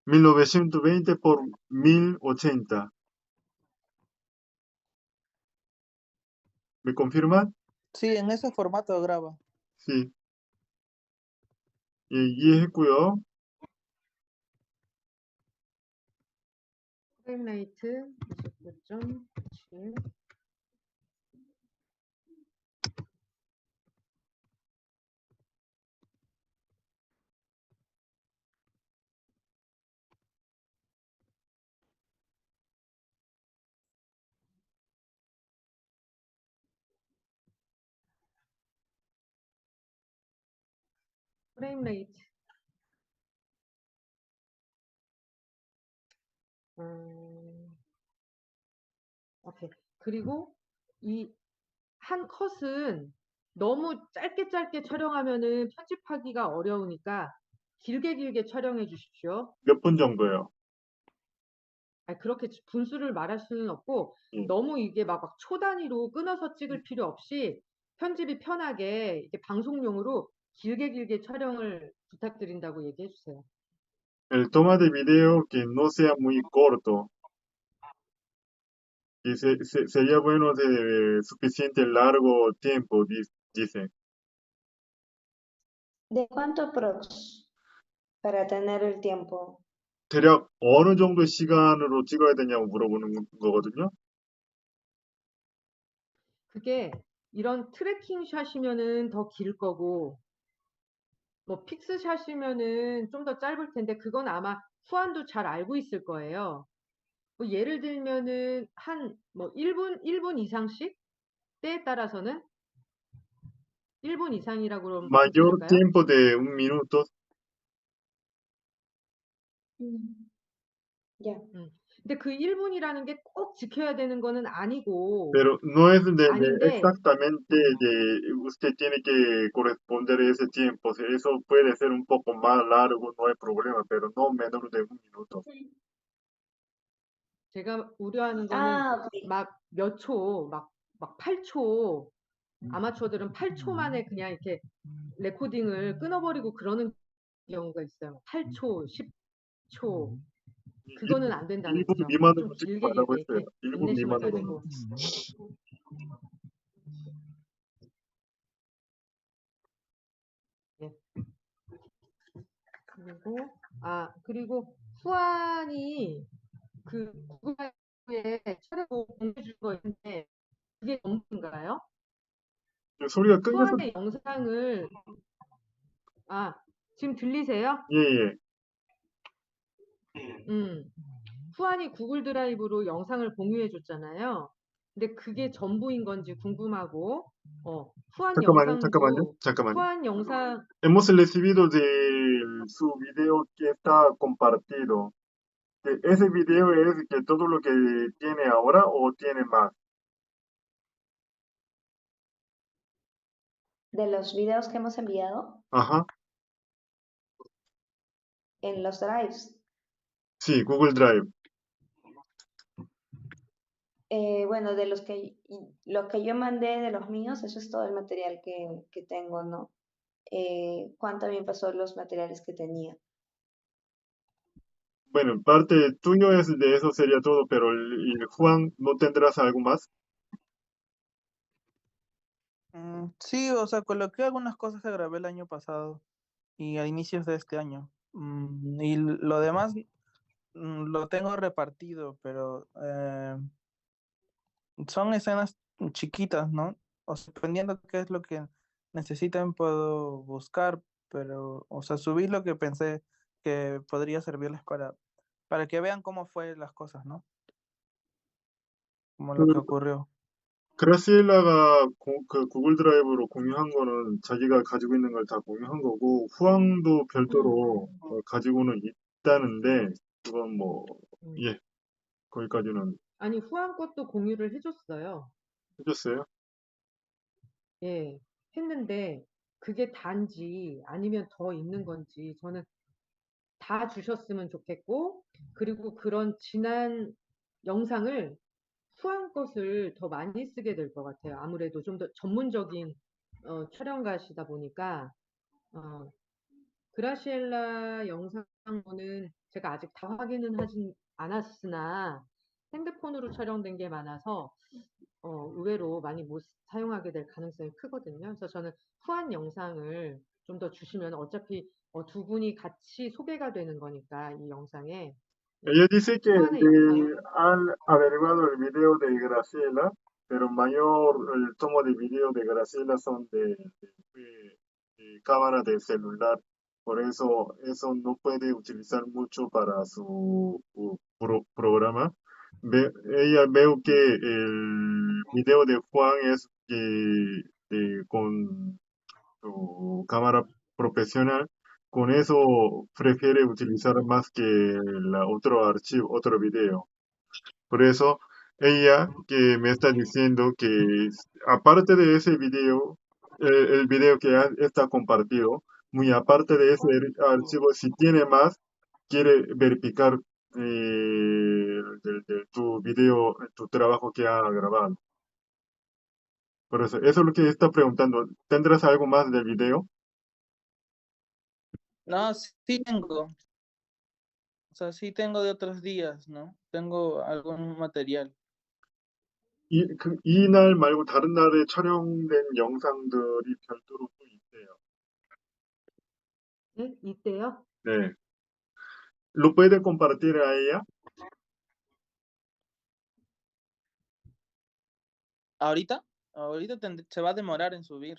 Speaker 5: 1920 por 1080. ¿Me confirman?
Speaker 6: sí, en ese formato graba.
Speaker 5: Sí. 예, 이해했고요.
Speaker 3: 프레임 레이트 29.7. 프레임 레이트. 오케이. 그리고 이 한 컷은 너무 짧게 촬영하면은 편집하기가 어려우니까 길게 촬영해 주십시오.
Speaker 5: 몇 분 정도요?
Speaker 3: 그렇게 분수를 말할 수는 없고
Speaker 5: 예.
Speaker 3: 너무 이게 막 초단위로 끊어서 찍을 필요 없이 편집이 편하게 이게 방송용으로 길게 촬영을 부탁드린다고 얘기해 주세요.
Speaker 5: El toma de video que no sea muy corto. Y sería bueno de suficiente largo tiempo, dice.
Speaker 1: ¿De cuánto prox para tener el tiempo?
Speaker 5: 대략 어느 정도 시간으로 찍어야 되냐고 물어보는 거거든요.
Speaker 3: 그게 이런 트래킹 샷이면은 더 길 거고 뭐 픽스 샷이면은 좀 더 짧을 텐데 그건 아마 후안도 잘 알고 있을 거예요. 뭐 예를 들면은 한 뭐 1분 이상씩 때에 따라서는 1분 이상이라고 그럼
Speaker 5: Mayor
Speaker 3: 들을까요?
Speaker 5: tiempo de un minuto.
Speaker 1: Ya.
Speaker 3: 근데 그 1분이라는 게 꼭 지켜야 되는 거는 아니고
Speaker 5: Pero no es
Speaker 3: 아닌데
Speaker 5: exactamente de usted tiene que corresponder ese tiempo. Eso puede ser un poco más largo, no hay problema, pero no menos de un minuto.
Speaker 3: 제가 우려하는 거는
Speaker 1: Ok.
Speaker 3: 막 몇 초, 막 8초 아마추어들은 8초 만에 그냥 이렇게 레코딩을 끊어버리고 그러는 경우가 있어요. 8초, 10초. 그거는 안 된다는
Speaker 5: 1분
Speaker 3: 거죠.
Speaker 5: 미만으로
Speaker 3: 좀
Speaker 5: 찍지
Speaker 3: 길게
Speaker 5: 말라고
Speaker 3: 이렇게
Speaker 5: 했어요. 1분
Speaker 3: 인내심을
Speaker 5: 미만으로.
Speaker 3: 가지고. 예. 그리고 후안이 그 구글에 촬영 공개해 준 거 있는데 그게 전부인가요?
Speaker 5: 소리가 끊겨서,
Speaker 3: 후안의 영상을 지금 들리세요?
Speaker 5: 예, 예.
Speaker 3: 후안이 구글 드라이브로 영상을 공유해 줬잖아요. 근데 그게 전부인 건지 궁금하고, 후안
Speaker 5: 잠깐만요,
Speaker 3: 영상도,
Speaker 5: 잠깐만요.
Speaker 3: 후안 영상,
Speaker 5: Hemos recibido de su video que está compartido. ¿Ese video es que todo lo que tiene ahora o tiene más?
Speaker 1: De los videos que hemos enviado
Speaker 5: Ajá,
Speaker 1: en los drives.
Speaker 5: sí, Google Drive.
Speaker 1: Bueno, de lo que yo mandé de los míos, eso es todo el material que tengo, ¿no? Juan también pasó los materiales que tenía.
Speaker 5: Bueno, en parte tuyo es de eso sería todo, pero el Juan, ¿no tendrás algo más?
Speaker 6: Sí, o sea, coloqué algunas cosas que grabé el año pasado y a inicios de este año. Y lo demás lo tengo repartido, pero son escenas chiquitas, ¿no? O sea, dependiendo qué es lo que necesiten, puedo buscar, pero, o sea, subí lo que pensé que podría servirles para que vean cómo fue las cosas, ¿no? Como lo que ocurrió.
Speaker 5: 그라시엘라가 그 구글 드라이브로 공유한 거는 자기가 가지고 있는 걸 다 공유한 거고, 후왕도 별도로 가지고는 있다는데, 그건 뭐, 예, 거기까지는
Speaker 3: 아니, 후안 것도 공유를 해줬어요.
Speaker 5: 해줬어요.
Speaker 3: 예, 했는데, 그게 단지 아니면 더 있는 건지, 저는 다 주셨으면 좋겠고, 그리고 그런 지난 영상을 후한 것을 더 많이 쓰게 될 것 같아요. 아무래도 좀 더 전문적인 촬영가시다 보니까 그라시엘라 영상은 제가 아직 다 확인은 하진 않았으나 핸드폰으로 촬영된 게 많아서 의외로 많이 못 사용하게 될 가능성이 크거든요. 그래서 저는 후한 영상을 좀 더 주시면 어차피 두 분이 같이 소개가 되는 거니까 이 영상에
Speaker 5: Ella dice que
Speaker 3: 후한의 영상
Speaker 5: han averiguado el video de Graciela, pero mayor el tomo de video de Graciela son de cámara de celular. Por eso no puede utilizar mucho para su programa. Ella veo que el video de Juan es con su cámara profesional. Con eso prefiere utilizar más que otro archivo, otro video. Por eso ella que me está diciendo que aparte de ese video, el video que está compartido, muy aparte de ese archivo, si tiene más, quiere verificar tu video, tu trabajo que ha grabado. Por eso es lo que está preguntando. ¿Tendrás algo más del video?
Speaker 6: No, sí tengo. O sea, sí tengo de otros días, ¿no? Tengo algún material.
Speaker 5: 이날 말고 다른 날에 촬영된 영상들이 별도로 또 있대요.
Speaker 3: 네? 이때요?
Speaker 5: 네. ¿Lo puede compartir a ella?
Speaker 6: ¿Ahorita? Ahorita se va a demorar en subir,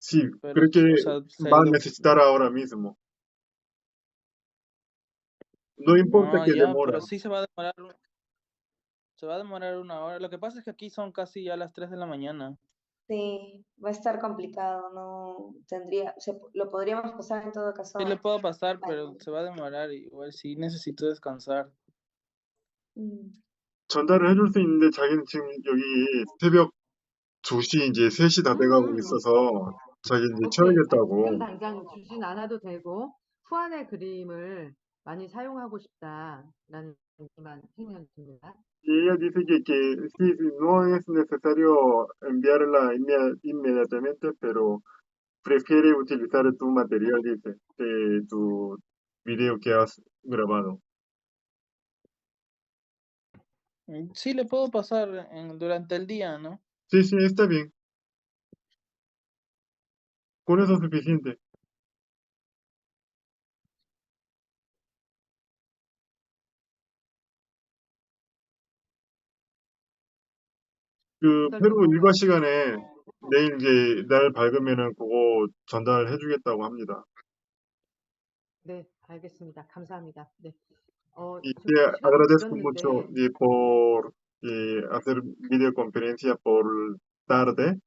Speaker 5: Sí,
Speaker 6: pero,
Speaker 5: creo que
Speaker 6: o sea,
Speaker 5: va a necesitar ahora mismo. No importa
Speaker 6: no,
Speaker 5: que
Speaker 6: ya,
Speaker 5: demora.
Speaker 6: pero sí se va a demorar una hora. Lo que pasa es que aquí son casi ya las 3 de la mañana.
Speaker 1: Sí, va a estar complicado, no tendría, lo podríamos pasar en todo caso.
Speaker 6: Sí le puedo pasar, pero se va a demorar. Igual sí necesito descansar.
Speaker 5: 전달을 해줄 수 있는데 자기는 지금 여기 새벽 2시 이제 3시 다 돼가고 있어서 자기 이제
Speaker 3: 오케이. 지금
Speaker 5: 쳐야겠다고.
Speaker 3: 당장 주진 않아도 되고 후안의 그림을 많이 사용하고 싶다라는 얘기만 해면 됩니다.
Speaker 5: Y ella dice que sí, sí, no es necesario enviarla inmediatamente, pero prefiere utilizar tu material, dice, de tu video que has grabado.
Speaker 6: Sí le puedo pasar durante el día, ¿no?
Speaker 5: Sí, sí, está bien. Con eso es suficiente. 그 페루 일과 시간에 내일 이제 날 밝으면은 그거 전달해 주겠다고 합니다.
Speaker 3: 네, 알겠습니다. 감사합니다. 네.
Speaker 5: Y
Speaker 3: 지금
Speaker 5: te
Speaker 3: 시간이
Speaker 5: agradezco mucho
Speaker 3: 늦었는데,
Speaker 5: por hacer videoconferencia por tarde.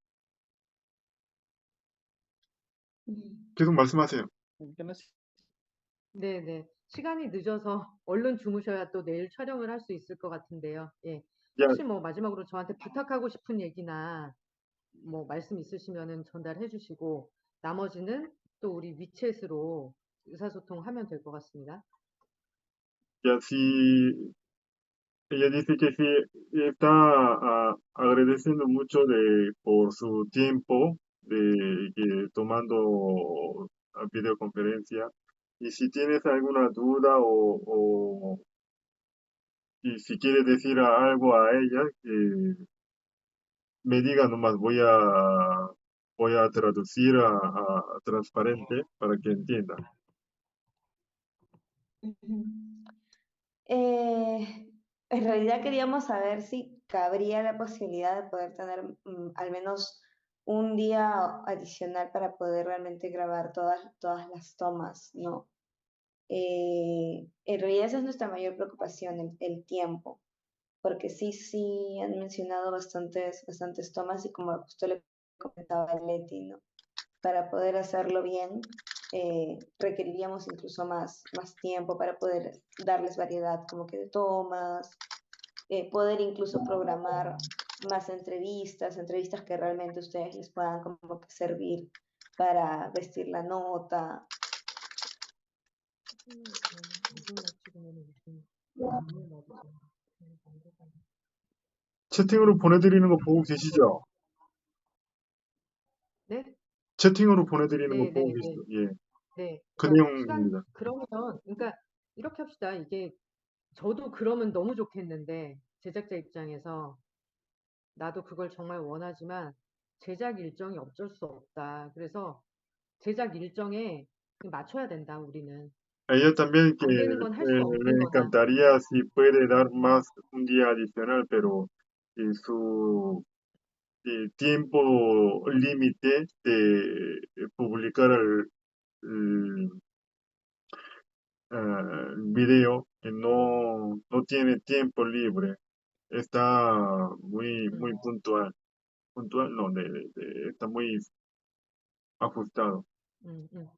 Speaker 5: 계속 말씀하세요.
Speaker 6: Yo no sé.
Speaker 3: 네. 시간이 늦어서 얼른 주무셔야 또 내일 촬영을 할 수 있을 것 같은데요. 예.
Speaker 5: Ya,
Speaker 3: 혹시 뭐 마지막으로 저한테 부탁하고 싶은 얘기나 뭐 말씀 있으시면은 전달해 주시고, 나머지는 또 우리 위챗으로 의사소통하면 될 것 같습니다.
Speaker 5: ya sí, ella dice que sí está agradeciendo mucho por su tiempo de que tomando videoconferencia. Y si tienes alguna duda y si quieres decir algo a ella, que me diga nomás, voy a traducir a transparente para que entienda.
Speaker 1: Ujú. En realidad queríamos saber si cabría la posibilidad de poder tener al menos un día adicional para poder realmente grabar todas las tomas, ¿no? En realidad esa es nuestra mayor preocupación, el tiempo, porque sí han mencionado bastantes tomas y como justo le comentaba a Leti, ¿no? Para poder hacerlo bien, requeriríamos incluso más tiempo para poder darles variedad como que de tomas, poder incluso programar más entrevistas que realmente ustedes les puedan como que servir para vestir la nota.
Speaker 5: 채팅으로 보내드리는 거 보고 계시죠?
Speaker 3: 네?
Speaker 5: 채팅으로 보내드리는 거
Speaker 3: 네,
Speaker 5: 보고
Speaker 3: 네,
Speaker 5: 계시죠? 예,
Speaker 3: 네.
Speaker 5: 그
Speaker 3: 그러니까
Speaker 5: 내용입니다.
Speaker 3: 그러니까 이렇게 합시다. 이게 저도 그러면 너무 좋겠는데, 제작자 입장에서 나도 그걸 정말 원하지만 제작 일정이 어쩔 수 없다. 그래서 제작 일정에 맞춰야 된다, 우리는.
Speaker 5: A ella también que
Speaker 3: 안 되는 건 할 수
Speaker 5: le
Speaker 3: 없는 거다.
Speaker 5: encantaría si puede dar más un día adicional, pero su tiempo límite de publicar el, video que no tiene tiempo libre, está muy puntual. Puntual, no, está muy ajustado.
Speaker 3: 음, 음.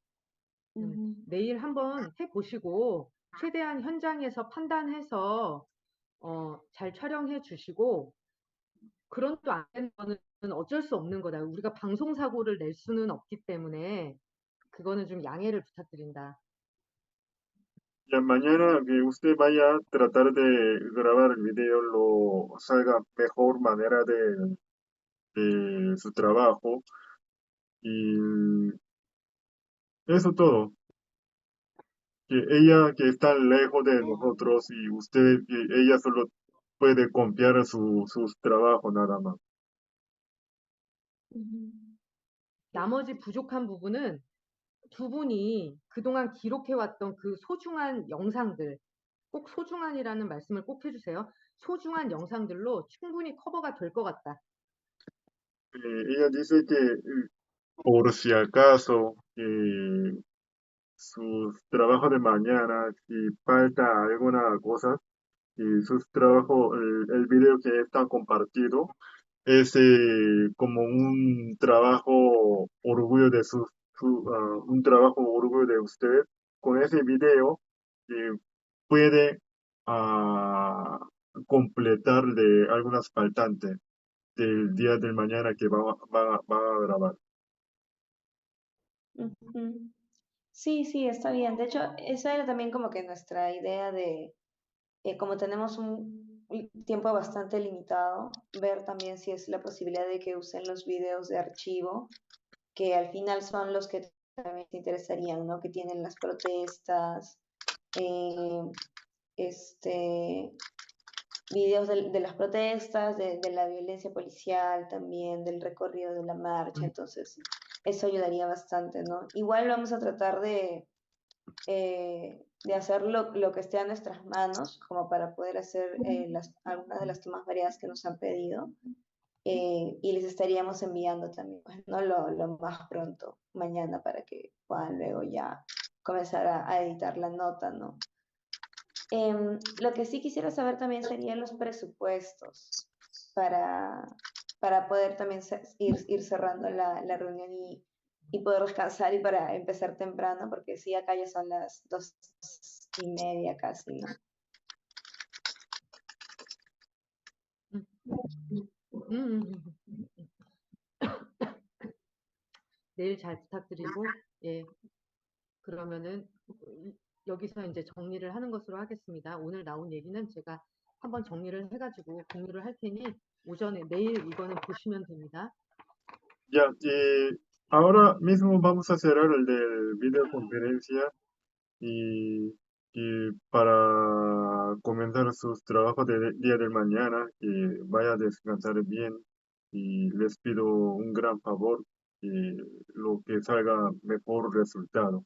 Speaker 1: Ujú.
Speaker 3: 내일 한번 해보시고 최대한 현장에서 판단해서 잘 촬영해 주시고, 그런 또 안 되는 거는 어쩔 수 없는 거다. 우리가 방송 사고를 낼 수는 없기 때문에 그거는 좀 양해를 부탁드린다.
Speaker 5: Ya mañana que usted vaya a tratar de grabar el video, lo salga mejor manera de su trabajo. Y eso todo. Que ella que está lejos de nosotros y usted, que ella solo puede confiar sus trabajos nada más.
Speaker 1: Ujú.
Speaker 3: 나머지 부족한 부분은 두 분이 그동안 기록해왔던 그 소중한 영상들, 꼭 소중한이라는 말씀을 꼭 해주세요. 소중한 영상들로 충분히 커버가 될 것 같다.
Speaker 5: Ella dice que por si acaso sus trabajos de mañana, si falta alguna cosa, y sus trabajos, el video que está compartido es como un trabajo orgullo de un trabajo orgullo de usted. Con ese video puede ah, completar de algunas faltantes del día del mañana que van a grabar.
Speaker 1: Ujú. Sí, está bien. De hecho, esa era también como que nuestra idea de, como tenemos un tiempo bastante limitado, ver también si es la posibilidad de que usen los videos de archivo, que al final son los que también te interesarían, ¿no? Que tienen las protestas, eh, este, videos de las protestas, de la violencia policial también, del recorrido de la marcha, entonces eso ayudaría bastante, ¿no? Igual vamos a tratar de hacer lo que esté a nuestras manos, como para poder hacer algunas de las tomas variadas que nos han pedido, y les estaríamos enviando también, pues, ¿no? Lo más pronto, mañana, para que puedan luego ya comenzar a editar la nota, ¿no? Lo que sí quisiera saber también serían los presupuestos para, para poder también ir cerrando la reunión y poder descansar y para empezar temprano, porque sí, acá ya son las 2:30 casi, ¿no?
Speaker 3: 내일 잘 부탁드리고, 예, 그러면은 여기서 이제 정리를 하는 것으로 하겠습니다. 오늘 나온 얘기는 제가 한번 정리를 해가지고 공유를 할 테니 오전에 내일 이거는 보시면 됩니다.
Speaker 5: Ya, y ahora mismo vamos a cerrar el de videoconferencia y para comenzar sus trabajos del día de mañana, que vaya a descansar bien y les pido un gran favor y lo que salga mejor resultado.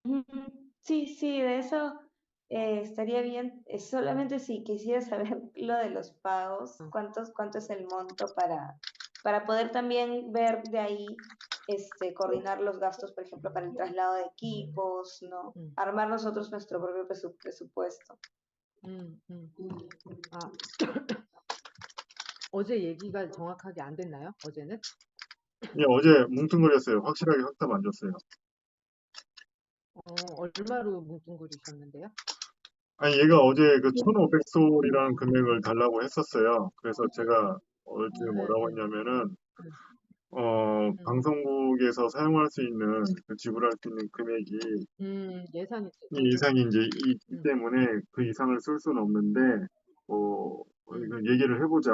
Speaker 1: Ujú. Sí, sí, de eso estaría bien. Solamente si quisiera saber lo de los pagos, cuánto es el monto para poder también ver de ahí, coordinar los gastos, por ejemplo, para el traslado de equipos, ¿no?
Speaker 3: 음,
Speaker 1: Armar nosotros nuestro propio presupuesto.
Speaker 3: 아, 어제 얘기가 정확하게 안 됐나요? 어제는?
Speaker 5: 예, 어제 뭉뚱그렸어요. 확실하게 확답 안 줬어요.
Speaker 3: 얼마로 뭉뚱그리셨는데요?
Speaker 5: 아니, 얘가 어제 그 1,500솔이라는 금액을 달라고 했었어요. 그래서 제가 어제 뭐라고 했냐면은, 방송국에서 사용할 수 있는, 지불할 수 있는 금액이
Speaker 3: 예산이
Speaker 5: 이 이상이 이제 있기
Speaker 3: 음.
Speaker 5: 때문에 그 이상을 쓸 수는 없는데, 이거 얘기를 해보자.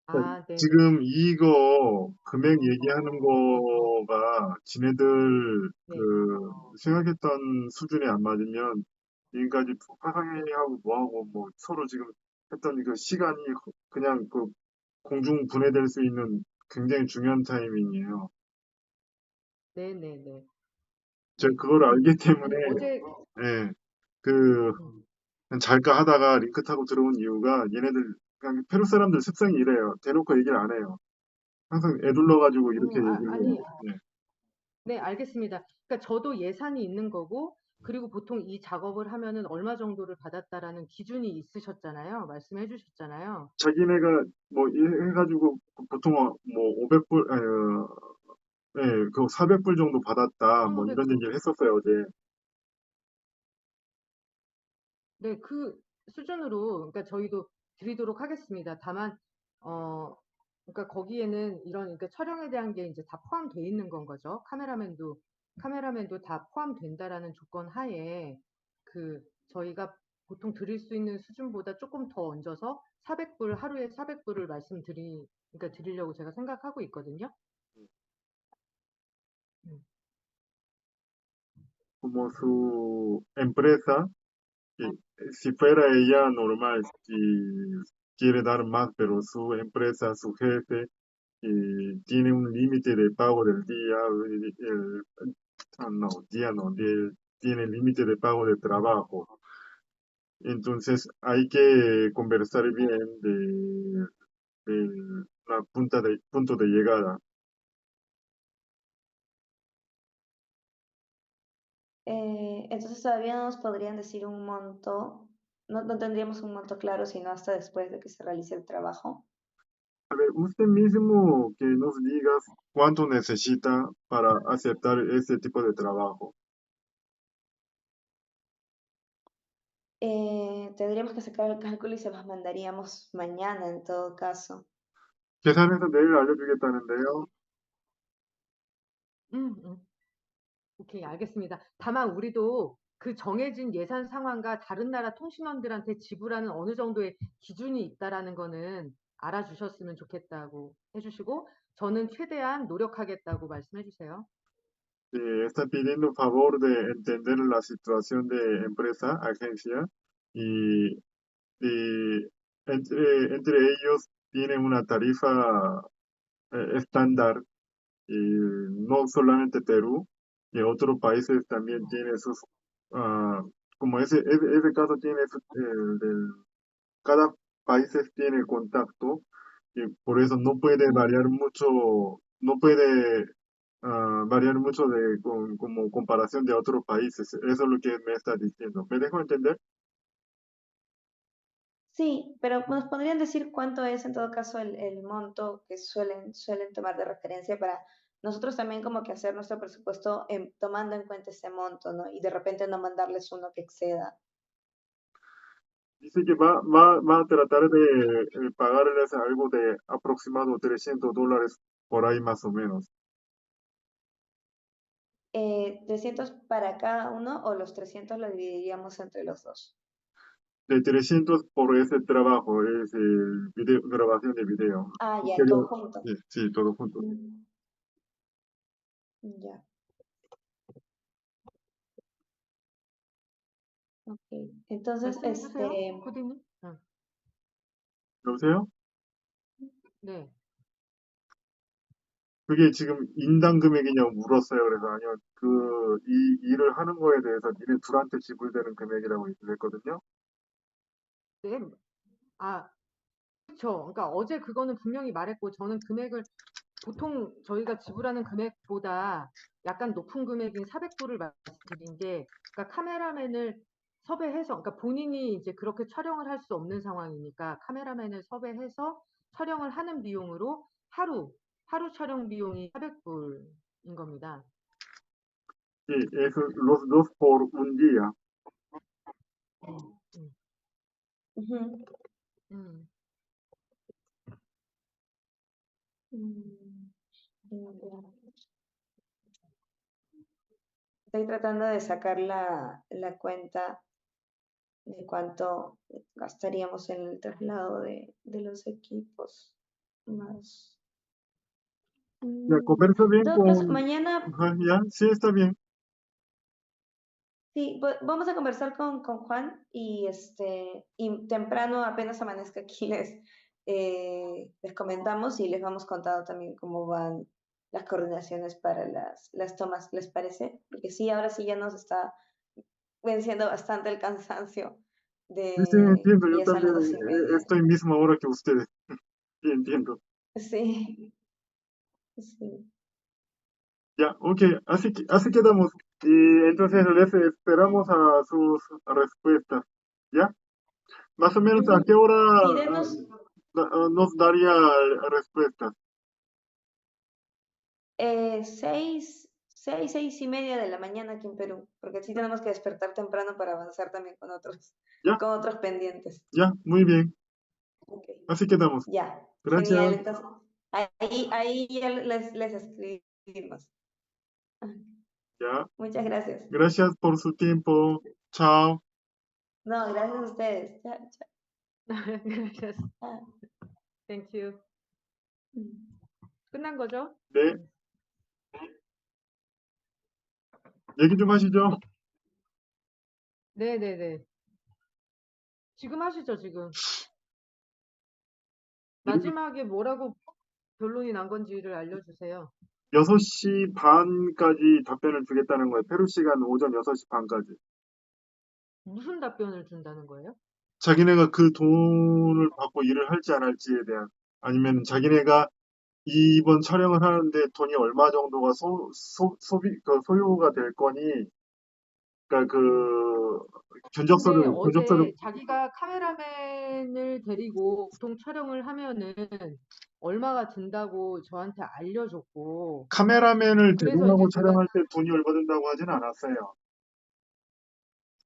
Speaker 3: 네네.
Speaker 5: 지금 이거 금액 얘기하는 거가 지네들 그 생각했던 수준에 안 맞으면 지금까지 화상회의하고 뭐하고 뭐 서로 지금 했던 그 시간이 그냥 그 공중 분해될 수 있는 굉장히 중요한 타이밍이에요.
Speaker 3: 네네네.
Speaker 5: 제가 그걸 알기 때문에
Speaker 3: 아니, 어제
Speaker 5: 예, 그 그냥 잘까 하다가 링크 타고 들어온 이유가 얘네들 그냥 페루 사람들 습성이 이래요. 대놓고 얘기를 안 해요. 항상 애둘러가지고 이렇게 얘기를
Speaker 3: 아니,
Speaker 5: 해요. 예.
Speaker 3: 네, 알겠습니다. 그러니까 저도 예산이 있는 거고, 그리고 보통 이 작업을 하면은 얼마 정도를 받았다라는 기준이 있으셨잖아요. 말씀해 주셨잖아요.
Speaker 5: 자기네가 뭐 해가지고 보통 뭐 500불, 예, 그 400불 정도 받았다, 뭐
Speaker 3: 1,500,
Speaker 5: 이런 얘기를 했었어요, 어제.
Speaker 3: 네, 그 수준으로, 그러니까 저희도 드리도록 하겠습니다. 다만, 어, 그러니까 거기에는 이런, 그러니까 촬영에 대한 게 이제 다 포함되어 있는 건 거죠. 카메라맨도 다 포함된다라는 조건 하에, 저희가 보통 드릴 수 있는 수준보다 조금 더 얹어서 400불, 하루에 400불을 그러니까 드리려고 제가 생각하고 있거든요. 음.
Speaker 5: Como su empresa, si fuera ella normal, si quiere dar más, pero su empresa, su jefe, tiene un límite de pago del día, no, día no, tiene límite de pago de trabajo. Entonces hay que conversar bien de la punto de llegada.
Speaker 1: Entonces todavía no nos podrían decir un monto, no tendríamos un monto claro, sino hasta después de que se realice el trabajo.
Speaker 5: A ver, usted mismo que nos diga cuánto necesita para aceptar este tipo de trabajo.
Speaker 1: Tendríamos que sacar el cálculo y se los mandaríamos mañana en todo caso.
Speaker 5: 계산해서 내일 알려주겠다는데요.
Speaker 3: 음, 음. 오케이, 알겠습니다. 다만 우리도 그 정해진 예산 상황과 다른 나라 통신원들한테 지불하는 어느 정도의 기준이 있다라는 거는 알아주셨으면 좋겠다고 해주시고, 저는 최대한 노력하겠다고 말씀해 주세요.
Speaker 5: Está pidiendo favor de entender la situación de empresa, agencia, y, y entre ellos tiene una tarifa estándar, y no solamente Perú, y otros países también tiene sus, ah, como ese caso tiene cada país tiene contacto y por eso no puede variar mucho, no puede variar mucho como comparación de otros países. Eso es lo que me está diciendo. ¿Me dejo entender?
Speaker 1: Sí, pero ¿nos podrían decir cuánto es en todo caso el monto que suelen tomar de referencia para nosotros también como que hacer nuestro presupuesto tomando en cuenta ese monto, ¿no? Y de repente no mandarles uno que exceda.
Speaker 5: Dice que va a tratar de pagarles algo de aproximado $300 por ahí más o menos.
Speaker 1: 300 para cada uno o los 300 lo dividiríamos entre los dos.
Speaker 5: De 300 por ese trabajo, es grabación de video.
Speaker 1: Ah, ya,
Speaker 5: Quería-
Speaker 1: todo junto.
Speaker 5: sí, sí, todo junto.
Speaker 1: Mm, ya, ok. Entonces,
Speaker 3: 말씀해 주세요, 코디님.
Speaker 5: 여보세요?
Speaker 3: 네.
Speaker 5: 그게 지금 인당 금액이냐고 물었어요. 그래서 아니요, 이 일을 하는 거에 대해서 니네 둘한테 지불되는 금액이라고 얘기를 했거든요.
Speaker 3: 네. 아, 그렇죠. 그러니까 어제 그거는 분명히 말했고 저는 금액을 보통 저희가 지불하는 금액보다 약간 높은 금액인 400불을 말씀드린 게 그러니까 카메라맨을 섭외해서 그러니까 본인이 이제 그렇게 촬영을 할 수 없는 상황이니까 카메라맨을 섭외해서 촬영을 하는 비용으로 하루 촬영 비용이 400불인 겁니다.
Speaker 5: Sí, eso, los dos por un día.
Speaker 3: 음,
Speaker 1: Ujú.
Speaker 3: 음.
Speaker 1: Mm, ya. Estoy tratando de sacar la cuenta de cuánto gastaríamos en el traslado de los equipos. Más.
Speaker 5: Ya, conversa
Speaker 1: En
Speaker 5: bien
Speaker 1: todo caso,
Speaker 5: con...
Speaker 1: mañana
Speaker 5: Ajá, ya, sí, está bien.
Speaker 1: sí, vamos a conversar con Juan y temprano, apenas amanezca aquí, les comentamos y les vamos contando también cómo van las coordinaciones para las tomas, ¿les parece? Porque sí, ahora sí ya nos está venciendo bastante el cansancio
Speaker 5: Sí, sí,
Speaker 1: de
Speaker 5: entiendo.
Speaker 1: que
Speaker 5: Yo
Speaker 1: ya son las
Speaker 5: también
Speaker 1: 2:30.
Speaker 5: estoy mismo ahora que ustedes. Sí, entiendo.
Speaker 1: Sí, sí.
Speaker 5: Ya, ok, así quedamos. Y entonces les esperamos a sus respuestas. ¿Ya? Más o menos a
Speaker 1: Ujú.
Speaker 5: qué hora
Speaker 1: Sí, denos
Speaker 5: nos daría respuestas.
Speaker 1: 6:30 de la mañana aquí en Perú, porque sí tenemos que despertar temprano para avanzar también
Speaker 5: Ya,
Speaker 1: con otros pendientes.
Speaker 5: ya, muy bien.
Speaker 1: Ok,
Speaker 5: Así quedamos.
Speaker 1: ya, genial.
Speaker 5: Gracias.
Speaker 1: Entonces, ahí ya les escribimos.
Speaker 5: Ya,
Speaker 1: Muchas gracias.
Speaker 5: gracias por su tiempo. Chao.
Speaker 1: No, gracias a ustedes. Chao, chao.
Speaker 3: Gracias.
Speaker 1: Ah,
Speaker 3: Thank you.
Speaker 1: mm.
Speaker 3: 끝난 거죠?
Speaker 5: 네, 얘기 좀 하시죠.
Speaker 3: 네네네. 지금 하시죠, 지금. 마지막에 뭐라고 결론이 난 건지를 알려주세요.
Speaker 5: 6시 반까지 답변을 주겠다는 거예요. 페루 시간 오전 6시 반까지.
Speaker 3: 무슨 답변을 준다는 거예요?
Speaker 5: 자기네가 그 돈을 받고 일을 할지 안 할지에 대한, 아니면 자기네가 이번 촬영을 하는데 돈이 얼마 정도가 소요가 될 거니, 그러니까
Speaker 3: 근데
Speaker 5: 견적서를,
Speaker 3: 어제 자기가 카메라맨을 데리고 보통 촬영을 하면은 얼마가 든다고 저한테 알려줬고,
Speaker 5: 카메라맨을
Speaker 3: 그래서 이제
Speaker 5: 대동하고
Speaker 3: 제가,
Speaker 5: 촬영할 때 돈이 얼마 든다고 하진 않았어요.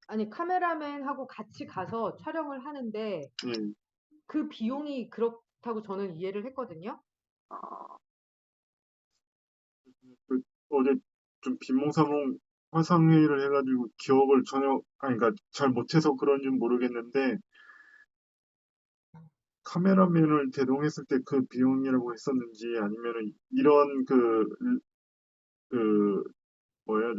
Speaker 3: 아니, 카메라맨하고 같이 가서 촬영을 하는데
Speaker 5: 예.
Speaker 3: 그 비용이 그렇다고 저는 이해를 했거든요.
Speaker 5: 어제 좀 빈몽사몽 화상회의를 해가지고 기억을 전혀, 아니, 그러니까 잘 못해서 그런 줄 모르겠는데, 카메라맨을 대동했을 때 그 비용이라고 했었는지, 아니면은 이런 그, 뭐야,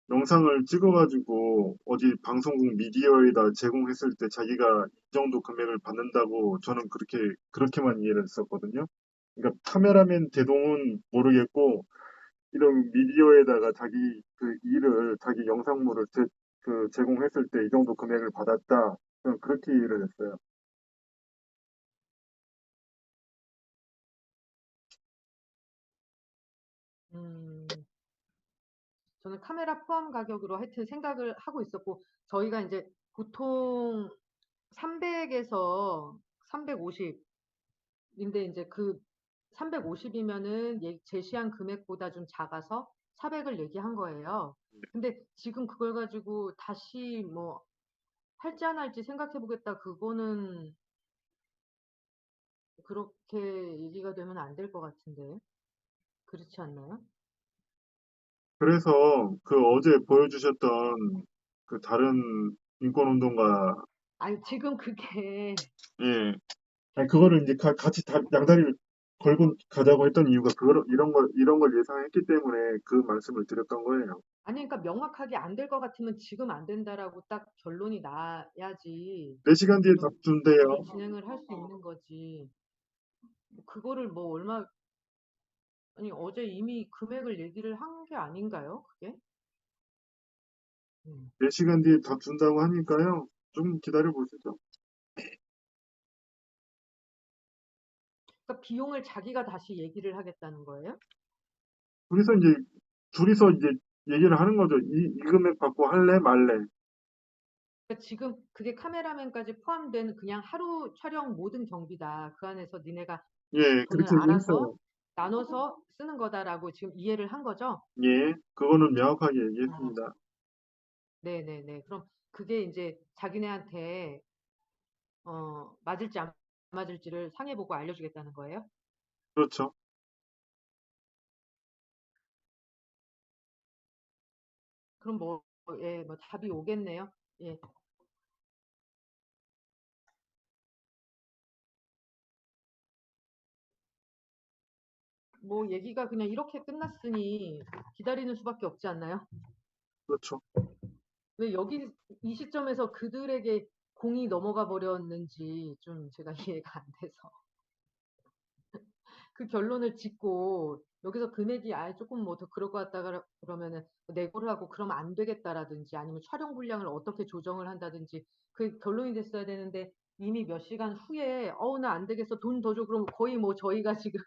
Speaker 5: 영상을 찍어가지고 어디 방송국 미디어에다 제공했을 때 자기가 이 정도 금액을 받는다고 저는 그렇게만 이해를 했었거든요. 그러니까 카메라맨 대동은 모르겠고, 이런 미디어에다가 자기 영상물을 제공했을 때 이 정도 금액을 받았다. 저는 그렇게 이해를 했어요.
Speaker 3: 저는 카메라 포함 가격으로 하여튼 생각을 하고 있었고, 저희가 이제 보통 300에서 350인데 이제 그 350이면은 제시한 금액보다 좀 작아서 400을 얘기한 거예요. 근데 지금 그걸 가지고 다시 뭐 할지 안 할지 생각해 보겠다. 그거는 그렇게 얘기가 되면 안 될 것 같은데. 그렇지 않나요?
Speaker 5: 그래서 그 어제 보여주셨던 그 다른 인권운동가,
Speaker 3: 아니, 지금 그게
Speaker 5: 예. 아니, 그거를 이제 같이 양다리를 걸고 가자고 했던 이유가 이런 걸 예상했기 때문에 그 말씀을 드렸던 거예요.
Speaker 3: 아니, 그러니까 명확하게 안 될 것 같으면 지금 안 된다라고 딱 결론이 나야지
Speaker 5: 4시간 뒤에 답 준대요.
Speaker 3: 그걸 진행을 할 수 있는 거지. 그거를 뭐 얼마, 아니, 어제 이미 금액을 얘기를 한 게 아닌가요? 그게?
Speaker 5: 4시간 뒤에 답 준다고 하니까요. 좀 기다려 보시죠.
Speaker 3: 그러니까 비용을 자기가 다시 얘기를 하겠다는 거예요?
Speaker 5: 둘이서 이제 얘기를 하는 거죠. 이 금액 받고 할래 말래.
Speaker 3: 그러니까 지금 그게 카메라맨까지 포함된 그냥 하루 촬영 모든 경비다. 그 안에서 니네가
Speaker 5: 예,
Speaker 3: 돈을
Speaker 5: 그렇게
Speaker 3: 알아서
Speaker 5: 얘기했어요.
Speaker 3: 나눠서 쓰는 거다라고 지금 이해를 한 거죠?
Speaker 5: 예, 그거는 명확하게 얘기했습니다.
Speaker 3: 네네네. 그럼 그게 이제 자기네한테 맞을지 안 맞을지를 상해보고 알려주겠다는 거예요?
Speaker 5: 그렇죠.
Speaker 3: 그럼 뭐, 예, 뭐 답이 오겠네요. 예. 뭐 얘기가 그냥 이렇게 끝났으니 기다리는 수밖에 없지 않나요?
Speaker 5: 그렇죠.
Speaker 3: 왜 여기 이 시점에서 그들에게 공이 넘어가 버렸는지 좀 제가 이해가 안 돼서 그 결론을 짓고 여기서 금액이 아예 조금 뭐 더 그럴 것 같다 그러면은 내고를 하고 그러면 안 되겠다라든지 아니면 촬영 분량을 어떻게 조정을 한다든지 그 결론이 됐어야 되는데 이미 몇 시간 후에 나 안 되겠어 돈 더 줘 그럼 거의 뭐 저희가 지금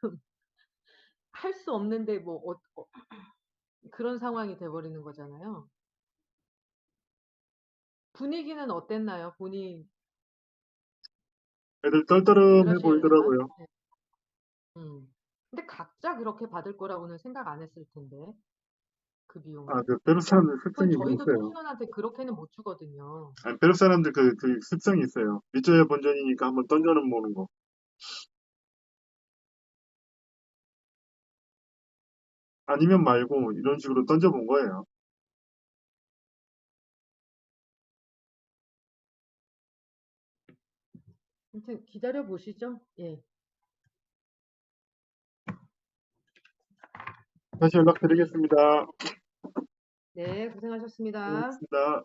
Speaker 3: 할 수 없는데 뭐 그런 상황이 돼버리는 거잖아요. 분위기는 어땠나요? 본인
Speaker 5: 애들 떨떠름해
Speaker 3: 그라시엘님은?
Speaker 5: 보이더라고요.
Speaker 3: 네. 근데 각자 그렇게 받을 거라고는 생각 안 했을 텐데 그 비용을.
Speaker 5: 그 페루 사람들
Speaker 3: 그건
Speaker 5: 습성이
Speaker 3: 저희도
Speaker 5: 있어요.
Speaker 3: 청소년한테 그렇게는 못 주거든요.
Speaker 5: 아니, 페루 사람들 그 습성이 있어요. 밑져야 본전이니까 한번 던져는 보는 거. 아니면 말고 이런 식으로 던져본 거예요.
Speaker 3: 아무튼 기다려 보시죠. 예.
Speaker 5: 다시 연락드리겠습니다.
Speaker 3: 네, 고생하셨습니다.
Speaker 5: 고맙습니다.